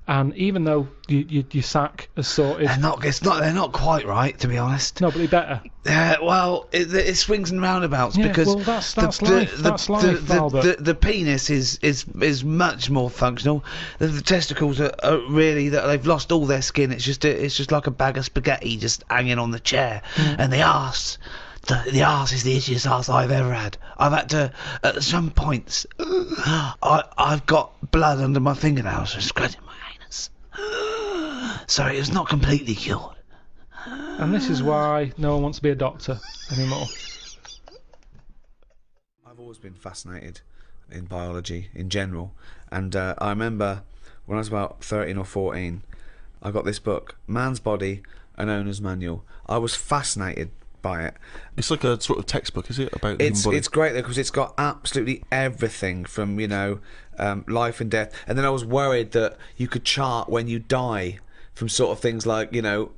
and even though your sack is sorted... They're not quite right, to be honest. No, but they better. Well, it swings and roundabouts because well, that's life. That's life, Albert. The penis is much more functional. The testicles are really they've lost all their skin. It's just like a bag of spaghetti just hanging on the chair. And the arse. The arse is the itchiest arse I've ever had. I've had to, at some points, I've got blood under my fingernails from scratching my anus. So it's not completely cured. And this is why no one wants to be a doctor anymore. I've always been fascinated in biology in general, and I remember when I was about 13 or 14, I got this book, Man's Body, an Owner's Manual. I was fascinated by it. It's like a sort of textbook, is it? About the human body? It's great though because it's got absolutely everything from life and death, and then I was worried that you could chart when you die from sort of things like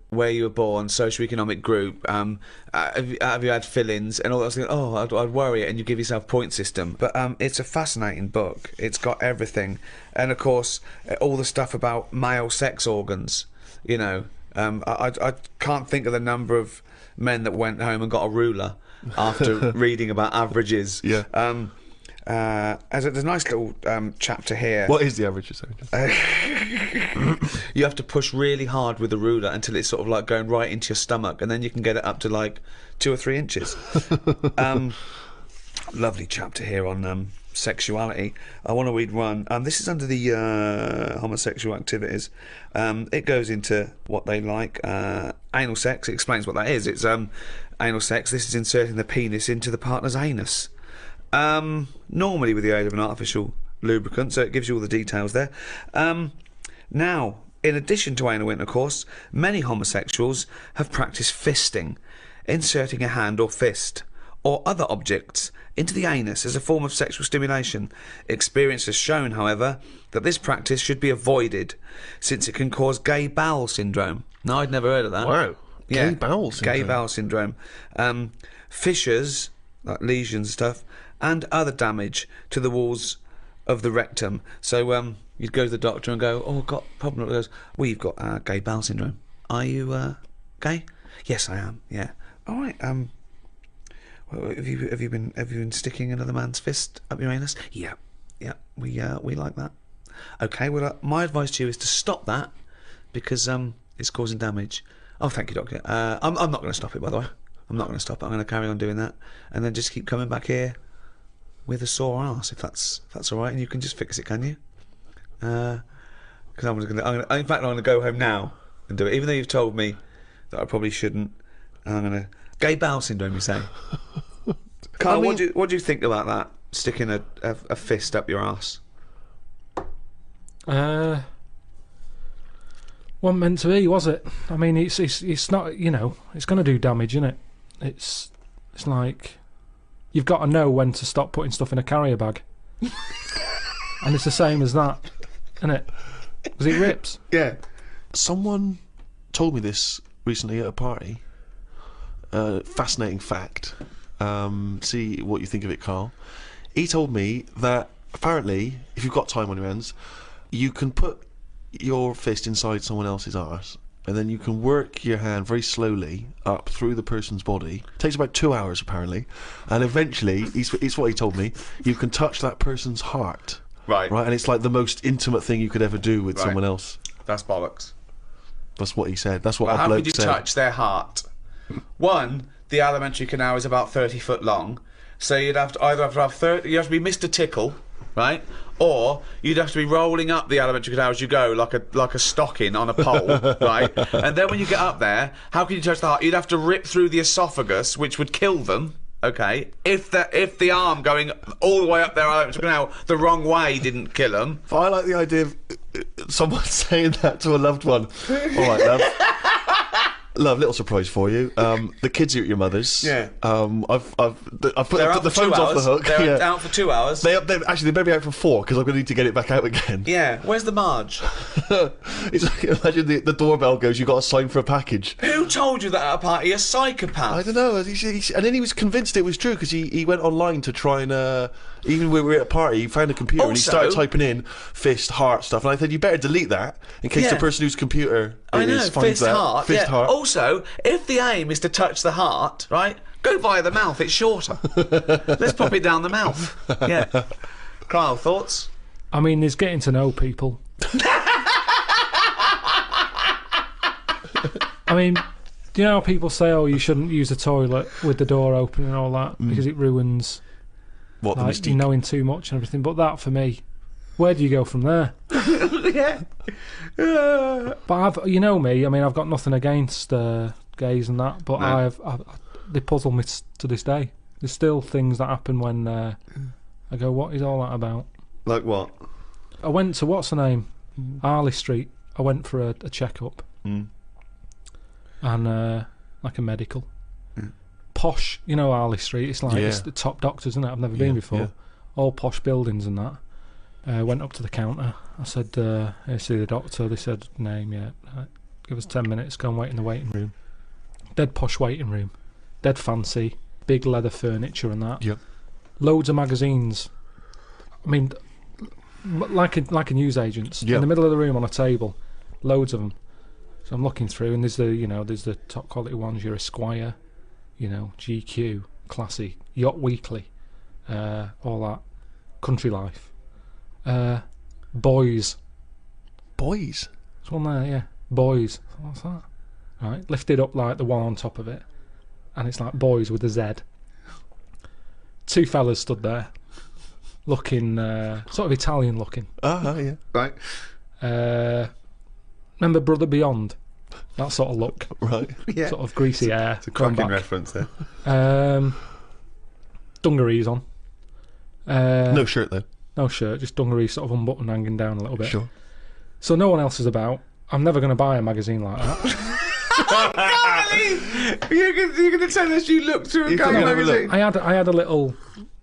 where you were born, socioeconomic group, have you had fill-ins and all that. I was thinking, I'd worry it, and you give yourself point system. But it's a fascinating book. It's got everything, and of course all the stuff about male sex organs. I can't think of the number of men that went home and got a ruler after reading about averages. Yeah. There's a nice little chapter here. What is the average? You have to push really hard with the ruler until it's sort of like going right into your stomach, and then you can get it up to like 2 or 3 inches. Lovely chapter here on sexuality. I want to read one. This is under the homosexual activities. It goes into what they like. Anal sex. It explains what that is. It's anal sex. This is inserting the penis into the partner's anus. Normally with the aid of an artificial lubricant, so it gives you all the details there. Now, in addition to anal intercourse, many homosexuals have practiced fisting, inserting a hand or fist or other objects into the anus as a form of sexual stimulation. Experience has shown, however, that this practice should be avoided, since it can cause gay bowel syndrome. Now, I'd never heard of that. Wow. Yeah, Gay bowel syndrome. Gay bowel syndrome. Fissures, like lesions and stuff, and other damage to the walls of the rectum. So you'd go to the doctor and go, "Oh, I've got a problem." He goes, "Well, you've got gay bowel syndrome. Are you gay?" "Yes, I am. Yeah." "All right. Well, have you been sticking another man's fist up your anus?" "Yeah. We like that." "Okay. Well, my advice to you is to stop that because it's causing damage." "Oh, thank you, doctor. I'm not going to stop it, by the way. I'm not going to stop it. I'm going to carry on doing that, and then just keep coming back here with a sore arse, if that's all right, and you can just fix it, can you?" Because in fact, I'm going to go home now and do it, even though you've told me that I probably shouldn't. And I'm going to gay bowel syndrome, you say? Karl, what do you think about that? Sticking a fist up your arse? Wasn't meant to be, was it? I mean, it's not. It's going to do damage, isn't it? It's like you've got to know when to stop putting stuff in a carrier bag, and it's the same as that, isn't it? Because it rips. Yeah. Someone told me this recently at a party. Fascinating fact. See what you think of it, Karl. He told me that apparently, if you've got time on your hands, you can put your fist inside someone else's arse, and then you can work your hand very slowly up through the person's body. It takes about 2 hours apparently, and eventually, it's what he told me, you can touch that person's heart. Right. And it's like the most intimate thing you could ever do with someone else. That's bollocks. That's what he said. That's what Well, our how bloke could you said. touch their heart? One, the alimentary canal is about 30 foot long, so you'd have to either have 30. You have to be Mr. Tickle, right? Or you'd have to be rolling up the alimentary canal as you go, like a stocking on a pole, right? And then when you get up there, how can you touch the heart? You'd have to rip through the esophagus, which would kill them. Okay, if the arm going all the way up their alimentary canal the wrong way didn't kill them. But I like the idea of someone saying that to a loved one. All right, love. Love, little surprise for you. The kids are at your mother's. Yeah. I've put They're out the for 2 phones off the hours. hook. They're Yeah. out for 2 hours. They better be out for 4 because I'm going to need to get it back out again. Yeah. Where's the Marge? It's like, imagine the doorbell goes. You got to sign for a package. Who told you that at a party? A psychopath. I don't know. And then he was convinced it was true because he went online to try and even when we were at a party, he found a computer and he Also- started typing in fist, heart stuff. And I said, you better delete that in case Yeah. the person whose computer I it know, is finds fist that. heart. Fist Yeah. heart. Also, if the aim is to touch the heart, right, go via the mouth. It's shorter. Let's pop it down the mouth. Yeah. Kyle, thoughts? I mean, there's getting to know people. I mean, do you know how people say, "Oh, you shouldn't use the toilet with the door open and all that because it ruins What the like, mystique? you knowing too much and everything?" But that, for me, where do you go from there? Yeah. But you know me. I mean, I've got nothing against gays and that, but No. they puzzle me to this day. There's still things that happen when I go, "What is all that about?" Like what? I went to what's the name, Harley Street. I went for a checkup, and like a medical. Posh, you know Harley Street. It's like it's the top doctors, isn't it? I've never been before. yeah. All posh buildings and that. Went up to the counter. I said, "Hey, see the doctor." They said, "Name, yeah. Right. Give us 10 minutes. Go and wait in the waiting room." Dead posh waiting room, dead fancy, big leather furniture and that. Yep. Loads of magazines. I mean, like a newsagent's Yep. in the middle of the room on a table, loads of them. So I'm looking through, and there's the top quality ones. Your Esquire, GQ, Classy, Yacht Weekly, all that, Country Life, Boys. Boys. There's one there, yeah. Boys. What's that? Right, lifted up like the one on top of it, and it's like Boys with a Z. Two fellas stood there, looking sort of Italian looking. Yeah. Right. Remember Brother Beyond? That sort of look, Right. Yeah. sort of greasy hair. It's a going cracking back. reference there. Dungarees on. No shirt though. No shirt, just dungarees sort of unbuttoned, hanging down a little bit. Sure. So no one else is about. I'm never going to buy a magazine like that. You're going to tell us you looked through a can have a look. I had a little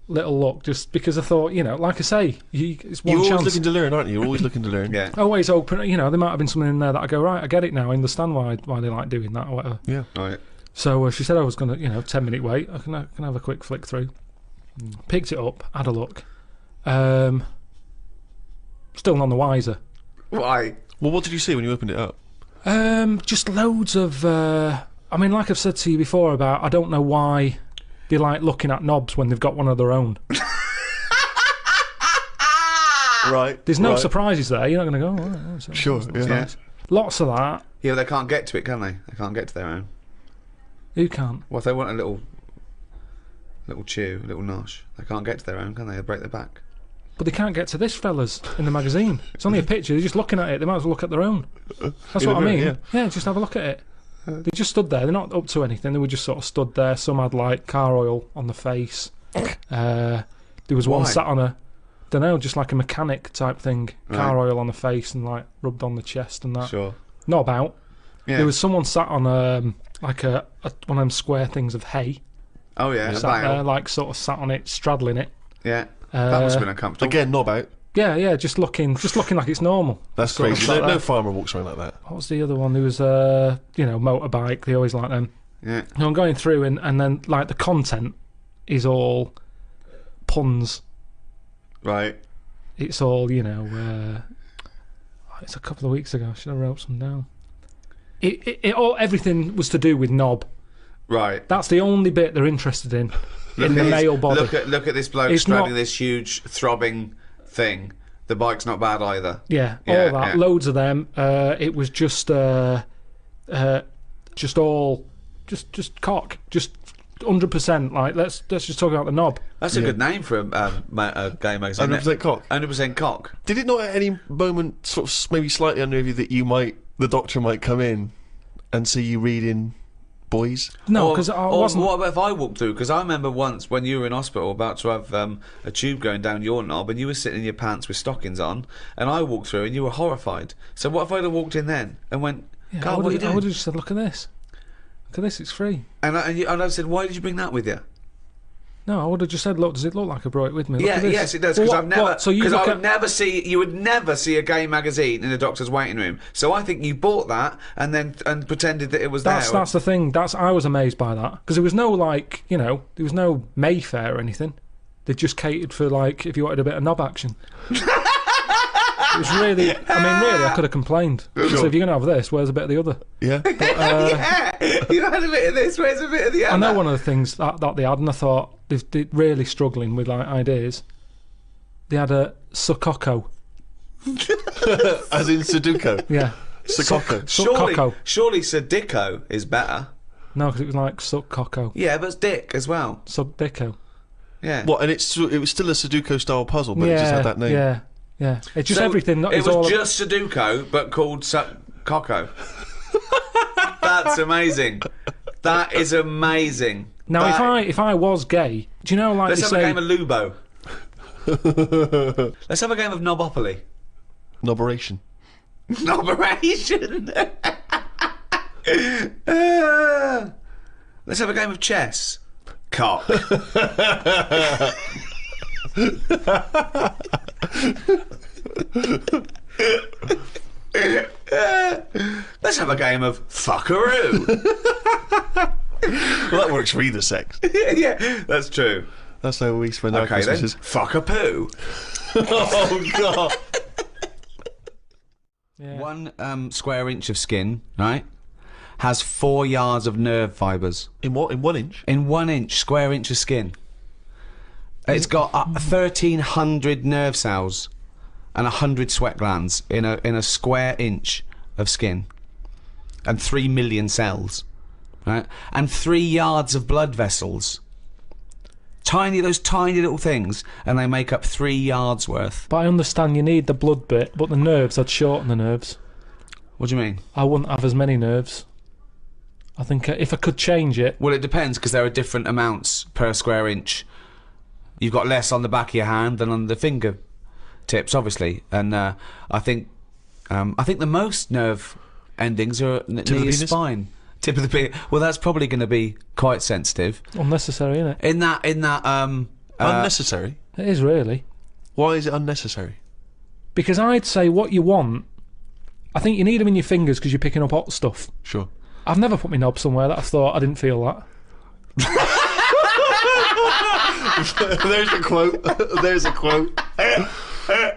look just because I thought, like I say, it's one You're always chance. looking to learn, aren't you? You're always looking to learn. Yeah. Always open. There might have been something in there that I go, right, I get it now. I understand why they like doing that or whatever. Yeah. Right. So she said I was going to, 10-minute wait. I can have a quick flick through. Picked it up, had a look. Still none the wiser. Why? Well, what did you see when you opened it up? Just loads of. I mean, like I've said to you before about, I don't know why they like looking at knobs when they've got one of their own. Right. There's no right. surprises there. You're not going to go. Oh, that's Sure, that's yeah. nice. Lots of that. Yeah, they can't get to it, can they? They can't get to their own. Who can't? Well, if they want a little chew, a little nosh, they can't get to their own, can they? They break their back. But they can't get to this fella's in the magazine. It's only a picture. They're just looking at it. They might as well look at their own. That's In what a I minute, mean. Yeah, just have a look at it. They just stood there. They're not up to anything. They were just sort of stood there. Some had like car oil on the face. There was one Why? sat on a, don't know, just like a mechanic type thing. Car Right. oil on the face and like rubbed on the chest and that. Sure. Not about. Yeah. There was someone sat on like a one of them square things of hay. Oh yeah. Sat there, Bale. like sort of sat on it, straddling it. Yeah. That must have been uncomfortable. Again, knob out. Yeah, just looking like it's normal. That's Sort of crazy. like No that. farmer walks around like that. What was the other one? There was motorbike. They always like them. Yeah. No, I'm going through and then like the content is all puns. Right. It's all it's a couple of weeks ago. Should have wrote some down. Everything was to do with knob. Right. That's the only bit they're interested in the This- male body. Look at this bloke It's straddling not- this huge throbbing thing. The bike's not bad either. Yeah, Yeah, all that. yeah. Loads of them. It was just all cock. Just 100%. Like let's just talk about the knob. That's a good name for a gay magazine. 100% cock. 100% cock. Did it not at any moment sort of maybe slightly unnerve you that the doctor might come in and see you reading Boys? No, Or- because I or wasn't. what about if I walked through? Because I remember once when you were in hospital about to have a tube going down your knob and you were sitting in your pants with stockings on and I walked through and you were horrified. So what if I'd have walked in then and went, Yeah, Carl, what are you I would doing? have just said, "Look at this." Look at this, it's free. And I said, why did you bring that with you? No, I would have just said, look, does it look like I brought it with me? Look Yeah, at this. yes, it does. Well, Because I've never. what? So you Because look I at... would never see. You would never see a gay magazine in a doctor's waiting room. So I think you bought that and then pretended that it was there. That's the thing. I was amazed by that because there was no like, you know, there was no Mayfair or anything. They just catered for like if you wanted a bit of knob action. It was really. I mean, really, I could have complained. Sure. So if you're gonna have this, where's a bit of the other? Yeah. Yeah, you had a bit of this. Where's a bit of the other? I know one of the things that they had, and I thought they're really struggling with like ideas. They had a Sukoko. As in Sudoku. Yeah. Sukoko. Surely Sadiko is better. No, because it was like Sukoko. Yeah, but it's Dick as well. Sukdeko. Yeah. What? And it was still a Sudoku style puzzle, but it just had that name. Yeah. Yeah. It's just So everything. It was just Sudoku, but called Coco. That's amazing. That is amazing. Now, if I was gay, do you know, like Let's they have say, a game of Lubo. Let's have a game of Knobopoly. Noberation. Knoberation. Let's have a game of chess. Cock. Let's have a game of fuckaroo. Well, that works for either sex. Yeah, that's true. That's how we spend our Okay then, Christmases. fuck a poo. Oh, God. Yeah. 1 square inch of skin, right, has 4 yards of nerve fibres. In what? In 1 inch? In 1 inch, square inch of skin. It's got 1,300 nerve cells and 100 sweat glands in a square inch of skin, and 3 million cells, right, and 3 yards of blood vessels. Those tiny little things, and they make up 3 yards worth. But I understand you need the blood bit, but the nerves, I'd shorten the nerves. What do you mean? I wouldn't have as many nerves. I think if I could change it... Well, it depends, because there are different amounts per square inch. You've got less on the back of your hand than on the finger tips, obviously, and I think the most nerve endings are near your spine. Tip of the penis. Well, that's probably going to be quite sensitive. Unnecessary, isn't it? In that Unnecessary? It is, really. Why is it unnecessary? Because I'd say what you want... I think you need them in your fingers because you're picking up hot stuff. Sure. I've never put my knob somewhere that I thought I didn't feel that. There's a quote. There's a quote.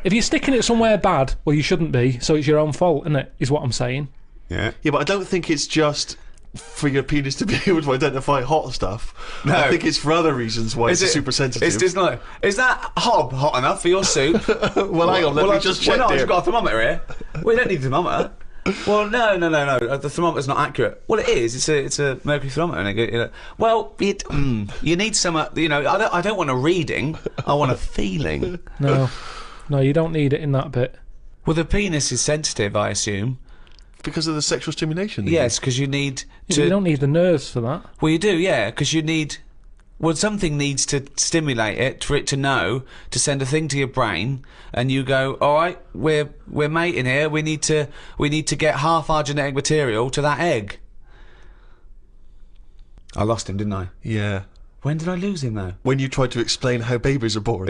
If you're sticking it somewhere bad, well, you shouldn't be, so it's your own fault, isn't it? Is what I'm saying. Yeah. Yeah, but I don't think it's just for your penis to be able to identify hot stuff. No. I think it's for other reasons why it's super sensitive. It's not. Is that hob hot enough for your soup? Well, hang on, let me just check Well, here. I've got a thermometer here. We don't need a thermometer. Well, no. The thermometer's not accurate. Well, it is. It's a mercury thermometer. And well, you need some. I don't want a reading. I want a feeling. No, you don't need it in that bit. Well, the penis is sensitive, I assume. Because of the sexual stimulation. Yes, because you need to. You don't need the nerves for that. Well, you do, yeah, because you need. Well, something needs to stimulate it for it to know to send a thing to your brain, and you go, all right, we're mating here. We need to get half our genetic material to that egg. I lost him, didn't I? Yeah. When did I lose him though? When you tried to explain how babies are born.